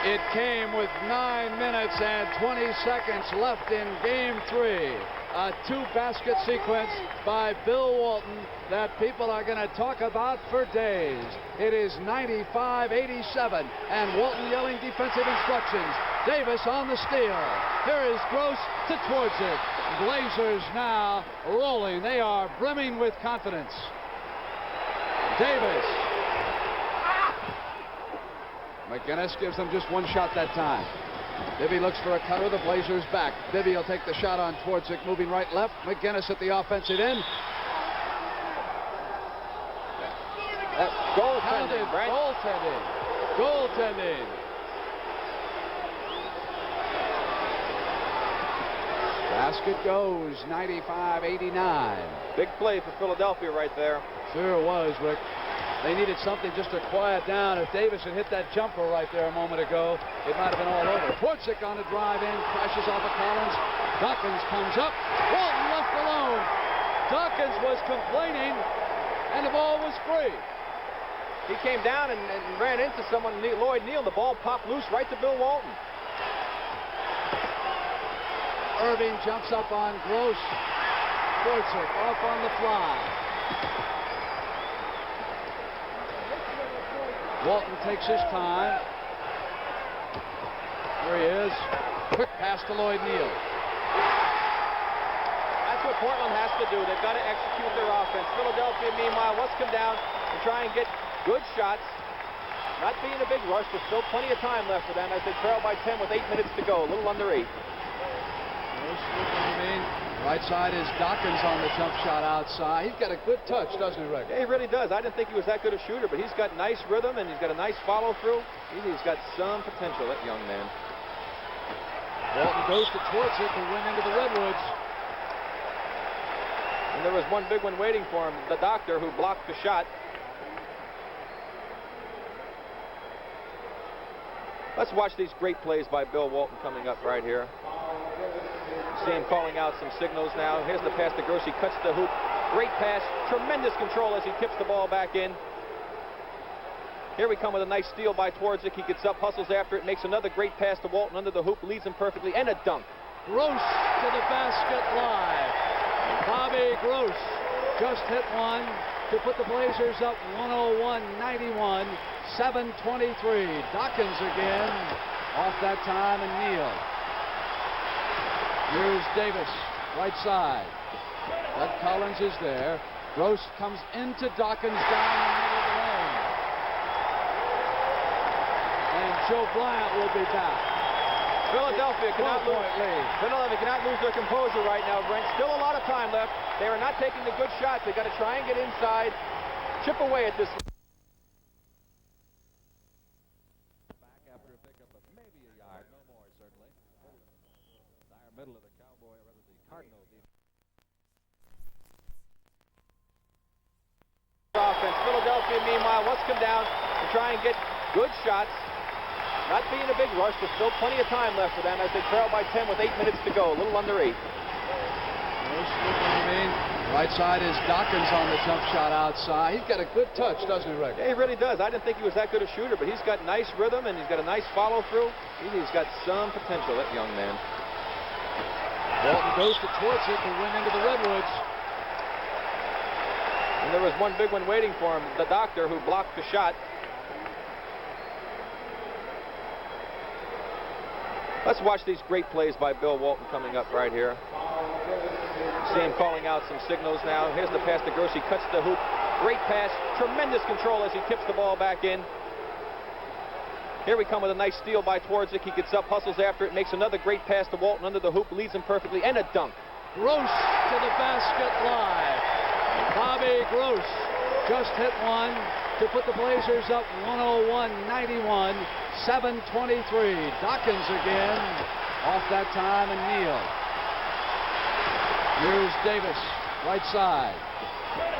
It came with 9 minutes and 20 seconds left in Game 3. A 2-basket sequence by Bill Walton that people are going to talk about for days. It is 95-87, and Walton yelling defensive instructions. Davis on the steal. Here is Gross to Twardzik. Blazers now rolling. They are brimming with confidence. Davis. McGinnis gives them just one shot that time. Bibby looks for a cutter. The Blazers back. Bibby will take the shot on Twardzik, moving right left. McGinnis at the offensive end. Goaltending, Brent. Goaltending. Basket goes 95-89. Big play for Philadelphia right there. Sure was, Rick. They needed something just to quiet down. If Davis had hit that jumper right there a moment ago, it might have been all over. Twardzik on the drive in, crashes off of Collins. Dawkins comes up. Walton left alone. Dawkins was complaining, and the ball was free. He came down and ran into someone, Lloyd Neal. The ball popped loose right to Bill Walton. Irving jumps up on Gross. Twardzik off on the fly. Walton takes his time. Here he is. Quick pass to Lloyd Neal. That's what Portland has to do. They've got to execute their offense. Philadelphia, meanwhile, wants to come down and try and get good shots. Not being a big rush. There's still plenty of time left for them as they trail by 10 with 8 minutes to go. A little under 8. Right side is Dawkins on the jump shot outside. He's got a good touch, doesn't he, Rick? Yeah, he really does. I didn't think he was that good a shooter, but he's got nice rhythm and he's got a nice follow-through. He's got some potential, that young man. Walton goes to Twardzik, who went into the Redwoods. And there was one big one waiting for him, the doctor, who blocked the shot. Let's watch these great plays by Bill Walton coming up right here. See him calling out some signals now. Here's the pass to Gross. He cuts the hoop. Great pass. Tremendous control as he tips the ball back in. Here we come with a nice steal by Twardzik. He gets up, hustles after it, makes another great pass to Walton under the hoop, leads him perfectly, and a dunk. Gross to the basket live. Bobby Gross just hit one to put the Blazers up 101-91, 7:23. Dawkins again off that time, and Neal. Here's Davis, right side. Doug Collins is there. Gross comes into Dawkins down the middle of the lane. And Joe Bryant will be back. Philadelphia cannot lose their composure right now, Brent. Still a lot of time left. They are not taking the good shots. They've got to try and get inside, chip away at this. Back after a pickup of maybe a yard, no more certainly. Dire middle of the Cowboy, or rather the Cardinal defense. Offense. Philadelphia, meanwhile, wants to come down and try and get good shots. Not being a big rush. There's still plenty of time left for them as they trail by 10 with 8 minutes to go. A little under 8. Right side is Dawkins on the jump shot outside. He's got a good touch, doesn't he, Rick? Yeah, he really does. I didn't think he was that good a shooter, but he's got nice rhythm and he's got a nice follow-through. He's got some potential, that young man. Walton goes to Twardzik to win into the Redwoods. And there was one big one waiting for him, the doctor, who blocked the shot. Let's watch these great plays by Bill Walton coming up right here. See him calling out some signals now. Here's the pass to Gross. He cuts the hoop. Great pass. Tremendous control as he tips the ball back in. Here we come with a nice steal by Twardzik. He gets up, hustles after it, makes another great pass to Walton under the hoop, leads him perfectly, and a dunk. Gross to the basket live. Bobby Gross just hit one to put the Blazers up 101-91, 7:23. Dawkins again off that time, and Neal. Here's Davis, right side.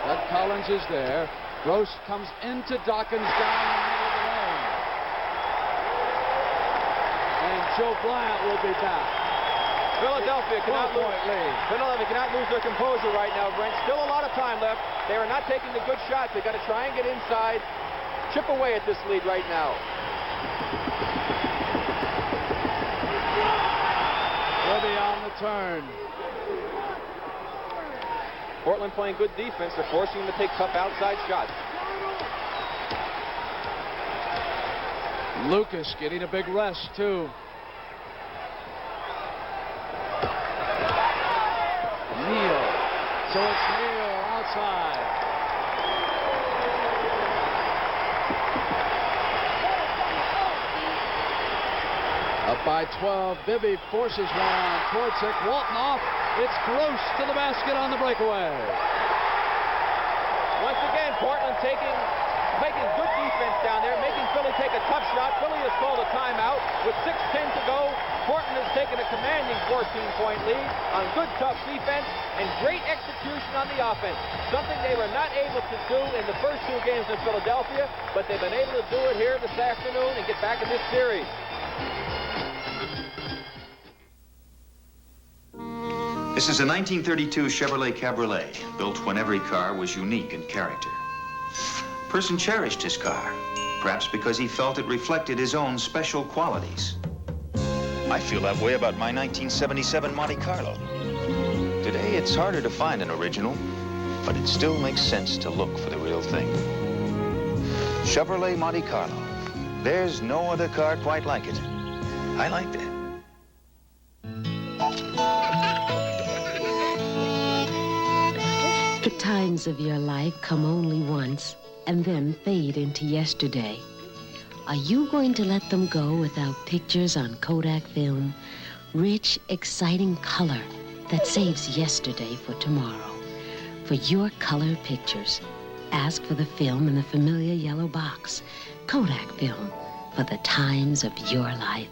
Doug Collins is there. Gross comes into Dawkins down the middle of the lane. And Joe Bryant will be back. Philadelphia cannot lose their composure right now, Brent. Still a lot of time left. They are not taking the good shots. They've got to try and get inside, chip away at this lead right now. Will be on the turn. Portland playing good defense. They're forcing him to take tough outside shots. Lucas getting a big rest, too. Neal. So it's Neal outside. Up by 12. Bibby forces one. Twardzik. Walton off. It's Gross to the basket on the breakaway. Once again, Portland making good defense down there, making Philly take a tough shot. Philly has called a timeout with 6:10 to go. Portland has taken a commanding 14-point lead on good, tough defense and great execution on the offense. Something they were not able to do in the first 2 games in Philadelphia, but they've been able to do it here this afternoon and get back in this series. This is a 1932 Chevrolet Cabriolet, built when every car was unique in character. A person cherished his car, perhaps because he felt it reflected his own special qualities. I feel that way about my 1977 Monte Carlo. Today, it's harder to find an original, but it still makes sense to look for the real thing. Chevrolet Monte Carlo. There's no other car quite like it. I like that. The times of your life come only once and then fade into yesterday. Are you going to let them go without pictures on Kodak film? Rich, exciting color that saves yesterday for tomorrow. For your color pictures, ask for the film in the familiar yellow box. Kodak film for the times of your life.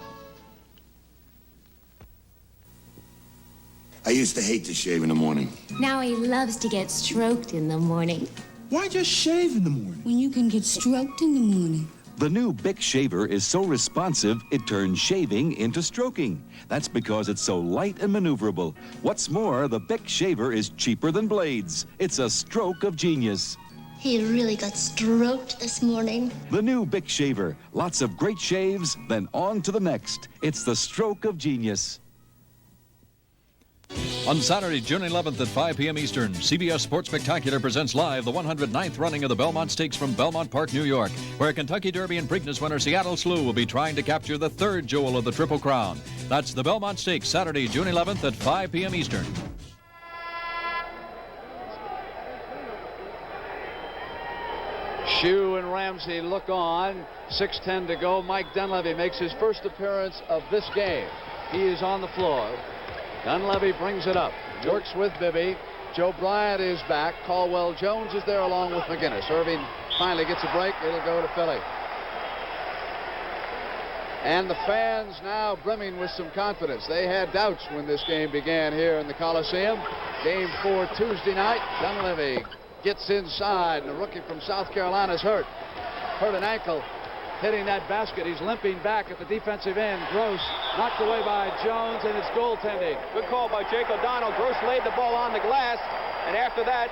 I used to hate to shave in the morning. Now he loves to get stroked in the morning. Why just shave in the morning? When you can get stroked in the morning. The new Bic shaver is so responsive, it turns shaving into stroking. That's because it's so light and maneuverable. What's more, the Bic shaver is cheaper than blades. It's a stroke of genius. He really got stroked this morning. The new Bic shaver. Lots of great shaves, then on to the next. It's the stroke of genius. On Saturday, June 11th at 5 p.m. Eastern, CBS Sports Spectacular presents live the 109th running of the Belmont Stakes from Belmont Park, New York, where Kentucky Derby and Preakness winner Seattle Slew will be trying to capture the third jewel of the Triple Crown. That's the Belmont Stakes, Saturday, June 11th at 5 p.m. Eastern. Shue and Ramsey look on. 6:10 to go. Mike Dunleavy makes his first appearance of this game. He is on the floor. Dunleavy brings it up. Works with Bibby. Joe Bryant is back. Caldwell Jones is there along with McGinnis. Irving finally gets a break. It'll go to Philly. And the fans now brimming with some confidence. They had doubts when this game began here in the Coliseum. Game 4 Tuesday night. Dunleavy gets inside, and the rookie from South Carolina is hurt. Hurt an ankle. Hitting that basket. He's limping back at the defensive end. Gross knocked away by Jones, and it's goaltending. Good call by Jake O'Donnell. Gross laid the ball on the glass, and after that,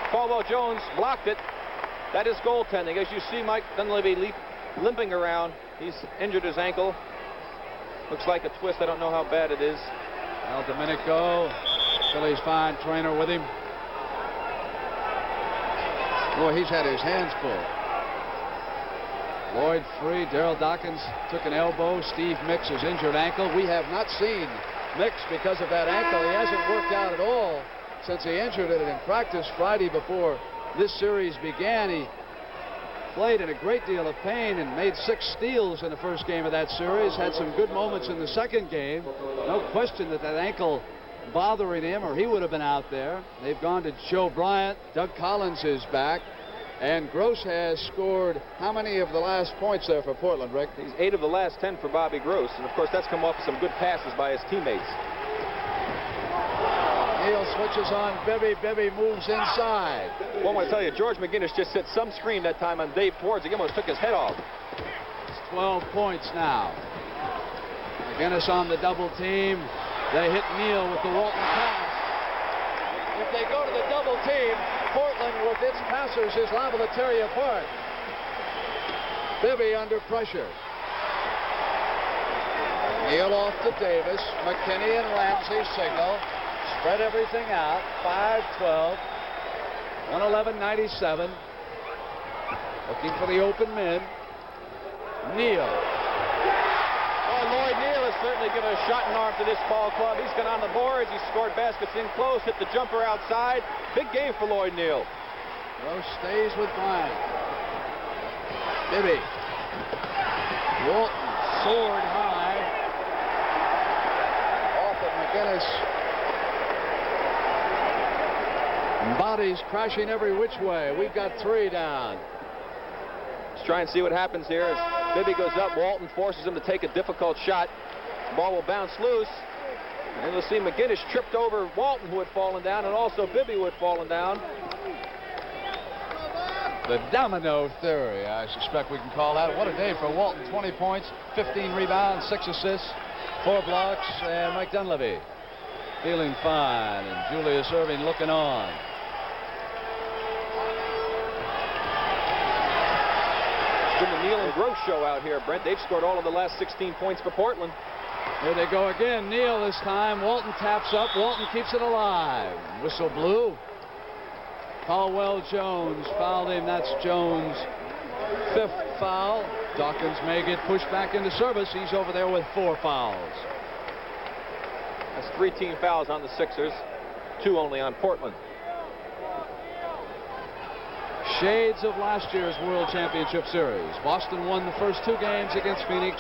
Caldwell Jones blocked it. That is goaltending. As you see Mike Dunleavy limping around, he's injured his ankle. Looks like a twist. I don't know how bad it is. Al Domenico, Philly's fine trainer with him. Boy, he's had his hands full. Lloyd free. Daryl Dawkins took an elbow. Steve Mix's injured ankle. We have not seen Mix because of that ankle. He hasn't worked out at all since he injured it in practice Friday before this series began. He played in a great deal of pain and made 6 steals in the first game of that series. Had some good moments in the second game. No question that ankle bothering him, or he would have been out there. They've gone to Joe Bryant. Doug Collins is back. And Gross has scored how many of the last points there for Portland, Rick? He's 8 of the last 10 for Bobby Gross. And, of course, that's come off of some good passes by his teammates. Neal switches on Bibby. Bibby moves inside. Well, I want to tell you, George McGinnis just set some screen that time on Dave Towards. He almost took his head off. It's 12 points now. McGinnis on the double team. They hit Neal with the Walton pass. If they go to the double team, Portland with its passers is liable to tear you apart. Bibby under pressure. Neal off to Davis. McKinney and Ramsey signal. Spread everything out. 5-12. 111-97. Looking for the open men. Neal. Lloyd Neal has certainly given a shot and arm to this ball club. He's got on the boards. He's scored baskets in close, hit the jumper outside. Big game for Lloyd Neal. Gross stays with Bryant. Bibby. Walton soared high. Off of McGinnis. Bodies crashing every which way. We've got 3 down. Let's try and see what happens here as Bibby goes up. Walton forces him to take a difficult shot. The ball will bounce loose. And you'll see McGinnis tripped over Walton, who had fallen down, and also Bibby, who had fallen down. The domino theory, I suspect we can call that. What a day for Walton. 20 points, 15 rebounds, 6 assists, 4 blocks, and Mike Dunleavy feeling fine, and Julius Irving looking on. It's been the Neal and Gross show out here, Brent. They've scored all of the last 16 points for Portland. Here they go again. Neal this time. Walton taps up. Walton keeps it alive. Whistle blew. Caldwell Jones fouled him. That's Jones' 5th foul. Dawkins may get pushed back into service. He's over there with 4 fouls. That's 3 team fouls on the Sixers. 2 only on Portland. Shades of last year's World Championship Series. Boston won the first 2 games against Phoenix.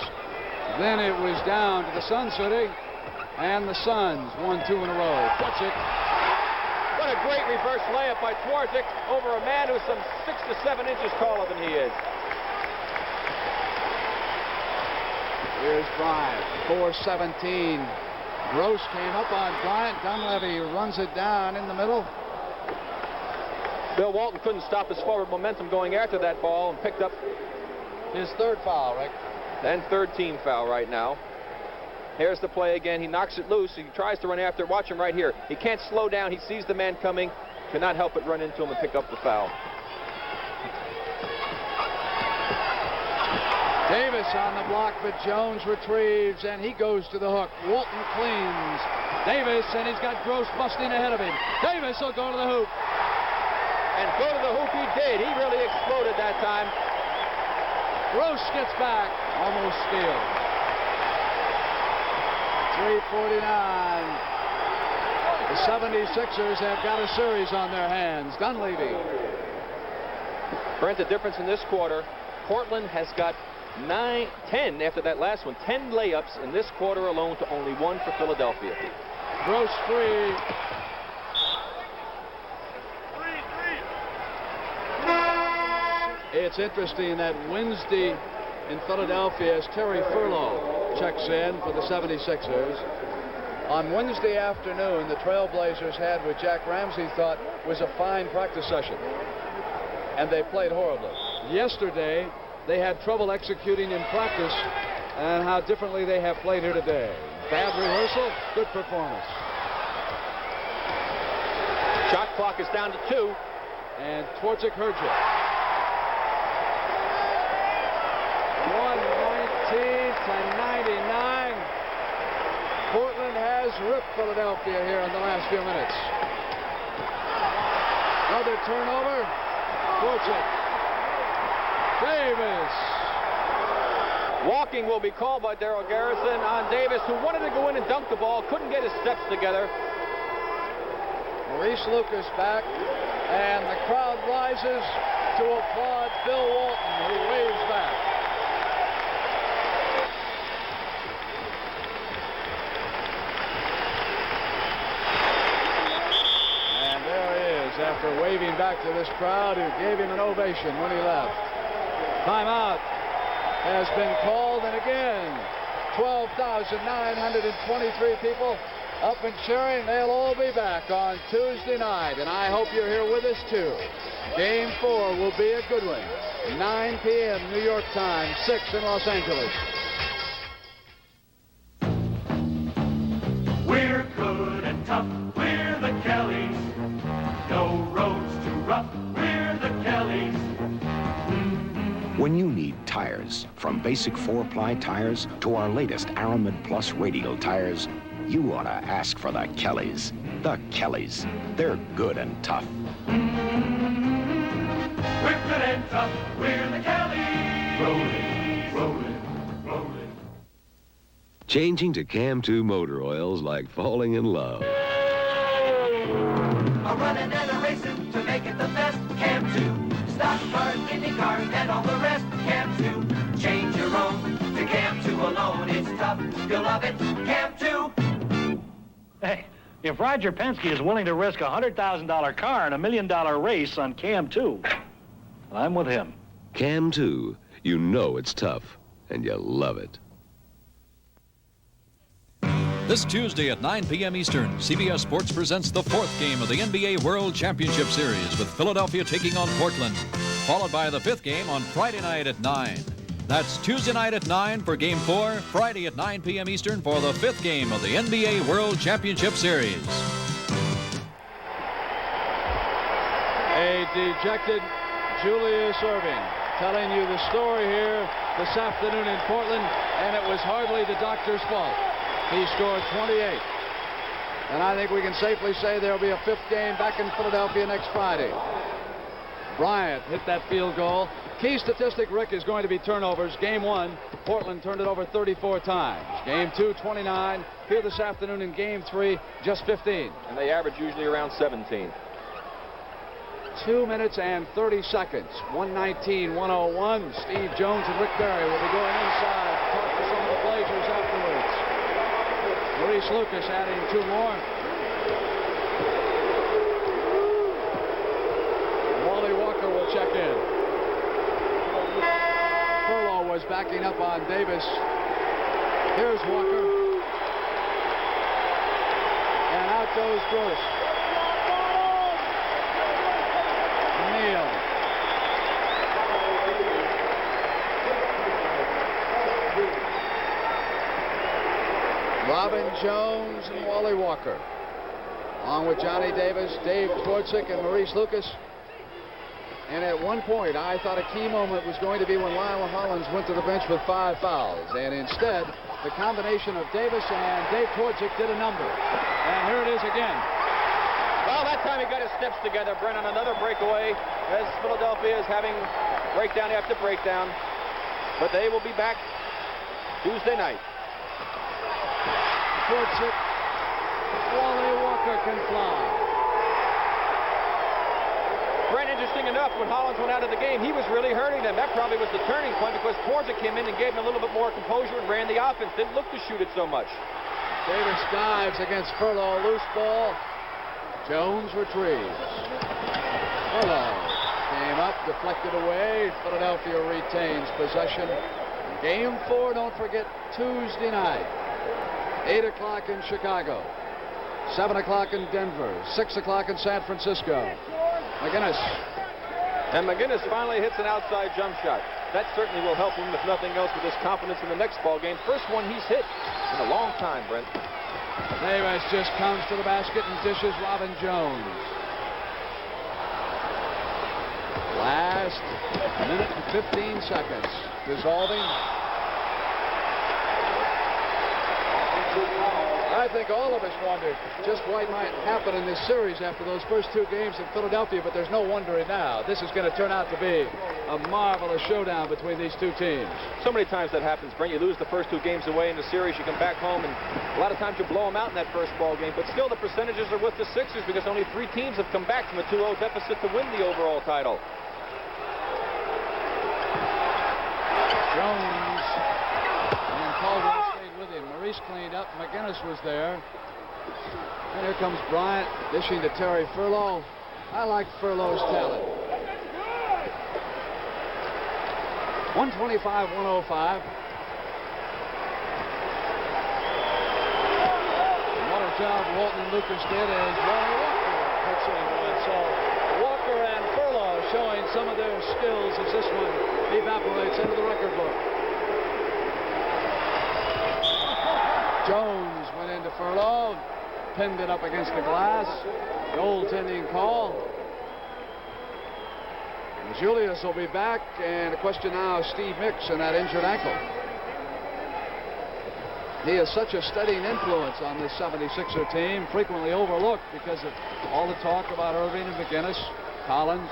Then it was down to the Sun City, and the Suns won 2 in a row. Twardzik. What a great reverse layup by Twardzik over a man who's some 6 to 7 inches taller than he is. Here's Bryant. 4:17 Gross came up on Bryant. Dunleavy runs it down in the middle. Bill Walton couldn't stop his forward momentum going after that ball and picked up his third foul, Rick. And third team foul right now. Here's the play again. He knocks it loose. He tries to run after it. Watch him right here. He can't slow down. He sees the man coming. Cannot help but run into him and pick up the foul. Davis on the block, but Jones retrieves, and he goes to the hook. Walton cleans. Davis, and he's got Gross busting ahead of him. Davis will go to the hoop. And go to the hoop he did. He really exploded that time. Gross gets back. Almost steals. 3:49. The 76ers have got a series on their hands. Dunleavy. Brent, the difference in this quarter, Portland has got 10 after that last one. 10 layups in this quarter alone to only 1 for Philadelphia. Gross free. It's interesting that Wednesday in Philadelphia, as Terry Furlow checks in for the 76ers. On Wednesday afternoon, the Trailblazers had what Jack Ramsey thought was a fine practice session, and they played horribly. Yesterday, they had trouble executing in practice, and how differently they have played here today. Bad rehearsal, good performance. Shot clock is down to 2. And Twardzik Hrgic. 119 to 99. Portland has ripped Philadelphia here in the last few minutes. Another turnover. Twardzik. Davis. Walking will be called by Darrell Garrison on Davis, who wanted to go in and dunk the ball, couldn't get his steps together. Maurice Lucas back, and the crowd rises to applaud Bill Walton, who waves back. And there he is, after waving back to this crowd who gave him an ovation when he left. Timeout has been called, and again, 12,923 people up and cheering. They'll all be back on Tuesday night, and I hope you're here with us too. Game 4 will be a good one. 9 p.m. New York time, 6 in Los Angeles. We're good and tough. We're the Kellys. No roads too rough. We're the Kellys. When you need tires, from basic 4-ply tires to our latest Aramid Plus radial tires, you ought to ask for the Kellys. The Kellys. They're good and tough. We're good and tough. We're the Kellys. Rolling, rolling, rolling. Changing to Cam 2 motor oil's like falling in love. A running and a racing to make it the best. Cam 2. Stock cars, Indy cars, and all the rest. Cam 2. Change your own to Cam 2 alone. It's tough. You'll love it. Cam 2. Hey, if Roger Penske is willing to risk a $100,000 car in $1 million race on Cam 2, I'm with him. Cam 2, you know it's tough, and you love it. This Tuesday at 9 p.m. Eastern, CBS Sports presents the 4th game of the NBA World Championship Series with Philadelphia taking on Portland, followed by the 5th game on Friday night at 9. That's Tuesday night at 9 for Game 4, Friday at 9 p.m. Eastern for the 5th game of the NBA World Championship Series. A dejected Julius Erving telling you the story here this afternoon in Portland, and it was hardly the doctor's fault. He scored 28. And I think we can safely say there will be a 5th game back in Philadelphia next Friday. Bryant hit that field goal. Key statistic, Rick, is going to be turnovers. Game 1, Portland turned it over 34 times. Game 2, 29. Here this afternoon in Game 3, just 15. And they average usually around 17. 2 minutes and 30 seconds. 119-101. Steve Jones and Rick Barry will be going inside to talk to some of the Blazers afterwards. Maurice Lucas adding 2 more. Wally Walker will check in. Furlow was backing up on Davis. Here's Walker. Out goes Bruce. Neal. Robin Jones and Wally Walker. Along with Johnny Davis, Dave Twardzik, and Maurice Lucas. And at one point, I thought a key moment was going to be when Lyle Hollins went to the bench with 5 fouls. And instead, the combination of Davis and Dave Twardzik did a number. And here it is again. Well, that time he got his steps together, Brent, on another breakaway, as Philadelphia is having breakdown after breakdown. But they will be back Tuesday night. Twardzik, Wally Walker can fly. Brent, interesting enough, when Hollins went out of the game, he was really hurting them. That probably was the turning point because Twardzik came in and gave him a little bit more composure and ran the offense. Didn't look to shoot it so much. Davis dives against Furlow. Loose ball. Jones retrieves. Furlow came up, deflected away. Philadelphia retains possession. Game 4, don't forget, Tuesday night. 8 o'clock in Chicago. 7 o'clock in Denver. 6 o'clock in San Francisco. McGinnis. And McGinnis finally hits an outside jump shot. That certainly will help him, if nothing else, with his confidence in the next ball game. First one he's hit in a long time, Brent. Davis just comes to the basket and dishes Robin Jones. Last minute and 15 seconds. Dissolving. I think all of us wondered just what might happen in this series after those first 2 games in Philadelphia, but there's no wondering now. This is going to turn out to be a marvelous showdown between these 2 teams. So many times that happens, Brent. You lose the first 2 games away in the series, you come back home, and a lot of times you blow them out in that first ball game, but still the percentages are with the Sixers because only 3 teams have come back from a 2-0 deficit to win the overall title. Jones and Caldwell stayed with him. Maurice cleaned up. McGinnis was there. And here comes Bryant dishing to Terry Furlow. I like Furlow's talent. 125-105. What a job Walton and Lucas did as Wally Walker puts in one. So Walker and Furlow showing some of their skills as this one evaporates into the record book. Jones went into Furlow, pinned it up against the glass. Goaltending call. Julius will be back, and the question now is Steve Mix and that injured ankle. He is such a steadying influence on this 76er team, frequently overlooked because of all the talk about Irving and McGinnis, Collins.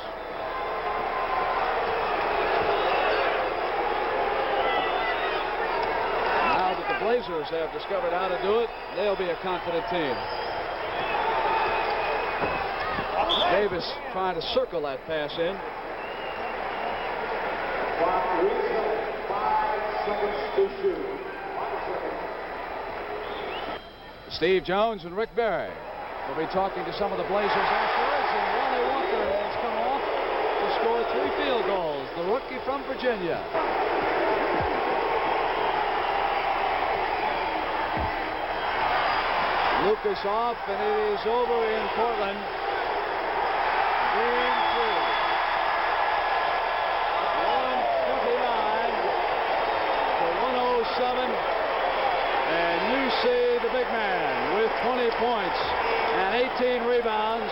Now that the Blazers have discovered how to do it, they'll be a confident team. Davis trying to circle that pass in. 5 seconds to shoot. Steve Jones and Rick Barry will be talking to some of the Blazers afterwards, and Wally Walker has come off to score 3 field goals, the rookie from Virginia. Lucas off, and it is over in Portland. Game 3. 129 to 107. And you see the big man with 20 points and 18 rebounds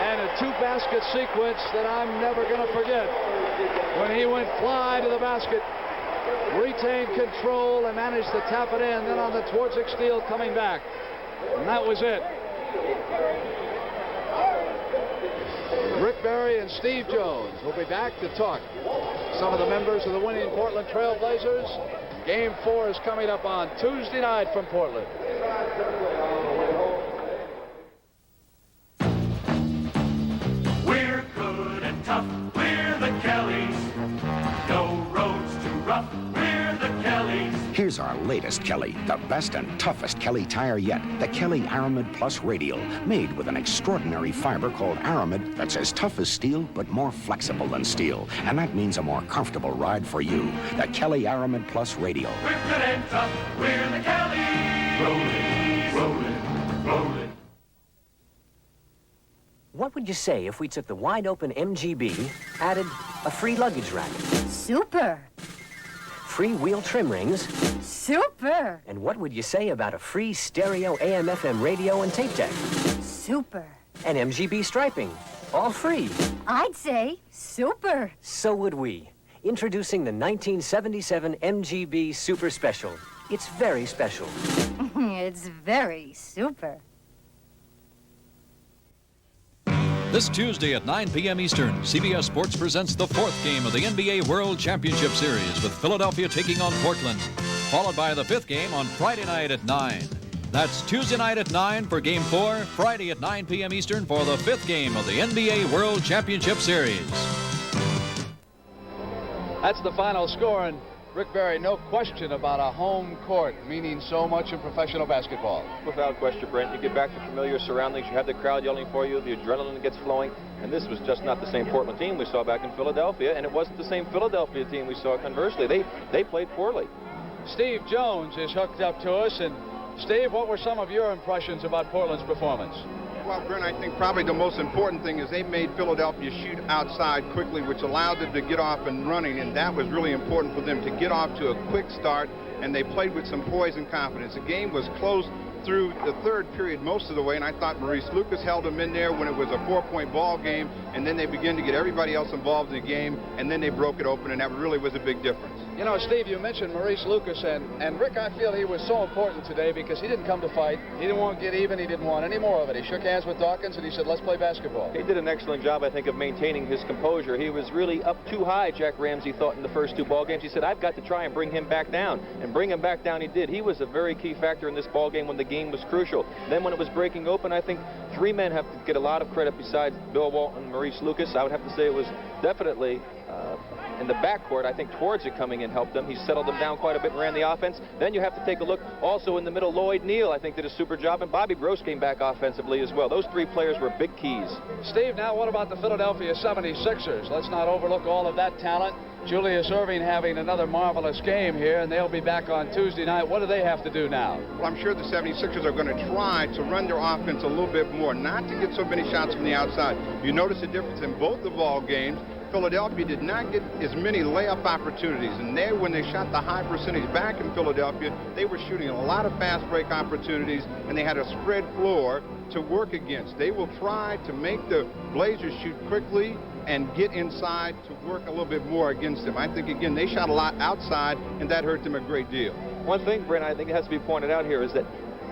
and a 2-basket sequence that I'm never going to forget. When he went fly to the basket, retained control and managed to tap it in. Then on the Twardzik steal coming back. And that was it. Rick Barry and Steve Jones will be back to talk. Some of the members of the winning Portland Trail Blazers. Game 4 is coming up on Tuesday night from Portland. We're good and tough. We're the Kellys. No roads too rough. We're the Kellys. Here's our latest Kelly, the best and toughest Kelly tire yet, the Kelly Aramid Plus Radial, made with an extraordinary fiber called Aramid that's as tough as steel but more flexible than steel. And that means a more comfortable ride for you. The Kelly Aramid Plus Radial. We're good and tough. We're the Kellys. Rollin', rollin', rollin'. would you say if we took the wide-open MGB, added a free luggage rack, Super. free wheel trim rings, Super. and what would you say about a free stereo AM/FM radio and tape deck, Super. and MGB striping, all free? I'd say super. So would we. Introducing the 1977 MGB Super Special. It's very special. It's very super. This Tuesday at 9 p.m. Eastern, CBS Sports presents the fourth game of the NBA World Championship Series with Philadelphia taking on Portland, followed by the fifth game on Friday night at 9. That's Tuesday night at 9 for Game 4, Friday at 9 p.m. Eastern for the fifth game of the NBA World Championship Series. That's the final score, and Rick Barry, no question about a home court meaning so much in professional basketball. Without question, Brent. You get back to familiar surroundings. You have the crowd yelling for you. The adrenaline gets flowing. And this was just not the same Portland team we saw back in Philadelphia, and it wasn't the same Philadelphia team we saw conversely. They played poorly. Steve Jones is hooked up to us. And Steve, what were some of your impressions about Portland's performance? Well, Brent, I think probably the most important thing is they made Philadelphia shoot outside quickly, which allowed them to get off and running, and that was really important for them to get off to a quick start, and they played with some poise and confidence. The game was close through the third period most of the way, and I thought Maurice Lucas held them in there when it was a 4-point ball game, and then they began to get everybody else involved in the game, and then they broke it open, and that really was a big difference. You know, Steve, you mentioned Maurice Lucas, and Rick, I feel he was so important today because he didn't come to fight. He didn't want to get even. He didn't want any more of it. He shook hands with Dawkins, and he said, let's play basketball. He did an excellent job, I think, of maintaining his composure. He was really up too high, Jack Ramsey thought, in the first two ball games. He said, I've got to try and bring him back down. And bring him back down he did. He was a very key factor in this ball game when the game was crucial. Then when it was breaking open, I think three men have to get a lot of credit besides Bill Walton and Maurice Lucas. I would have to say it was definitely in the backcourt. I think towards it coming in helped them. He settled them down quite a bit and ran the offense. Then you have to take a look also in the middle. Lloyd Neal, I think, did a super job, and Bobby Gross came back offensively as well. Those three players were big keys. Steve, now what about the Philadelphia 76ers? Let's not overlook all of that talent. Julius Erving having another marvelous game here, and they'll be back on Tuesday night. What do they have to do now? Well, I'm sure the 76ers are going to try to run their offense a little bit more, not to get so many shots from the outside. You notice the difference in both the ball games. Philadelphia did not get as many layup opportunities, and when they shot the high percentage back in Philadelphia, they were shooting a lot of fast break opportunities, and they had a spread floor to work against. They will try to make the Blazers shoot quickly and get inside to work a little bit more against them. I think, again, they shot a lot outside, and that hurt them a great deal. One thing, Brent, I think it has to be pointed out here is that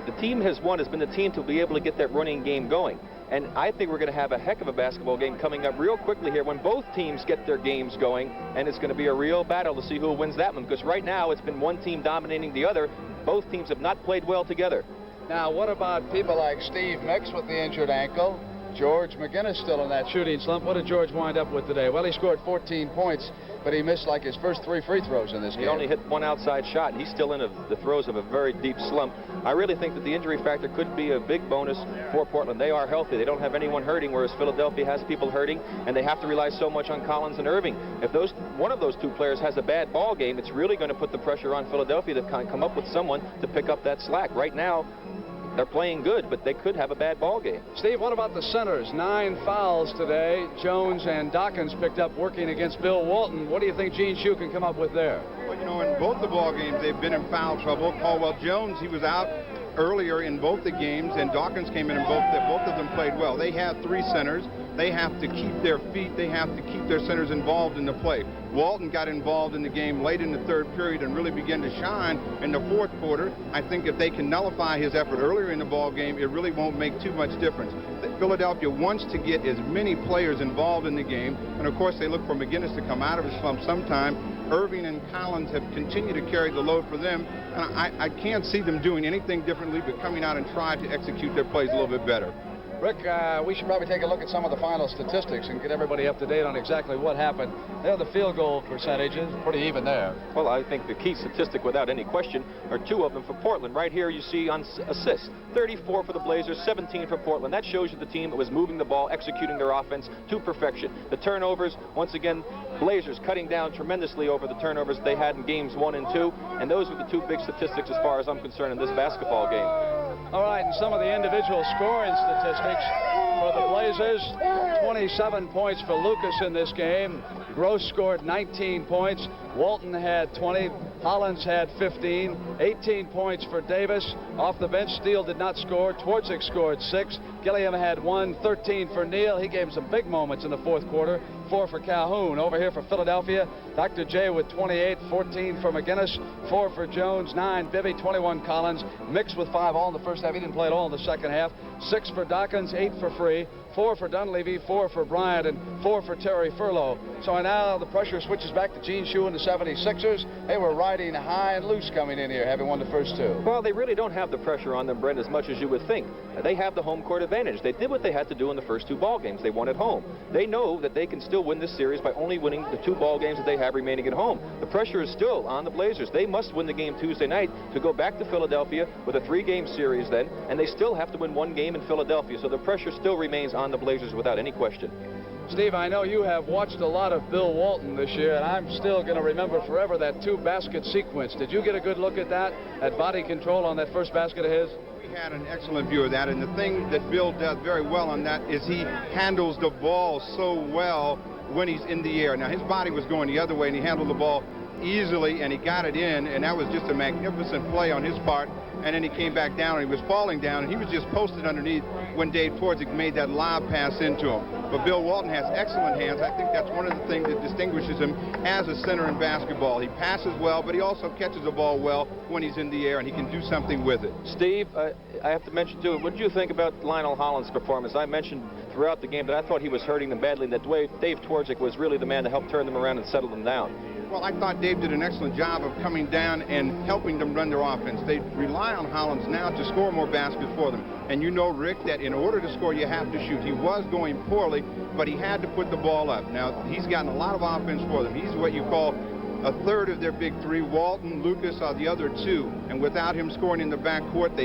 the team has been the team to be able to get that running game going. And I think we're going to have a heck of a basketball game coming up real quickly here when both teams get their games going, and it's going to be a real battle to see who wins that one, because right now it's been one team dominating the other. Both teams have not played well together. Now, what about people like Steve Mix with the injured ankle? George McGinnis still in that shooting slump. What did George wind up with today? Well, he scored 14 points, but he missed like his first 3 free throws in this game. He only hit one outside shot. He's still in the throes of a very deep slump. I really think that the injury factor could be a big bonus for Portland. They are healthy. They don't have anyone hurting, whereas Philadelphia has people hurting, and they have to rely so much on Collins and Irving. If one of those two players has a bad ball game, it's really going to put the pressure on Philadelphia to come up with someone to pick up that slack. Right now, they're playing good, but they could have a bad ball game. Steve, what about the centers? 9 fouls today. Jones and Dawkins picked up working against Bill Walton. What do you think Gene Shue can come up with there? Well, you know, in both the ball games, they've been in foul trouble. Caldwell Jones, he was out earlier in both the games, and Dawkins came in and both of them played well. They have 3 centers. They have to keep their feet. They have to keep their centers involved in the play. Walton got involved in the game late in the third period and really began to shine in the fourth quarter. I think if they can nullify his effort earlier in the ball game, it really won't make too much difference. Philadelphia wants to get as many players involved in the game, and of course they look for McGinnis to come out of his slump sometime. Irving and Collins have continued to carry the load for them, and I can't see them doing anything differently but coming out and try to execute their plays a little bit better. Rick, we should probably take a look at some of the final statistics and get everybody up to date on exactly what happened. There, the field goal percentages, pretty even there. Well, I think the key statistic, without any question, are 2 of them for Portland. Right here you see on assists, 34 for the Blazers, 17 for Portland. That shows you the team that was moving the ball, executing their offense to perfection. The turnovers, once again, Blazers cutting down tremendously over the turnovers they had in games 1 and 2, and those were the 2 big statistics as far as I'm concerned in this basketball game. All right, and some of the individual scoring statistics for for the Blazers. 27 points for Lucas in this game. Gross scored 19 points. Walton had 20. Hollins had 15. 18 points for Davis. Off the bench, Steele did not score. Twardzik scored 6. Gilliam had 1. 13 for Neal. He gave him some big moments in the fourth quarter. 4 for Calhoun. Over here for Philadelphia, Dr. J with 28, 14 for McGinnis, 4 for Jones, 9 Bibby, 21 Collins, mixed with 5 all in the first half. He didn't play at all in the second half. 6 for Dawkins, 8 for Free, 4 for Dunleavy, 4 for Bryant, and 4 for Terry Furlow. So now the pressure switches back to Gene Shue and the 76ers. They were riding high and loose coming in here, having won the first 2. Well, they really don't have the pressure on them, Brent, as much as you would think. They have the home court advantage. They did what they had to do in the first 2 ball games. They won at home. They know that they can still win this series by only winning the 2 ball games that they have remaining at home. The pressure is still on the Blazers. They must win the game Tuesday night to go back to Philadelphia with a 3-game series then, and they still have to win 1 game in Philadelphia. So the pressure still remains on the Blazers without any question. Steve, I know you have watched a lot of Bill Walton this year, and I'm still going to remember forever that 2-basket sequence. Did you get a good look at that, at body control on that first basket of his? We had an excellent view of that, and the thing that Bill does very well on that is he handles the ball so well when he's in the air. Now, his body was going the other way, and he handled the ball easily, and he got it in, and that was just a magnificent play on his part. And then he came back down, and he was falling down, and he was just posted underneath when Dave Twardzik made that lob pass into him. But Bill Walton has excellent hands. I think that's one of the things that distinguishes him as a center in basketball. He passes well, but he also catches the ball well when he's in the air, and he can do something with it. Steve, I have to mention, too, what did you think about Lionel Hollins' performance? I mentioned throughout the game that I thought he was hurting them badly, and that Dave Twardzik was really the man to help turn them around and settle them down. Well, I thought Dave did an excellent job of coming down and helping them run their offense. They rely on Hollins now to score more baskets for them. And you know, Rick, that in order to score, you have to shoot. He was going poorly, but he had to put the ball up. Now, he's gotten a lot of offense for them. He's what you call a third of their big 3. Walton, Lucas are the other 2. And without him scoring in the backcourt,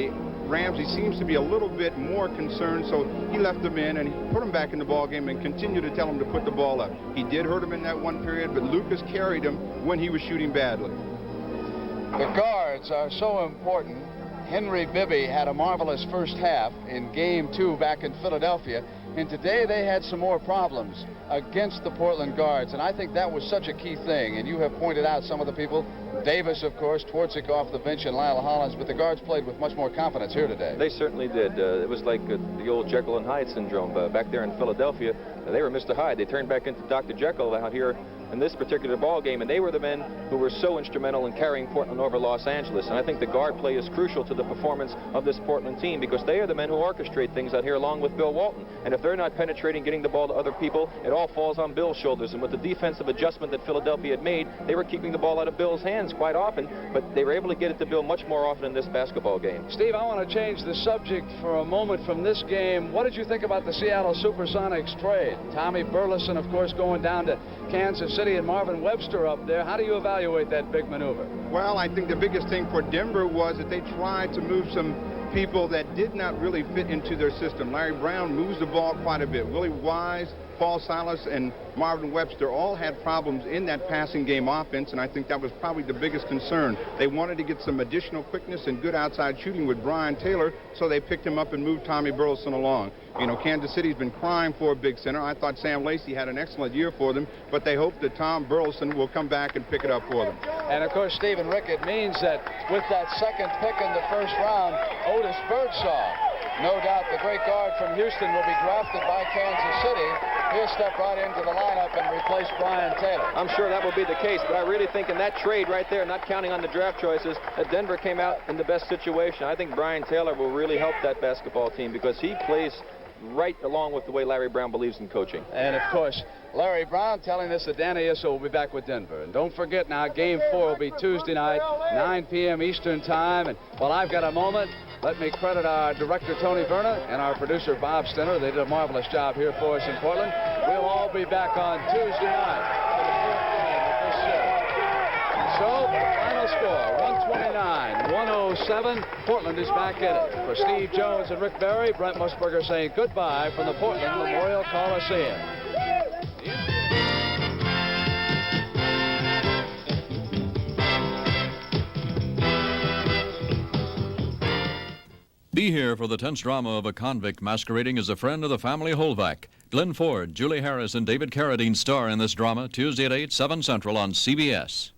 Ramsey seems to be a little bit more concerned, so he left them in and he put them back in the ball game and continued to tell them to put the ball up. He did hurt him in that one period, but Lucas carried him when he was shooting badly. The guards are so important. Henry Bibby had a marvelous first half in Game 2 back in Philadelphia, and today they had some more problems against the Portland guards, and I think that was such a key thing, and you have pointed out some of the people. Davis, of course, Twardzik off the bench, and Lionel Hollins, but the guards played with much more confidence here today. They certainly did. It was like the old Jekyll and Hyde syndrome. Back there in Philadelphia, they were Mr. Hyde. They turned back into Dr. Jekyll out here in this particular ball game, and they were the men who were so instrumental in carrying Portland over Los Angeles. And I think the guard play is crucial to the performance of this Portland team, because they are the men who orchestrate things out here along with Bill Walton. And if they're not penetrating, getting the ball to other people, it all falls on Bill's shoulders. And with the defensive adjustment that Philadelphia had made, they were keeping the ball out of Bill's hands quite often, but they were able to get it to Bill much more often in this basketball game. Steve, I want to change the subject for a moment from this game. What did you think about the Seattle Supersonics trade? Tommy Burleson, of course, going down to Kansas City, and Marvin Webster up there. How do you evaluate that big maneuver? Well, I think the biggest thing for Denver was that they tried to move some people that did not really fit into their system. Larry Brown moves the ball quite a bit. Willie Wise, Paul Silas, and Marvin Webster all had problems in that passing game offense, and I think that was probably the biggest concern. They wanted to get some additional quickness and good outside shooting with Brian Taylor, so they picked him up and moved Tommy Burleson along. You know, Kansas City's been crying for a big center. I thought Sam Lacey had an excellent year for them, but they hope that Tom Burleson will come back and pick it up for them. And, of course, Steve and Rick, it means that with that second pick in the first round, Otis Birdsall, no doubt the great guard from Houston, will be drafted by Kansas City. He'll step right into the lineup and replace Brian Taylor. I'm sure that will be the case, but I really think in that trade right there, not counting on the draft choices, that Denver came out in the best situation. I think Brian Taylor will really help that basketball team because he plays right along with the way Larry Brown believes in coaching. And, of course, Larry Brown telling us that Danny Issa will be back with Denver. And don't forget now, Game 4 will be Tuesday night, 9 p.m. Eastern Time. And while I've got a moment, let me credit our director, Tony Verna, and our producer, Bob Stinner. They did a marvelous job here for us in Portland. We'll all be back on Tuesday night for the fourth game of this series. So, final score, 129-107. Portland is back in it. For Steve Jones and Rick Barry, Brent Musburger saying goodbye from the Portland Memorial Coliseum. Be here for the tense drama of a convict masquerading as a friend of the family Holvac. Glenn Ford, Julie Harris, and David Carradine star in this drama Tuesday at 8, 7 Central on CBS.